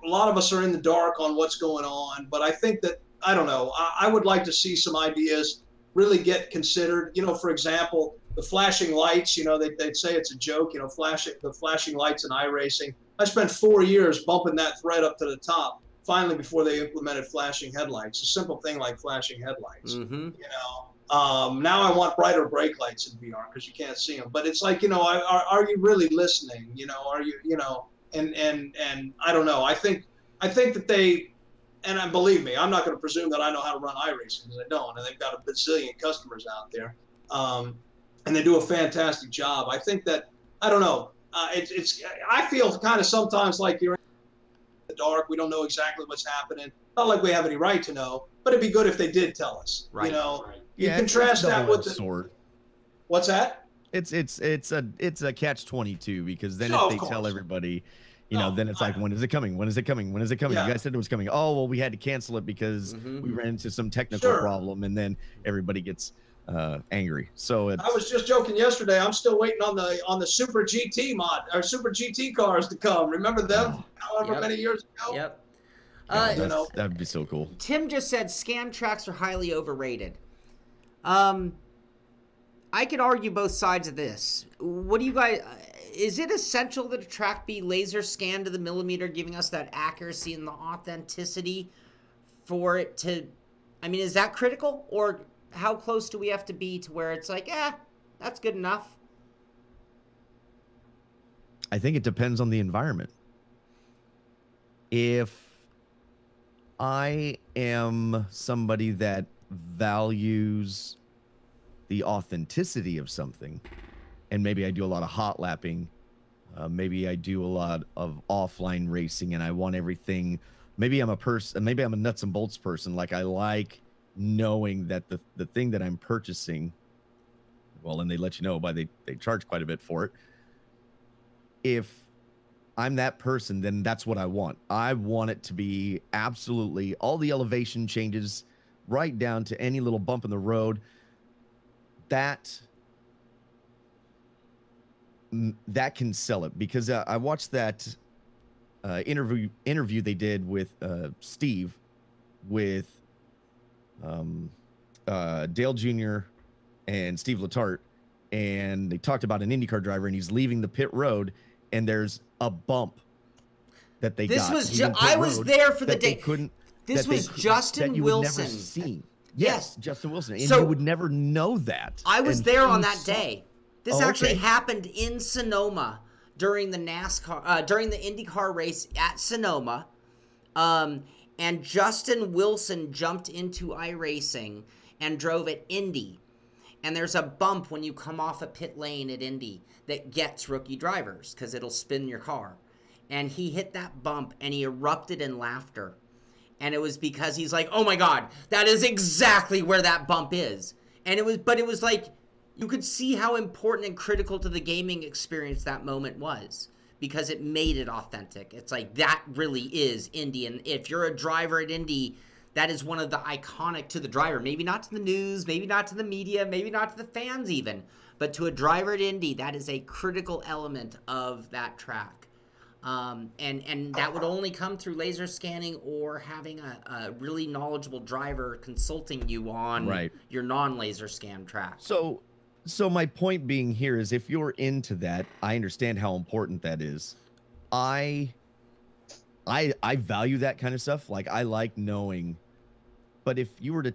Speaker 3: lot of us are in the dark on what's going on. But I think that I don't know. I would like to see some ideas really get considered. You know, for example, the flashing lights, you know, they'd say it's a joke, you know, the flashing lights in iRacing. I spent 4 years bumping that thread up to the top, finally, before they implemented flashing headlights. A simple thing like flashing headlights, you know. Now I want brighter brake lights in VR because you can't see them. But it's like, you know, are you really listening? You know, are you, you know, and I don't know. I think that they, and believe me, I'm not going to presume that I know how to run iRacing because I don't, and they've got a bazillion customers out there, and they do a fantastic job. I think that, I don't know, I feel kind of sometimes like you're in the dark. We don't know exactly what's happening. Not like we have any right to know, but it'd be good if they did tell us. Right. You know, you contrast that with the sword. What's that?
Speaker 2: It's a catch-22 because then if they tell everybody, you know, then it's like, when is it coming? When is it coming? When is it coming? You guys said it was coming. Oh, well, we had to cancel it because we ran into some technical problem, and then everybody gets angry. So I
Speaker 3: was just joking yesterday. I'm still waiting on the Super GT mod or Super GT cars to come. Remember them? However many years ago.
Speaker 1: Yep.
Speaker 2: You know, that'd be so cool.
Speaker 1: Tim just said scan tracks are highly overrated. I could argue both sides of this. What do you guys? Is it essential that a track be laser scanned to the millimeter, giving us that accuracy and the authenticity for it to? I mean, is that critical, or how close do we have to be to where it's like, that's good enough?
Speaker 2: I think it depends on the environment. If I am somebody that values the authenticity of something, and maybe I do a lot of hot lapping, maybe I do a lot of offline racing, and I want everything. Maybe I'm a nuts and bolts person. Like, I like knowing that the thing that I'm purchasing, well, and they let you know by they charge quite a bit for it. If I'm that person, then that's what I want. I want it to be absolutely all the elevation changes, right down to any little bump in the road. That can sell it, because I watched that interview they did with Steve with Dale Jr. and Steve Letarte, and they talked about an IndyCar driver, and he's leaving the pit road, and there's a bump that they got.
Speaker 1: I was there for the day. This was Justin Wilson.
Speaker 2: Never seen. Yes, Justin Wilson. And you would never know that.
Speaker 1: I was there on that day. This actually happened in Sonoma during the IndyCar race at Sonoma. And Justin Wilson jumped into iRacing and drove at Indy. And there's a bump when you come off a pit lane at Indy that gets rookie drivers because it'll spin your car. and he hit that bump and he erupted in laughter. And it was because he's like, oh my God, that is exactly where that bump is. And it was like, you could see how important and critical to the gaming experience that moment was, because it made it authentic. It's like, that really is Indy. And if you're a driver at Indy, that is one of the iconic to the driver. Maybe not to the news, maybe not to the media, maybe not to the fans even, but to a driver at Indy, that is a critical element of that track. And that would only come through laser scanning or having a really knowledgeable driver consulting you on your non-laser scan track.
Speaker 2: So my point being here is, if you're into that, I understand how important that is. I value that kind of stuff. Like, I like knowing. But if you were to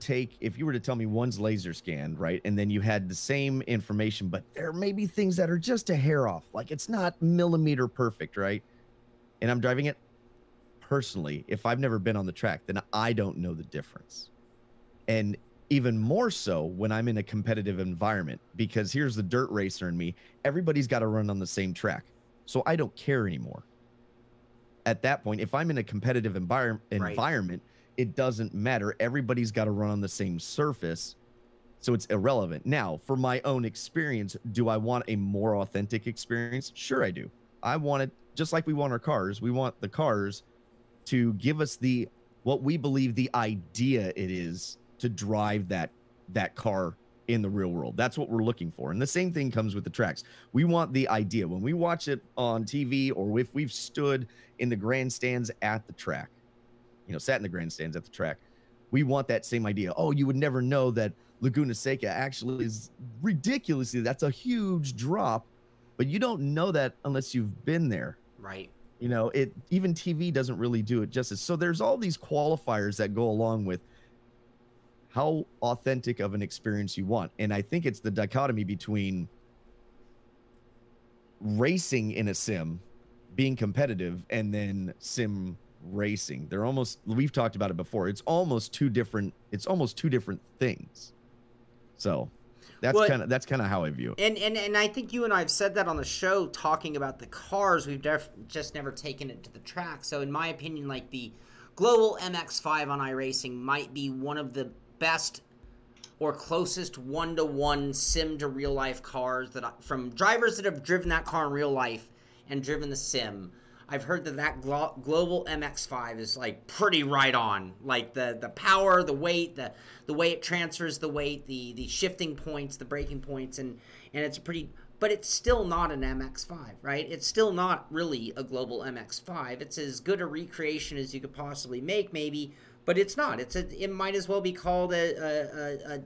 Speaker 2: tell me one's laser scanned, right, and then you had the same information, but there may be things that are just a hair off, like it's not millimeter perfect, right? And I'm driving it personally, if I've never been on the track, then I don't know the difference. And even more so when I'm in a competitive environment, because here's the dirt racer in me. Everybody's got to run on the same track. So I don't care anymore. At that point, if I'm in a competitive environment, it doesn't matter. Everybody's got to run on the same surface. So it's irrelevant. Now, for my own experience, do I want a more authentic experience? Sure, I do. I want it just like we want our cars. We want the cars to give us what we believe the idea it is to drive that car in the real world. That's what we're looking for. And the same thing comes with the tracks. We want the idea. When we watch it on TV, or if we've stood in the grandstands at the track, sat in the grandstands at the track, we want that same idea. Oh, you would never know that Laguna Seca actually is ridiculously, that's a huge drop, but you don't know that unless you've been there.
Speaker 1: Right.
Speaker 2: Even TV doesn't really do it justice. So there's all these qualifiers that go along with how authentic of an experience you want. And I think it's the dichotomy between racing in a sim, being competitive, and then sim racing. We've talked about it before. It's almost two different things. So that's kind of how I view it.
Speaker 1: And I think you and I have said that on the show, talking about the cars. We've just never taken it to the track. So in my opinion, like, the Global MX-5 on iRacing might be one of the best or closest one-to-one sim to real life cars from drivers that have driven that car in real life and driven the sim. I've heard that Global MX-5 is like pretty right on, like the power, the weight, the way it transfers the weight, the shifting points, the braking points, and it's but it's still not an MX-5, right? It's still not really a Global MX-5. It's as good a recreation as you could possibly make, maybe, but it's not. It might as well be called a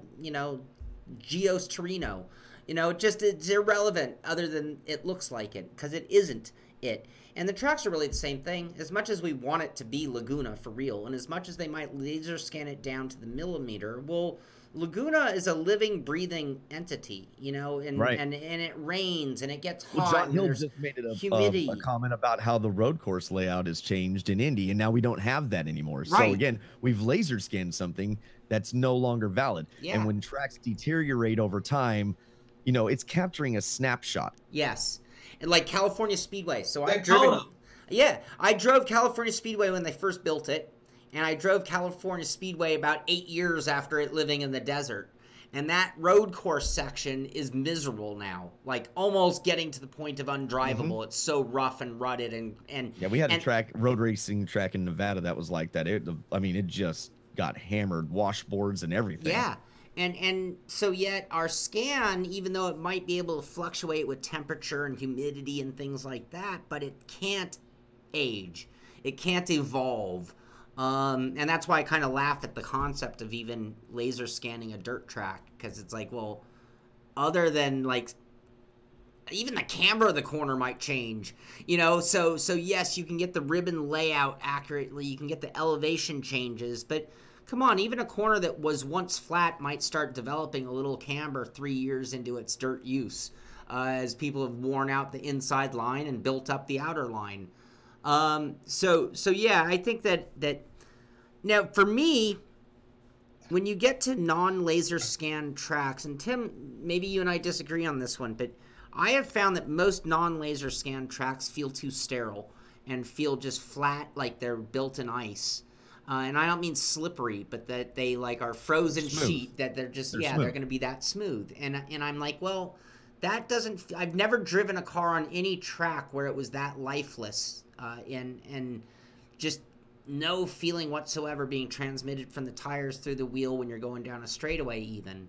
Speaker 1: Geos Torino. It's irrelevant other than it looks like it, because it isn't it. And the tracks are really the same thing. As much as we want it to be Laguna for real, and as much as they might laser scan it down to the millimeter, well, Laguna is a living, breathing entity, and it rains and it gets hot.
Speaker 2: Well, John Hill just made a comment about how the road course layout has changed in Indy, and now we don't have that anymore. Right. So again, we've laser scanned something that's no longer valid. Yeah. And when tracks deteriorate over time, it's capturing a snapshot.
Speaker 1: Yes. And like California Speedway. So I drove California Speedway when they first built it, and I drove California Speedway about 8 years after it living in the desert. And that road course section is miserable now, like almost getting to the point of undrivable. Mm-hmm. It's so rough and rutted and
Speaker 2: yeah, we had a road racing track in Nevada that was like that. It just got hammered, washboards and everything.
Speaker 1: Yeah. And so yet our scan, even though it might be able to fluctuate with temperature and humidity and things like that, but it can't age. It can't evolve. And that's why I kind of laugh at the concept of even laser scanning a dirt track, because it's like, well, other than like even the camber of the corner might change, so yes, you can get the ribbon layout accurately, you can get the elevation changes, but come on, even a corner that was once flat might start developing a little camber 3 years into its dirt use, as people have worn out the inside line and built up the outer line. So yeah, I think that now for me, when you get to non-laser scan tracks, and Tim, maybe you and I disagree on this one, but I have found that most non-laser scan tracks feel too sterile. and feel just flat, like they're built in ice. And I don't mean slippery, but that they like are frozen sheet, that they're just, they're going to be that smooth. And I'm like, well, that doesn't, I've never driven a car on any track where it was that lifeless, and just no feeling whatsoever being transmitted from the tires through the wheel when you're going down a straightaway even.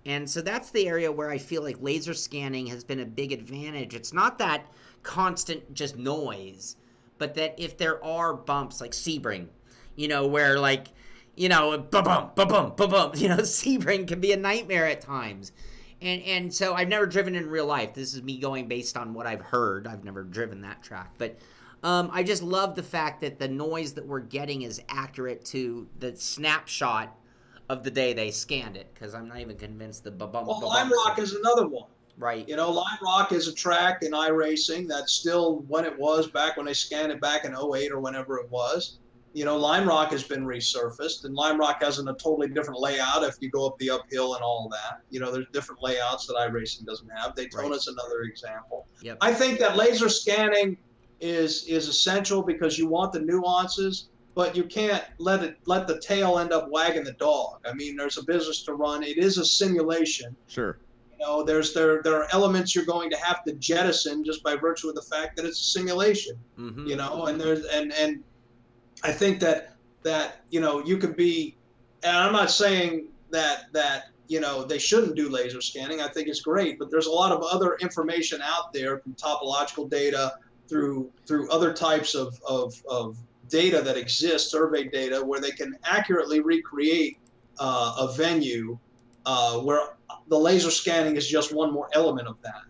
Speaker 1: And so that's the area where I feel like laser scanning has been a big advantage. It's not that constant just noise, but that if there are bumps like Sebring, you know, where like, you know, ba-bum, ba-bum, ba-bum, you know, Sebring can be a nightmare at times. And so I've never driven in real life. This is me going based on what I've heard. I've never driven that track. But I just love the fact that the noise that we're getting is accurate to the snapshot of the day they scanned it, because I'm not even convinced the ba-bum.
Speaker 3: Well, Lime Rock is another one.
Speaker 1: Right.
Speaker 3: You know, Lime Rock is a track in iRacing that's still when it was back when they scanned it back in 08 or whenever it was. You know, Lime Rock has been resurfaced, and Lime Rock has a totally different layout if you go up the uphill and all that. You know, there's different layouts that iRacing doesn't have. Daytona's another example.
Speaker 1: Yep.
Speaker 3: I think that laser scanning is essential because you want the nuances, but you can't let the tail end up wagging the dog. I mean, there's a business to run. It is a simulation.
Speaker 2: Sure.
Speaker 3: You know, there are elements you're going to have to jettison just by virtue of the fact that it's a simulation.
Speaker 1: Mm-hmm.
Speaker 3: You know, and there's and I think that you know, you could be, and I'm not saying that you know they shouldn't do laser scanning. I think it's great, but there's a lot of other information out there through topological data, through other types of data that exists, survey data, where they can accurately recreate a venue, where the laser scanning is just one more element of that,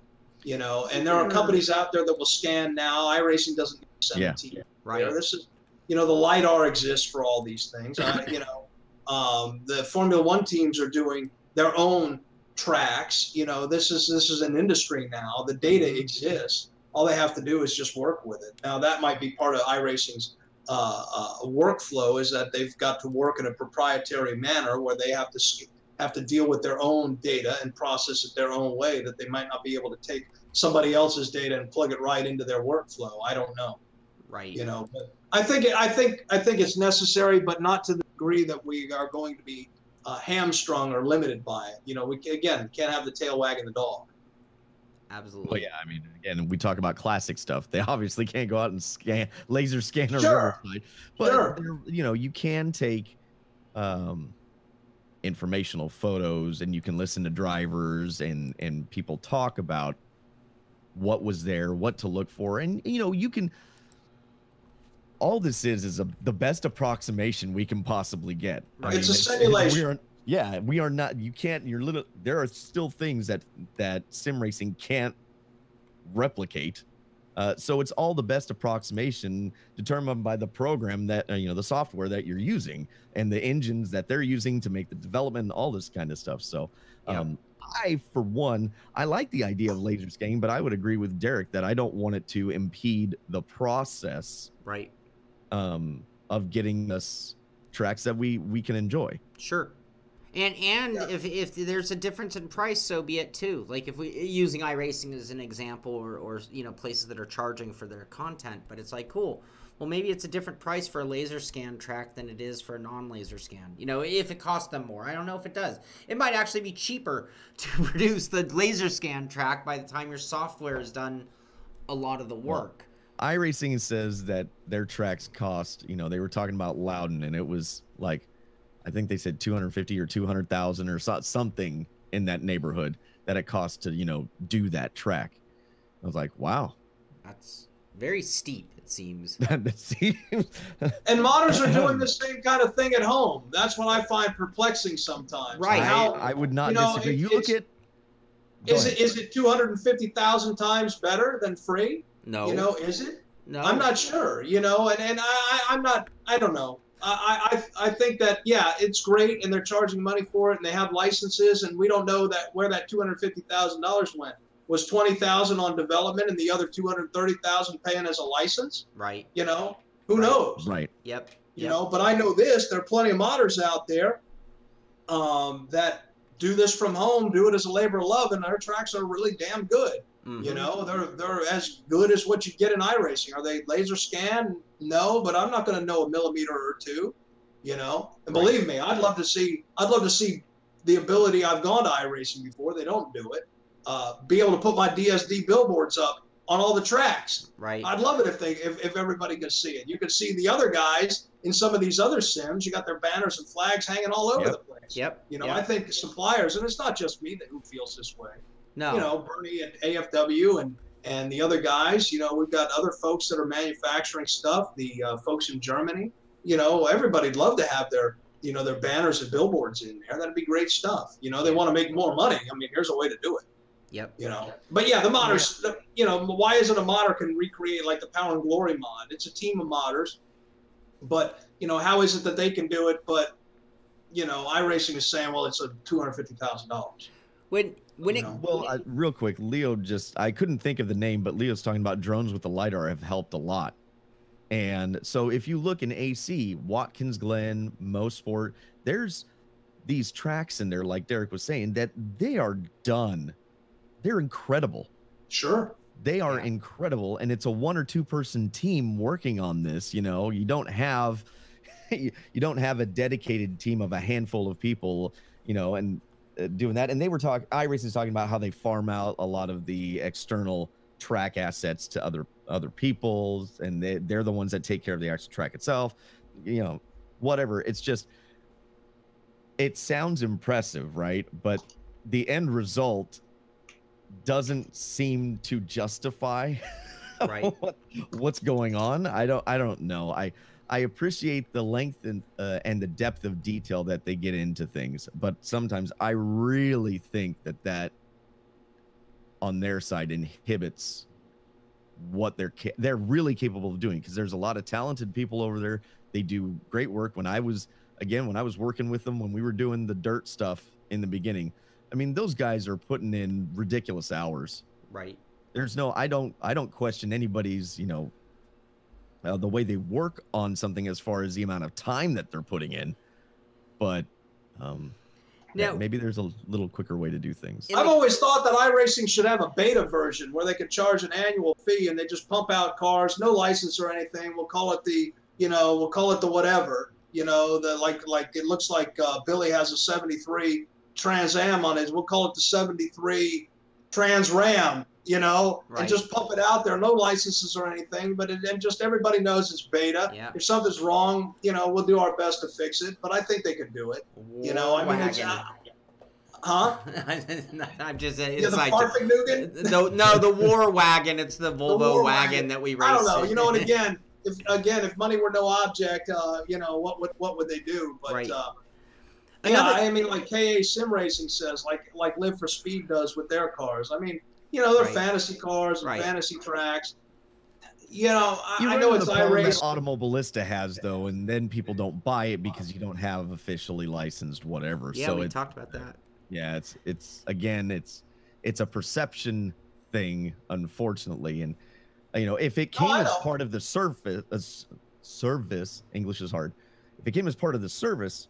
Speaker 3: you know. And there are companies out there that will scan now. iRacing doesn't send it to you.
Speaker 1: Right.
Speaker 3: This is, you know, the LiDAR exists for all these things. You know, the Formula One teams are doing their own tracks. You know, this is an industry now. The data exists. All they have to do is just work with it. Now, that might be part of iRacing's workflow, is that they've got to work in a proprietary manner where they have to deal with their own data and process it their own way, that they might not be able to take somebody else's data and plug it right into their workflow. I don't know.
Speaker 1: Right.
Speaker 3: You know, but I think it's necessary, but not to the degree that we are going to be hamstrung or limited by it. You know, we can't have the tail wagging the dog.
Speaker 1: Absolutely.
Speaker 2: Well, yeah, I mean, again, we talk about classic stuff. They obviously can't go out and laser scan a
Speaker 3: Sure.
Speaker 2: riverside, but
Speaker 3: Sure.
Speaker 2: you know, you can take informational photos, and you can listen to drivers and people talk about what was there, what to look for, and you know, you can. All this is the best approximation we can possibly get.
Speaker 3: Right. It's a simulation.
Speaker 2: We are not. You can't. There are still things that sim racing can't replicate. So it's all the best approximation determined by the program that you know, the software that you're using, and the engines that they're using to make the development, and all this kind of stuff. So, I, for one, I like the idea of laser scanning, but I would agree with Derek that I don't want it to impede the process.
Speaker 1: Right.
Speaker 2: Of getting us tracks that we can enjoy.
Speaker 1: Sure. And if there's a difference in price, so be it too. Like if we using iRacing as an example, or you know, places that are charging for their content, but it's like, cool. Well, maybe it's a different price for a laser scan track than it is for a non-laser scan. You know, if it costs them more. I don't know if it does. It might actually be cheaper to produce the laser scan track by the time your software has done a lot of the work.
Speaker 2: iRacing says that their tracks cost, you know, they were talking about Loudon, and it was like, I think they said 250 or 200,000 or something in that neighborhood that it costs to, you know, do that track. I was like, wow.
Speaker 1: That's very steep, it seems.
Speaker 3: And modders are doing the same kind of thing at home. That's what I find perplexing sometimes.
Speaker 1: Right.
Speaker 2: I would not disagree. You look at...
Speaker 3: Is it 250,000 times better than free?
Speaker 1: No.
Speaker 3: You know, is it?
Speaker 1: No.
Speaker 3: I'm not sure, you know, and I'm not, I don't know. I think that, yeah, it's great, and they're charging money for it, and they have licenses, and we don't know where that $250,000 went. Was $20,000 on development and the other $230,000 paying as a license?
Speaker 1: Right.
Speaker 3: You know, who knows?
Speaker 2: Right.
Speaker 1: Yep.
Speaker 3: You know, but I know this, there are plenty of modders out there that do this from home, do it as a labor of love, and our tracks are really damn good.
Speaker 1: Mm-hmm.
Speaker 3: You know, they're as good as what you get in iRacing. Are they laser scan? No, but I'm not going to know a millimeter or two. You know, and believe me, I'd love to see the ability. I've gone to iRacing before. They don't do it. Be able to put my DSD billboards up on all the tracks.
Speaker 1: Right.
Speaker 3: I'd love it if everybody could see it. You could see the other guys in some of these other sims. You got their banners and flags hanging all over the place.
Speaker 1: Yep.
Speaker 3: You know, I think suppliers, and it's not just me who feels this way.
Speaker 1: No.
Speaker 3: You know, Bernie at AFW and the other guys. You know, we've got other folks that are manufacturing stuff. The folks in Germany. You know, everybody'd love to have their banners and billboards in there. That'd be great stuff. You know, they want to make more money. I mean, here's a way to do it.
Speaker 1: Yep.
Speaker 3: You know, but yeah, the modders. You know, why isn't a modder can recreate like the Power and Glory mod? It's a team of modders, but you know, how is it that they can do it? But you know, iRacing is saying, well, it's a $250,000.
Speaker 2: Real quick, Leo I couldn't think of the name, but Leo's talking about drones with the LiDAR have helped a lot. And so if you look in AC, Watkins Glen, Mosport, there's these tracks in there, like Derek was saying, that they are done. They're incredible.
Speaker 3: Sure.
Speaker 2: They are incredible. And it's a 1 or 2 person team working on this. You know, you don't have a dedicated team of a handful of people, you know, and doing that. And they were iRacing's talking about how they farm out a lot of the external track assets to other people's, and they're the ones that take care of the actual track itself, you know, whatever. It's just, it sounds impressive, right? But the end result doesn't seem to justify what's going on. I don't know. I appreciate the length and the depth of detail that they get into things, but sometimes I really think that on their side inhibits what they're really capable of doing, because there's a lot of talented people over there. They do great work. When I was working with them, when we were doing the dirt stuff in the beginning, I mean, those guys are putting in ridiculous hours.
Speaker 1: Right.
Speaker 2: There's no, I don't question anybody's, you know, the way they work on something as far as the amount of time that they're putting in, but now, maybe there's a little quicker way to do things.
Speaker 3: I've always thought that iRacing should have a beta version where they could charge an annual fee and they just pump out cars, no license or anything. We'll call it the whatever, you know, the like it looks like Billy has a 73 Trans Am on his. We'll call it the 73 Trans Ram, you know, and just pump it out there. No licenses or anything, but and just everybody knows it's beta.
Speaker 1: Yeah.
Speaker 3: If something's wrong, you know, we'll do our best to fix it. But I think they can do it. You know, I mean, huh?
Speaker 1: I'm just
Speaker 3: the Farfignugan?
Speaker 1: No, the War Wagon. It's the Volvo wagon that we race.
Speaker 3: I don't know. You know, and again, if money were no object, you know, what would they do? But I mean, like KA Sim Racing says, like Live for Speed does with their cars. I mean, you know, they're fantasy cars and fantasy tracks. You know, I know it's iRacing.
Speaker 2: Automobilista has, though, and then people don't buy it because you don't have officially licensed whatever.
Speaker 1: Yeah,
Speaker 2: so
Speaker 1: we talked about that.
Speaker 2: Yeah, it's a perception thing, unfortunately. And you know, if it came as part of the service, English is hard. If it came as part of the service,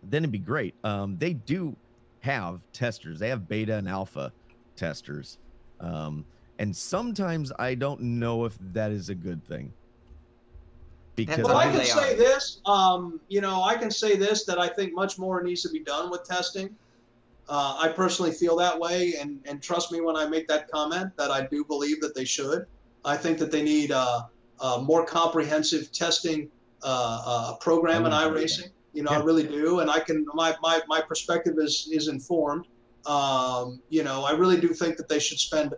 Speaker 2: then it'd be great. They do have testers. They have beta and alpha testers. And sometimes I don't know if that is a good thing. Because
Speaker 3: I can say this, you know, that I think much more needs to be done with testing. I personally feel that way, and trust me when I make that comment that I do believe that they should. I think that they need a more comprehensive testing program in iRacing. You know, I really do, and my perspective is informed. You know, I really do think that they should spend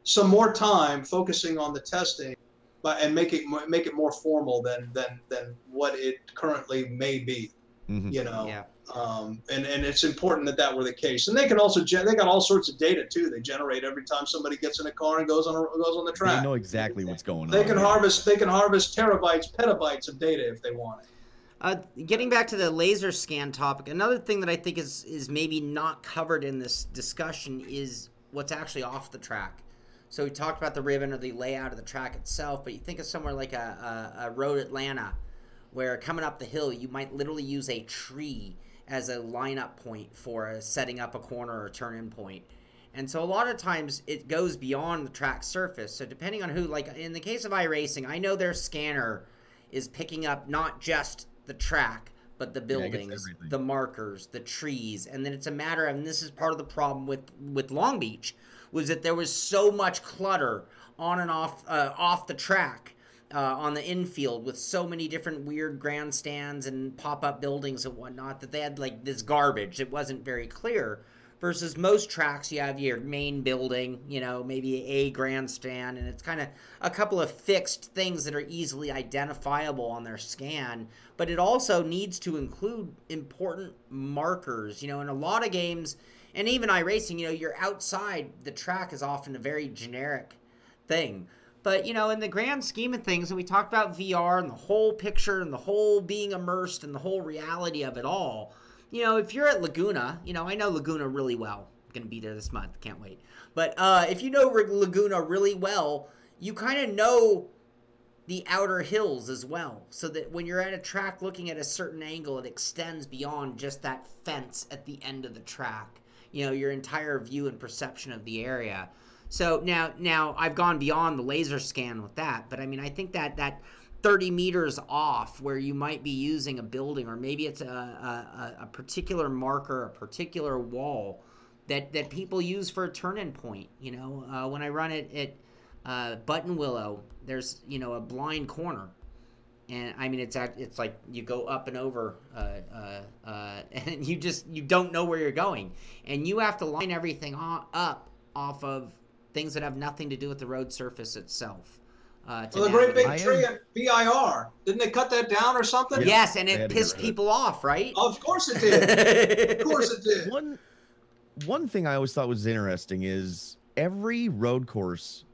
Speaker 3: some more time focusing on the testing, and make it more formal than what it currently may be. Mm-hmm. You know, and it's important that were the case. And they can also they got all sorts of data too. They generate every time somebody gets in a car and goes on the track.
Speaker 2: They know exactly what's going on.
Speaker 3: They can harvest terabytes, petabytes of data if they want it.
Speaker 1: Getting back to the laser scan topic, another thing that I think is maybe not covered in this discussion is what's actually off the track. So we talked about the ribbon or the layout of the track itself, but you think of somewhere like a Road Atlanta, where coming up the hill, you might literally use a tree as a lineup point for setting up a corner or turn-in point. And so a lot of times it goes beyond the track surface. So depending on who, like in the case of iRacing, I know their scanner is picking up not just the track, but the buildings, the markers, the trees. And then it's a matter of, and this is part of the problem with Long Beach, was that there was so much clutter on and off the track, on the infield, with so many different weird grandstands and pop-up buildings and whatnot, that they had like this garbage. It wasn't very clear. Versus most tracks, you have your main building, you know, maybe a grandstand, and it's kind of a couple of fixed things that are easily identifiable on their scan. But it also needs to include important markers, you know, in a lot of games, and even iRacing, you know, you're outside the track is often a very generic thing. But, you know, in the grand scheme of things, and we talked about VR and the whole picture and the whole being immersed and the whole reality of it all, you know, if you're at Laguna, you know, I know Laguna really well. I'm going to be there this month. Can't wait. But if you know Laguna really well, you kind of know the outer hills as well. So that when you're at a track looking at a certain angle, it extends beyond just that fence at the end of the track. You know, your entire view and perception of the area. So now I've gone beyond the laser scan with that. But, I mean, I think that 30 meters off where you might be using a building, or maybe it's a particular marker, a particular wall that people use for a turn-in point. You know, when I run it at Button Willow, there's, you know, a blind corner. And I mean, it's like you go up and over, and you don't know where you're going, and you have to line everything up off of things that have nothing to do with the road surface itself.
Speaker 3: Well, the great big tree at VIR, didn't they cut that down or something?
Speaker 1: Yes, and it pissed people off, right?
Speaker 3: Oh, of course it did. Of course it did.
Speaker 2: One thing I always thought was interesting is every road course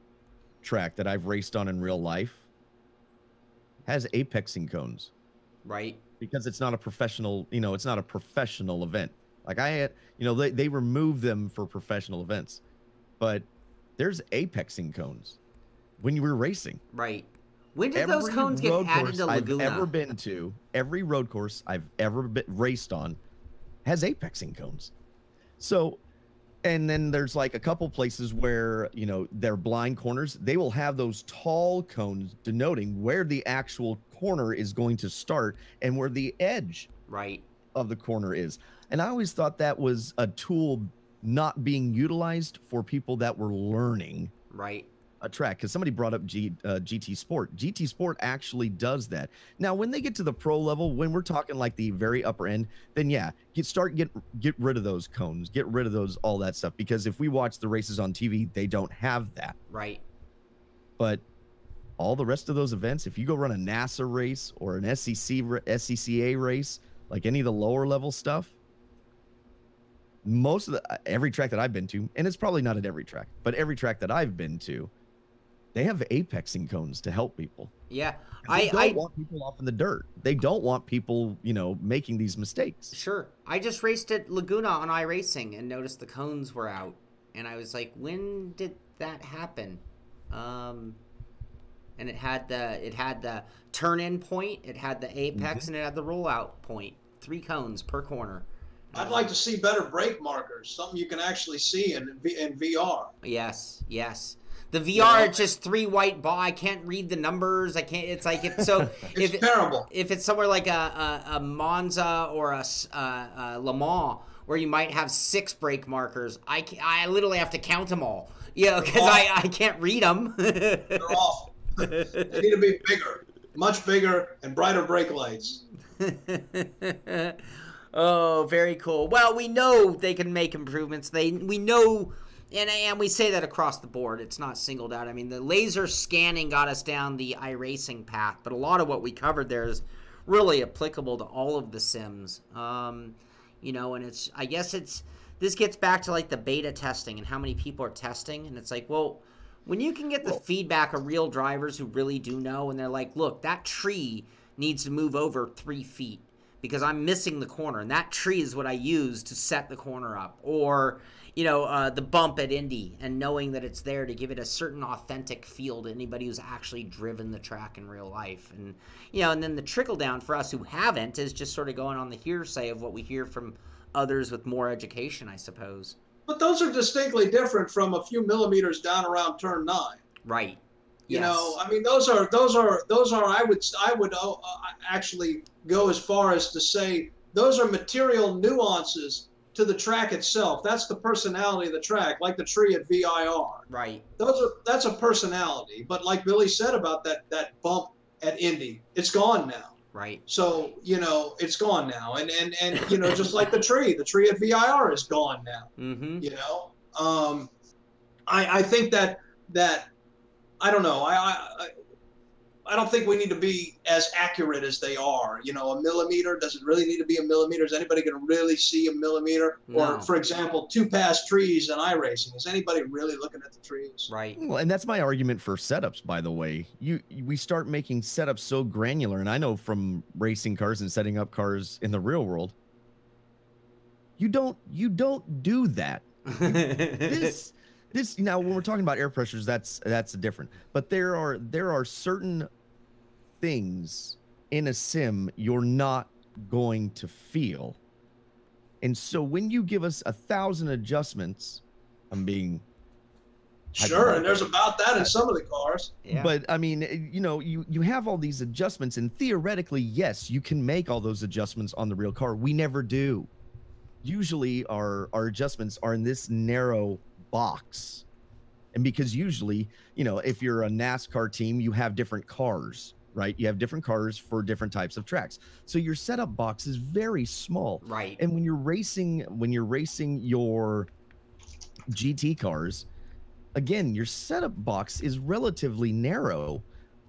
Speaker 2: track that I've raced on in real life has apexing cones.
Speaker 1: Right.
Speaker 2: Because it's not a professional, you know, it's not a professional event. Like you know, they remove them for professional events. But there's apexing cones when you were racing.
Speaker 1: Right. When did those cones get added to Laguna?
Speaker 2: I've ever been to, every road course I've ever raced on has apexing cones. So, and then there's like a couple places where, you know, they're blind corners. They will have those tall cones denoting where the actual corner is going to start and where the edge of the corner is. And I always thought that was a tool not being utilized for people that were learning a track, because somebody brought up GT Sport. GT Sport actually does that. Now, when they get to the pro level, when we're talking like the very upper end, then yeah, get rid of those cones, get rid of those, all that stuff. Because if we watch the races on TV, they don't have that.
Speaker 1: Right.
Speaker 2: But all the rest of those events, if you go run a NASA race or an SCCA race, like any of the lower level stuff, most of every track that I've been to, and it's probably not at every track, but every track that I've been to, they have apexing cones to help people.
Speaker 1: Yeah.
Speaker 2: They don't want people off in the dirt. They don't want people, you know, making these mistakes.
Speaker 1: Sure. I just raced at Laguna on iRacing and noticed the cones were out. And I was like, when did that happen? And it had the turn-in point, it had the apex, and it had the rollout point. 3 cones per corner.
Speaker 3: I'd like to see better brake markers, something you can actually see in VR.
Speaker 1: Yes, yes. The VR, it's just 3 white ball. I can't read the numbers. I can't. It's like it's so.
Speaker 3: It's terrible.
Speaker 1: If it's somewhere like a Monza or a Le Mans, where you might have 6 brake markers, I literally have to count them all. You know, because I can't read them.
Speaker 3: They're awful. They need to be bigger, much bigger, and brighter brake lights.
Speaker 1: Oh, very cool. Well, we know they can make improvements. We know. And we say that across the board. It's not singled out. I mean, the laser scanning got us down the iRacing path, but a lot of what we covered there is really applicable to all of the sims. You know, and I guess this gets back to like the beta testing and how many people are testing. And it's like, well, when you can get the feedback of real drivers who really do know, and they're like, look, that tree needs to move over 3 feet because I'm missing the corner, and that tree is what I use to set the corner up. Or, you know, the bump at Indy, and knowing that it's there to give it a certain authentic feel to anybody who's actually driven the track in real life. And, you know, and then the trickle down for us who haven't is just sort of going on the hearsay of what we hear from others with more education, I suppose.
Speaker 3: But those are distinctly different from a few millimeters down around turn 9.
Speaker 1: Right.
Speaker 3: You
Speaker 1: Yes.
Speaker 3: know, I mean, those are. I would actually go as far as to say those are material nuances to the track itself. That's the personality of the track, like the tree at VIR.
Speaker 1: Right.
Speaker 3: That's a personality. But like Billy said about that bump at Indy, it's gone now.
Speaker 1: Right.
Speaker 3: So, you know, it's gone now. And you know, just like the tree at VIR is gone now.
Speaker 1: Mm-hmm.
Speaker 3: You know, I think that I don't know. I don't think we need to be as accurate as they are. You know, a millimeter, does it really need to be a millimeter? Is anybody going to really see a millimeter?
Speaker 1: No.
Speaker 3: Or, for example, 2-pass trees in iRacing. Is anybody really looking at the trees?
Speaker 1: Right.
Speaker 2: Well, and that's my argument for setups, by the way. We start making setups so granular, and I know from racing cars and setting up cars in the real world, you don't do that. This now, when we're talking about air pressures, that's different. But there are certain things in a sim you're not going to feel. And so when you give us 1,000 adjustments, I'm being
Speaker 3: sure, and there's about that in some of the cars.
Speaker 1: Yeah.
Speaker 2: But I mean, you know, you have all these adjustments, and theoretically, yes, you can make all those adjustments on the real car. We never do. Usually our adjustments are in this narrow box. And because usually, you know, if you're a NASCAR team, you have different cars, right? You have different cars for different types of tracks. So your setup box is very small.
Speaker 1: Right.
Speaker 2: And when you're racing your GT cars, again, your setup box is relatively narrow.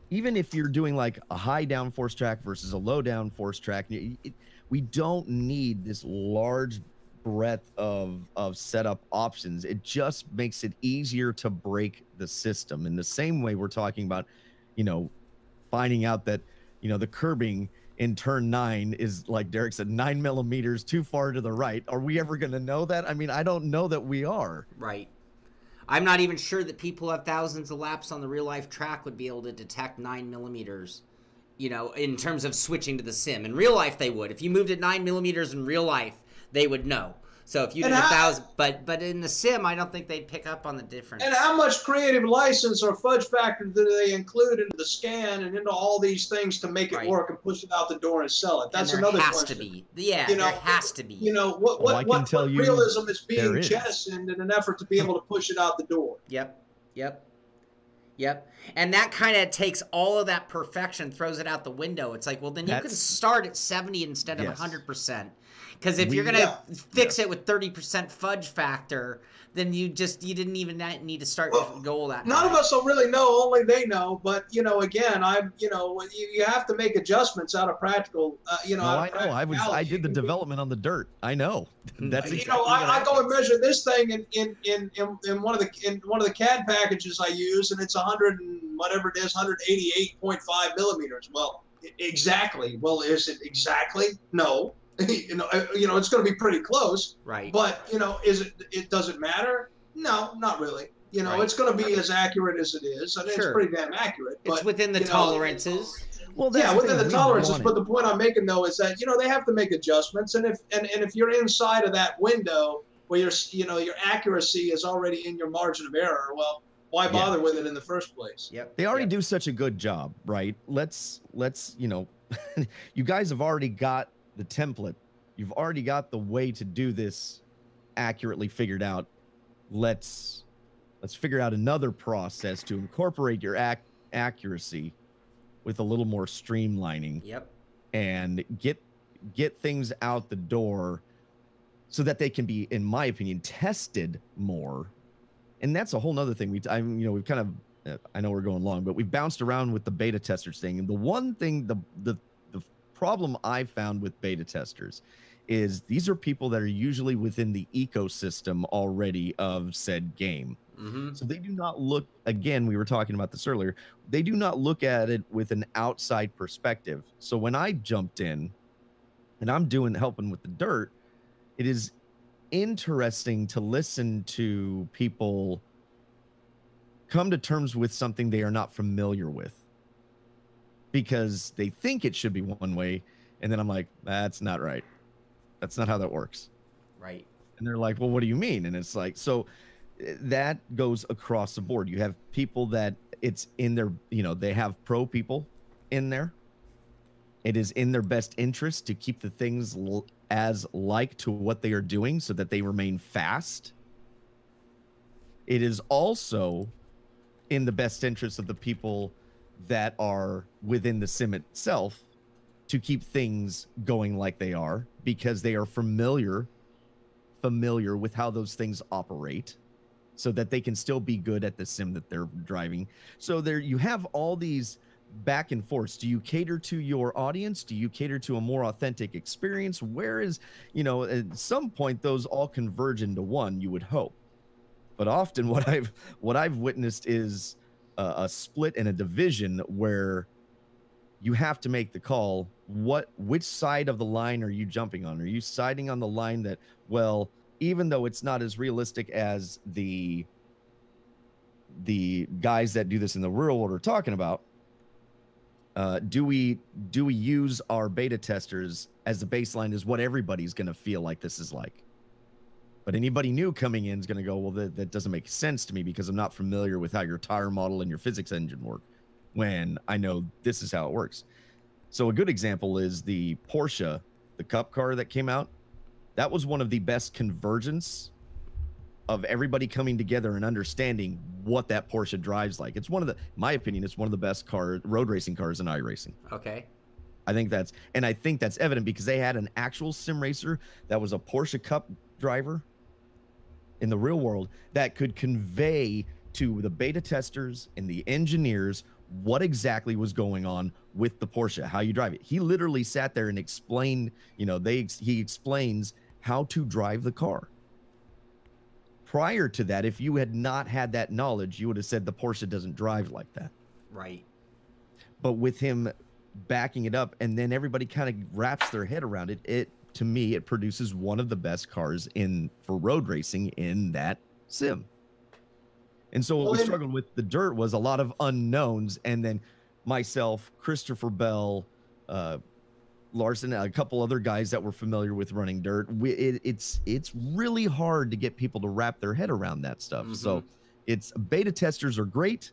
Speaker 2: Even if you're doing like a high downforce track versus a low downforce track, we don't need this large breadth of setup options. It just makes it easier to break the system. In the same way we're talking about, you know, finding out that, you know, the curbing in turn 9 is, like Derek said, 9 millimeters too far to the right. Are we ever going to know that? I mean, I don't know that we are.
Speaker 1: Right. I'm not even sure that people who have thousands of laps on the real life track would be able to detect 9 millimeters, you know, in terms of switching to the sim. In real life, they would. If you moved at 9 millimeters in real life, they would know. So if you did 1,000, but in the sim, I don't think they'd pick up on the difference.
Speaker 3: And how much creative license or fudge factor do they include into the scan and into all these things to make it work and push it out the door and sell it? That's another question.
Speaker 1: There has to be. Yeah,
Speaker 3: you know,
Speaker 1: there has to be.
Speaker 3: You know, what realism is being jettisoned in an effort to be able to push it out the door?
Speaker 1: Yep. And that kind of takes all of that perfection, throws it out the window. It's like, well, then you can start at 70 instead of 100%. Because if you're going to fix it with 30% fudge factor, then you didn't even need to start with goal that
Speaker 3: none of us will really know, only they know. But, you know, again, you have to make adjustments out of practical, you know.
Speaker 2: No, I know. I did the development on the dirt. I know. That's
Speaker 3: you know, I go and measure this thing in one of the CAD packages I use, and it's 100 and whatever it is, 188.5 millimeters. Well, exactly. Well, is it exactly? No. You know, it's going to be pretty close,
Speaker 1: right?
Speaker 3: But you know, does it matter? No, not really. You know, it's going to be as accurate as it is. I mean, it's pretty damn accurate. But,
Speaker 1: it's within the tolerances.
Speaker 2: Well,
Speaker 3: within the tolerances. But the point I'm making though is that, you know, they have to make adjustments, and if you're inside of that window where your accuracy is already in your margin of error, well, why bother with it in the first place?
Speaker 1: Yep.
Speaker 2: They already do such a good job, right? Let's you know, you guys have already got the template. You've already got the way to do this accurately figured out. Let's figure out another process to incorporate your accuracy with a little more streamlining.
Speaker 1: Yep. And
Speaker 2: get things out the door so that they can be, in my opinion, tested more. And that's a whole nother thing. We've kind of, I know we're going long, but we've bounced around with the beta testers thing. And the one thing, the problem I found with beta testers is these are people that are usually within the ecosystem already of said game.
Speaker 1: Mm-hmm.
Speaker 2: So they do not look, again, we were talking about this earlier, they do not look at it with an outside perspective. So when I jumped in and I'm helping with the dirt, it is interesting to listen to people come to terms with something they are not familiar with, because they think it should be one way, and then I'm like, that's not right. That's not how that works.
Speaker 1: Right.
Speaker 2: And they're like, well, what do you mean? And it's like, so that goes across the board. You have people that it's in their, they have pro people in there. It is in their best interest to keep the things as like to what they are doing so that they remain fast. It is also in the best interest of the people that are within the sim itself to keep things going like they are, because they are familiar with how those things operate, so that they can still be good at the sim that they're driving. So there you have all these back and forth. Do you cater to your audience? Do you cater to a more authentic experience? Where is, at some point those all converge into one, you would hope. But often what I've witnessed is a split and a division where you have to make the call. Which side of the line are you jumping on? Are you siding on the line that, well, even though it's not as realistic as the guys that do this in the real world are talking about, do we use our beta testers as the baseline is what everybody's going to feel like this is like? But anybody new coming in is going to go, well, that doesn't make sense to me because I'm not familiar with how your tire model and your physics engine work, when I know this is how it works. So a good example is the Porsche, the Cup car that came out. That was one of the best convergence of everybody coming together and understanding what that Porsche drives like. It's one of the, in my opinion, it's one of the best road racing cars in iRacing.
Speaker 1: Okay.
Speaker 2: I think that's evident because they had an actual sim racer that was a Porsche Cup driver in the real world that could convey to the beta testers and the engineers what exactly was going on with the Porsche, how you drive it. He literally sat there and explained, he explains how to drive the car. Prior to that, if you had not had that knowledge, you would have said the Porsche doesn't drive like that.
Speaker 1: Right.
Speaker 2: But with him backing it up, and then everybody kind of wraps their head around it, to me, it produces one of the best cars for road racing in that sim. And so what we struggled with the dirt was a lot of unknowns, and then myself, Christopher Bell, Larson, a couple other guys that were familiar with running dirt. It's really hard to get people to wrap their head around that stuff. Mm-hmm. So beta testers are great,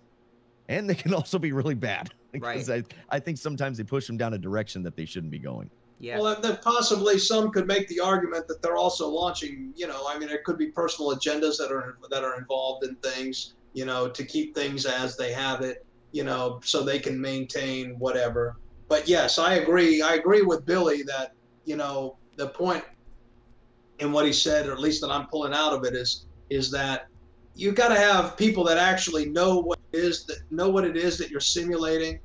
Speaker 2: and they can also be really bad. Because right. I think sometimes they push them down a direction that they shouldn't be going.
Speaker 3: Yeah. Well, then possibly some could make the argument that they're also launching, it could be personal agendas that are involved in things, to keep things as they have it, so they can maintain whatever. But yes, I agree. I agree with Billy that, the point in what he said, or at least that I'm pulling out of it, is that you got to have people that actually know what it is that you're simulating,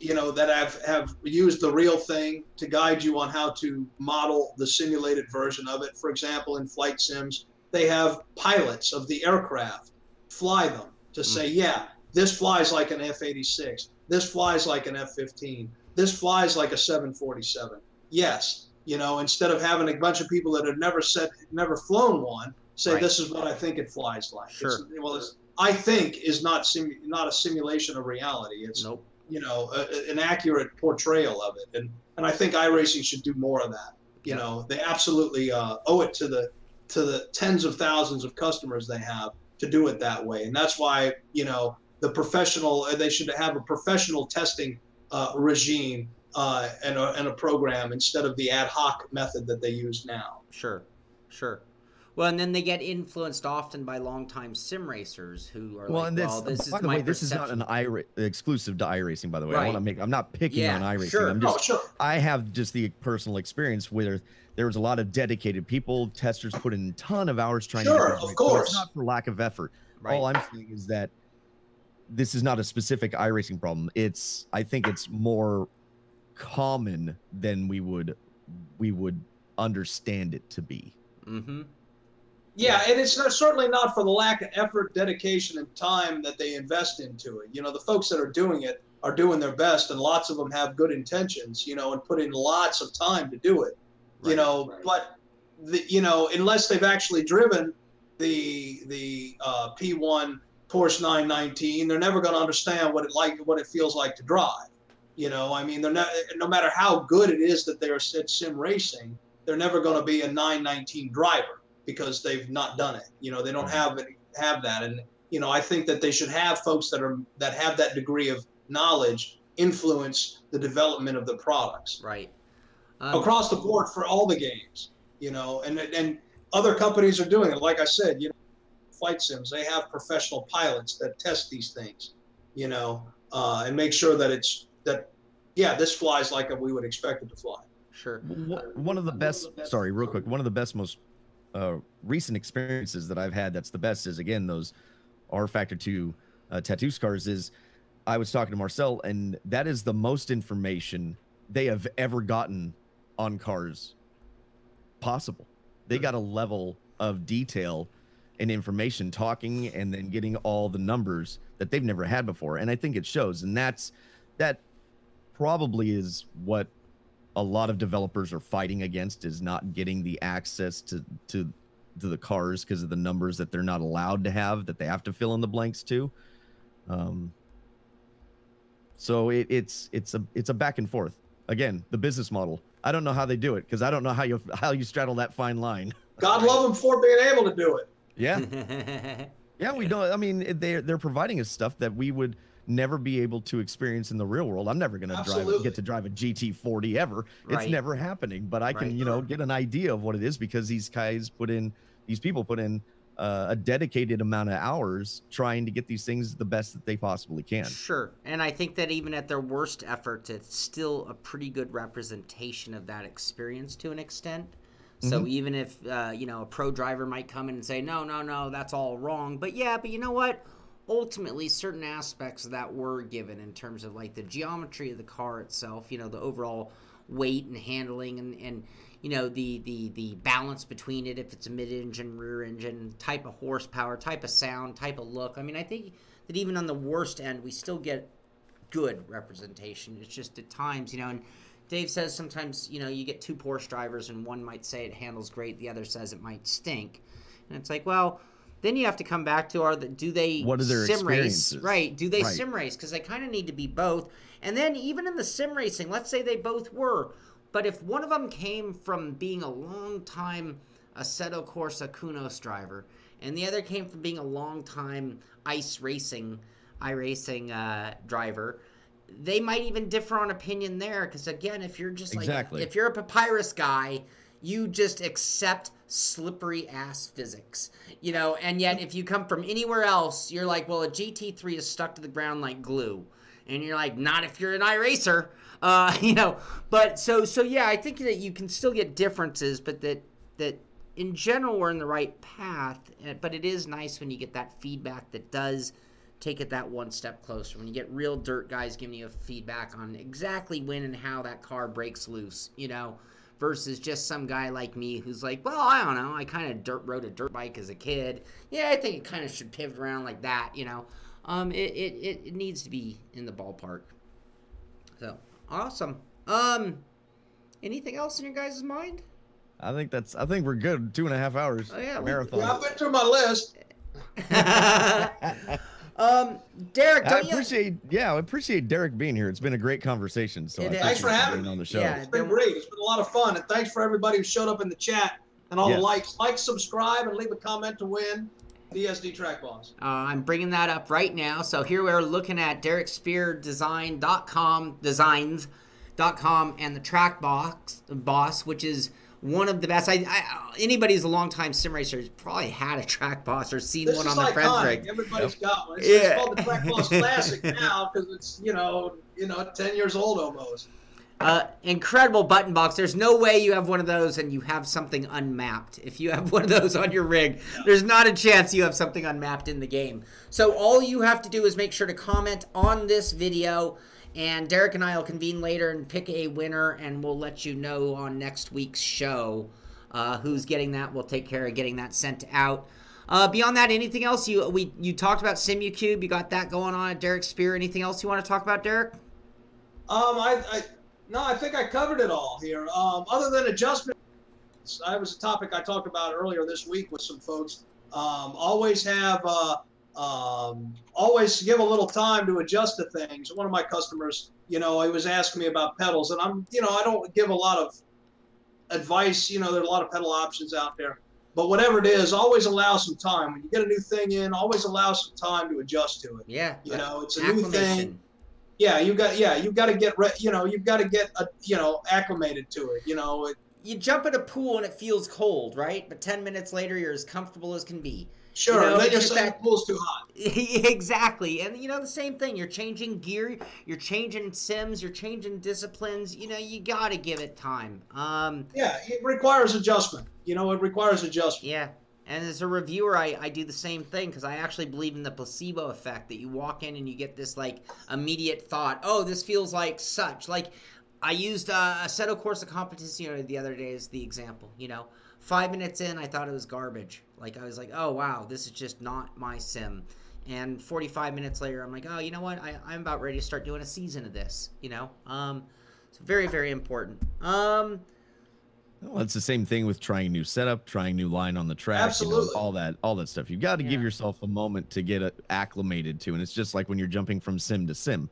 Speaker 3: that have used the real thing to guide you on how to model the simulated version of it. For example, in flight sims, they have pilots of the aircraft fly them to say, yeah, this flies like an F-86. This flies like an F-15. This flies like a 747. Yes, instead of having a bunch of people that have never flown one say, right, this is what I think it flies like.
Speaker 1: Sure.
Speaker 3: I think is not a simulation of reality. It's
Speaker 1: nope.
Speaker 3: An accurate portrayal of it, and I think iRacing should do more of that. They absolutely owe it to the tens of thousands of customers they have to do it that way, and that's why they should have a professional testing regime and a program instead of the ad hoc method that they use now.
Speaker 1: Sure. Well, and then they get influenced often by longtime sim racers who are
Speaker 2: this is not an exclusive to iRacing, by the way.
Speaker 1: Right.
Speaker 2: I'm not picking on iRacing.
Speaker 1: Sure.
Speaker 2: I have just the personal experience where there was a lot of dedicated people. Testers put in a ton of hours trying to get
Speaker 3: it. Of course.
Speaker 2: So it's not for lack of effort. Right. All I'm saying is that this is not a specific iRacing problem. I think it's more common than we would understand it to be.
Speaker 1: Mm-hmm.
Speaker 3: Yeah, and it's certainly not for the lack of effort, dedication, and time that they invest into it. The folks that are doing it are doing their best, and lots of them have good intentions, you know, and put in lots of time to do it, you know, but you know, unless they've actually driven the P1 Porsche 919, they're never going to understand what it feels like to drive. You know, I mean, they're not, no matter how good it is that they're at sim racing, they're never going to be a 919 driver because they've not done it. You know, they don't have that. And, you know, I think that they should have folks that have that degree of knowledge influence the development of the products.
Speaker 1: Right.
Speaker 3: Across the board for all the games, you know, and other companies are doing it. Like I said, you know, flight sims, they have professional pilots that test these things, you know, and make sure that yeah, this flies like we would expect it to fly.
Speaker 1: Sure.
Speaker 2: One of the best, sorry, real quick, one of the best, most recent experiences that I've had that's the best is, again, those R Factor 2 tattoo scars. Is I was talking to Marcel, and that is the most information they have ever gotten on cars possible. They got a level of detail and information, talking and then getting all the numbers that they've never had before, and I think it shows. And that probably is what a lot of developers are fighting against, is not getting the access to the cars because of the numbers that they're not allowed to have, that they have to fill in the blanks to. So it's a back and forth. Again, the business model. I don't know how they do it, because I don't know how you straddle that fine line.
Speaker 3: God love them for being able to do it.
Speaker 2: Yeah. Yeah, we don't. I mean, they're providing us stuff that we would never be able to experience in the real world. I'm never going to get to drive a GT40 ever. It's never happening. But I can, you know, get an idea of what it is, because these people put in a dedicated amount of hours trying to get these things the best that they possibly can.
Speaker 1: Sure. And I think that even at their worst efforts, it's still a pretty good representation of that experience to an extent. So even if, you know, a pro driver might come in and say, no, that's all wrong. But yeah, but you know what? Ultimately, certain aspects of that were given in terms of like the geometry of the car itself, you know, the overall weight and handling, and you know, the balance between it, if it's a mid-engine, rear-engine, type of horsepower, type of sound, type of look. I mean, I think that even on the worst end, we still get good representation. It's just at times, you know, and Dave says sometimes, you know, you get two Porsche drivers and one might say it handles great, the other says it might stink. And it's like, well, then you have to come back to do they sim race? Right. Do they sim race? Because they kind of need to be both. And then even in the sim racing, let's say they both were, but if one of them came from being a long-time Assetto Corsa Kunos driver, and the other came from being a long-time iRacing driver, they might even differ on opinion there. Because again, if you're just like, if you're a papyrus guy, you just accept slippery ass physics, you know, and yet if you come from anywhere else, you're like, well, a GT3 is stuck to the ground like glue. And you're like, not if you're an iRacer, you know. But so yeah, I think that you can still get differences, but that in general we're in the right path. But it is nice when you get that feedback that does take it that one step closer. When you get real dirt guys giving you a feedback on exactly when and how that car breaks loose, you know, versus just some guy like me who's like, well, I don't know, I kind of rode a dirt bike as a kid. Yeah, I think it kind of should pivot around like that, you know. It needs to be in the ballpark. So awesome. Anything else in your guys' mind?
Speaker 2: I think we're good. 2.5 hours.
Speaker 1: Oh yeah,
Speaker 2: marathon.
Speaker 3: I've been through my list.
Speaker 1: Derek,
Speaker 2: I appreciate Derek being here. It's been a great conversation. So
Speaker 3: thanks for having me
Speaker 2: on the show.
Speaker 1: Yeah,
Speaker 3: it's been great. It's been a lot of fun, and thanks for everybody who showed up in the chat and all the likes. Like, subscribe, and leave a comment to win DSD trackballs.
Speaker 1: I'm bringing that up right now. So here we're looking at DerekSpearDesign.com, designs.com, and the Track Boss, which is one of the best. Anybody who's a long-time sim racer has probably had a Track Boss or seen one on their friend's rig.
Speaker 3: Everybody's got one. It's called the Track Boss Classic now because it's, you know, 10 years old almost.
Speaker 1: Incredible button box. There's no way you have one of those and you have something unmapped. If you have one of those on your rig, there's not a chance you have something unmapped in the game. So all you have to do is make sure to comment on this video, and Derek and I will convene later and pick a winner, and we'll let you know on next week's show who's getting that. We'll take care of getting that sent out. Beyond that, anything else? You talked about SimuCube. You got that going on at Derek Spear. Anything else you want to talk about, Derek?
Speaker 3: No, I think I covered it all here. Other than adjustments, that was a topic I talked about earlier this week with some folks. Always give a little time to adjust to things. One of my customers, he was asking me about pedals, and I don't give a lot of advice. There are a lot of pedal options out there, but whatever it is, always allow some time. When you get a new thing in, always allow some time to adjust to it.
Speaker 1: Yeah.
Speaker 3: It's a new thing. Yeah, you've got to get acclimated to it.
Speaker 1: You jump in a pool and it feels cold, right? But 10 minutes later, you're as comfortable as can be.
Speaker 3: Sure, then you're saying the pool's too hot.
Speaker 1: Exactly. And, the same thing. You're changing gear. You're changing sims. You're changing disciplines. You got to give it time.
Speaker 3: Yeah, it requires adjustment. It requires adjustment.
Speaker 1: Yeah. And as a reviewer, I do the same thing because I actually believe in the placebo effect that you walk in and you get this, immediate thought, oh, this feels like such. I used Assetto Corsa Competizione the other day as the example, 5 minutes in, I thought it was garbage. I was like, oh, wow, this is just not my sim. And 45 minutes later, I'm like, oh, you know what? I'm about ready to start doing a season of this, It's very, very important.
Speaker 2: Well, it's the same thing with trying new setup, trying new line on the track,
Speaker 3: absolutely.
Speaker 2: All that stuff. You've got to give yourself a moment to get acclimated to, and it's just like when you're jumping from sim to sim.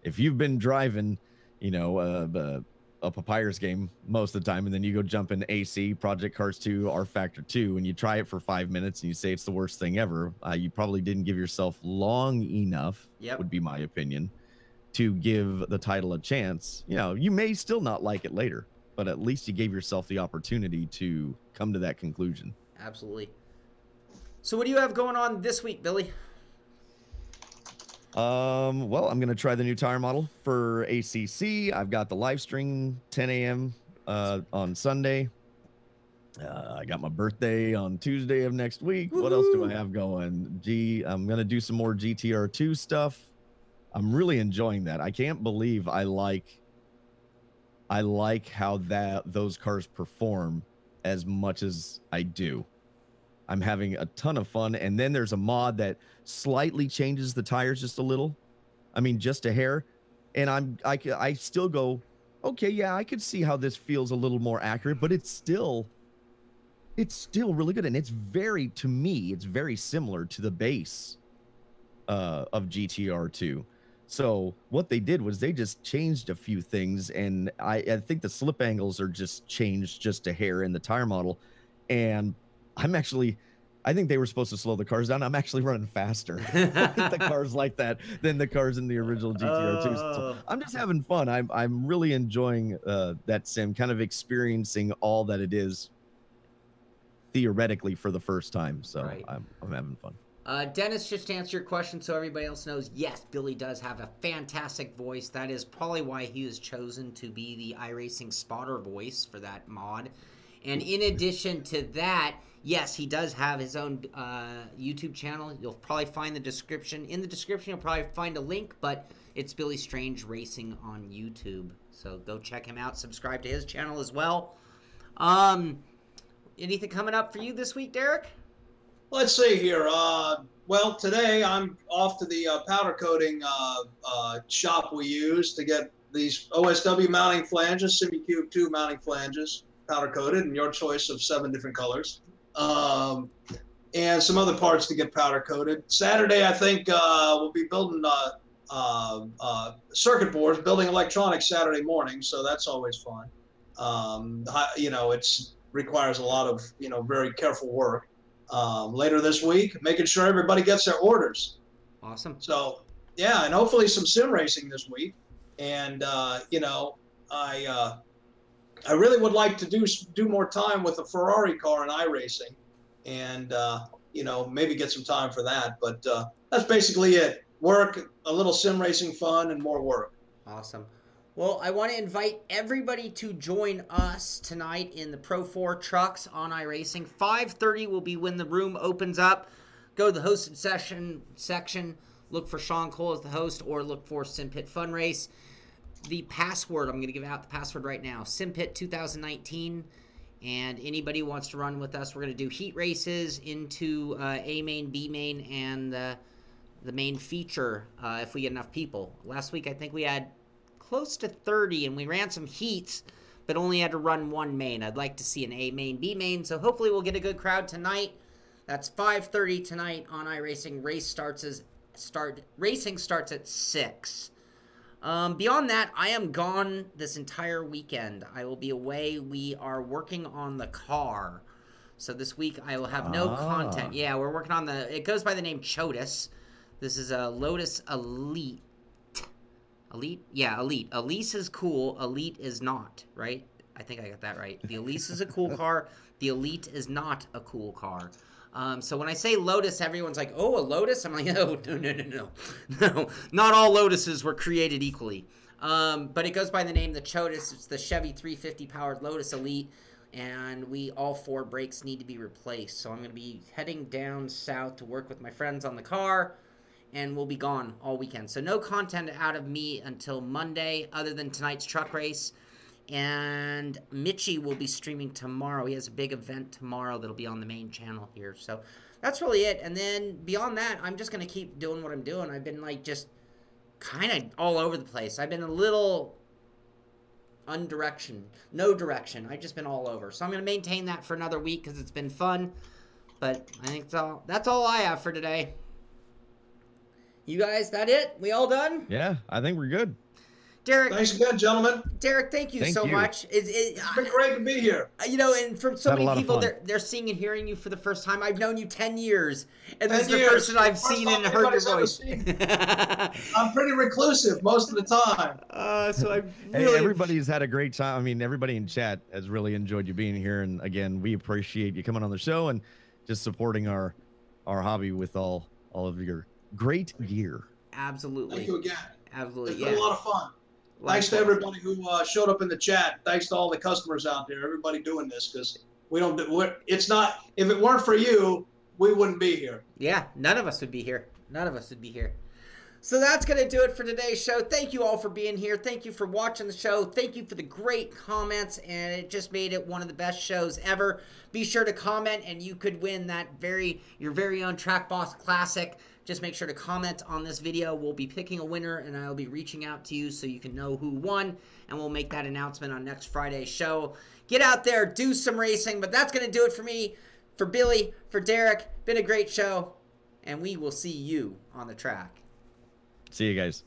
Speaker 2: If you've been driving, a Papyrus game most of the time, and then you go jump in AC, Project Cars 2, R Factor 2, and you try it for 5 minutes and you say it's the worst thing ever, you probably didn't give yourself long enough, would be my opinion, to give the title a chance. You may still not like it later, but at least you gave yourself the opportunity to come to that conclusion.
Speaker 1: Absolutely. So what do you have going on this week, Billy?
Speaker 2: Well, I'm going to try the new tire model for ACC. I've got the live stream 10 a.m. On Sunday. I got my birthday on Tuesday of next week. Woo-hoo! What else do I have going? I'm going to do some more GTR2 stuff. I'm really enjoying that. I can't believe I like how those cars perform as much as I do. I'm having a ton of fun. And then there's a mod that slightly changes the tires just a little. I mean, just a hair. And I still go, okay, yeah, I could see how this feels a little more accurate, but it's still really good. And to me, it's very similar to the base of GTR2. So what they did was they just changed a few things. And I think the slip angles are just changed just a hair in the tire model. And I think they were supposed to slow the cars down. I'm actually running faster with the cars like that than the cars in the original GTR2. So I'm just having fun. I'm really enjoying that sim, kind of experiencing all that it is theoretically for the first time. So right. I'm having fun.
Speaker 1: Dennis, just to answer your question so everybody else knows, yes, Billy does have a fantastic voice. That is probably why he was chosen to be the iRacing spotter voice for that mod. And in addition to that, yes, he does have his own YouTube channel. You'll probably find the description. In the description, you'll probably find a link, but it's Billy Strange Racing on YouTube. So go check him out. Subscribe to his channel as well. Anything coming up for you this week, Derek?
Speaker 3: Let's see here. Well, today I'm off to the powder coating shop we use to get these OSW mounting flanges, SimuCube 2 mounting flanges, powder coated in your choice of 7 different colors. And some other parts to get powder coated. Saturday, I think we'll be building circuit boards, building electronics Saturday morning, so that's always fun. It requires a lot of very careful work. Later this week, making sure everybody gets their orders.
Speaker 1: Awesome.
Speaker 3: So yeah, and hopefully some sim racing this week. And I really would like to do more time with a Ferrari car in iRacing, and maybe get some time for that. But that's basically it. Work, a little sim racing fun, and more work.
Speaker 1: Awesome. Well, I want to invite everybody to join us tonight in the Pro 4 trucks on iRacing. 5:30 will be when the room opens up. Go to the hosted section, look for Shaun Cole as the host, or look for SImpit Fun Race. The password, I'm going to give out the password right now, SImpit 2019, And anybody who wants to run with us, we're going to do heat races into A main, B main, and the main feature if we get enough people. Last week, I think we had close to 30, and we ran some heats, but only had to run one main. I'd like to see an A main, B main, so hopefully we'll get a good crowd tonight. That's 5:30 tonight on iRacing. Racing starts at 6. Beyond that, I am gone this entire weekend. I will be away. We are working on the car. So this week I will have no content. Yeah, we're working on it goes by the name Chotus. This is a Lotus Elite. Elite? Yeah, Elite. Elise is cool. Elite is not, right? I think I got that right. The Elise is a cool car. The Elite is not a cool car. So when I say Lotus, everyone's like, oh, a Lotus? I'm like, oh, no. No, not all Lotuses were created equally. But it goes by the name the Chotus. It's the Chevy 350 powered Lotus Elite. And all 4 brakes need to be replaced. So I'm going to be heading down south to work with my friends on the car. And we'll be gone all weekend. So no content out of me until Monday, other than tonight's truck race. And Mitchie will be streaming tomorrow. He has a big event tomorrow that'll be on the main channel here. So that's really it. And then beyond that, I'm just going to keep doing what I'm doing. I've been like just kind of all over the place. I've been a little no direction. I've just been all over. So I'm going to maintain that for another week because it's been fun. But I think that's all I have for today. You guys, that it? We all done?
Speaker 2: Yeah, I think we're good.
Speaker 1: Derek.
Speaker 3: Thanks again, gentlemen.
Speaker 1: Derek, thank you so much.
Speaker 3: It's been great to be here.
Speaker 1: You know, and from so many people, they're seeing and hearing you for the first time. I've known you 10 years, and this is the first time I've seen and heard your voice.
Speaker 3: I'm pretty reclusive most of the time.
Speaker 2: Hey, everybody's had a great time. I mean, everybody in chat has really enjoyed you being here. And again, we appreciate you coming on the show and just supporting our hobby with all of your great gear.
Speaker 1: Absolutely.
Speaker 3: Thank you again.
Speaker 1: Absolutely.
Speaker 3: It's been a lot of fun. Thanks to everybody who showed up in the chat. Thanks to all the customers out there. Everybody doing this because it's not. If it weren't for you, we wouldn't be here.
Speaker 1: Yeah, none of us would be here. None of us would be here. So that's going to do it for today's show. Thank you all for being here. Thank you for watching the show. Thank you for the great comments, and it just made it one of the best shows ever. Be sure to comment, and you could win your very own Track Boss Classic. Just make sure to comment on this video. We'll be picking a winner, and I'll be reaching out to you so you can know who won, and we'll make that announcement on next Friday's show. Get out there, do some racing, but that's going to do it for me, for Billy, for Derek. Been a great show, and we will see you on the track.
Speaker 2: See you guys.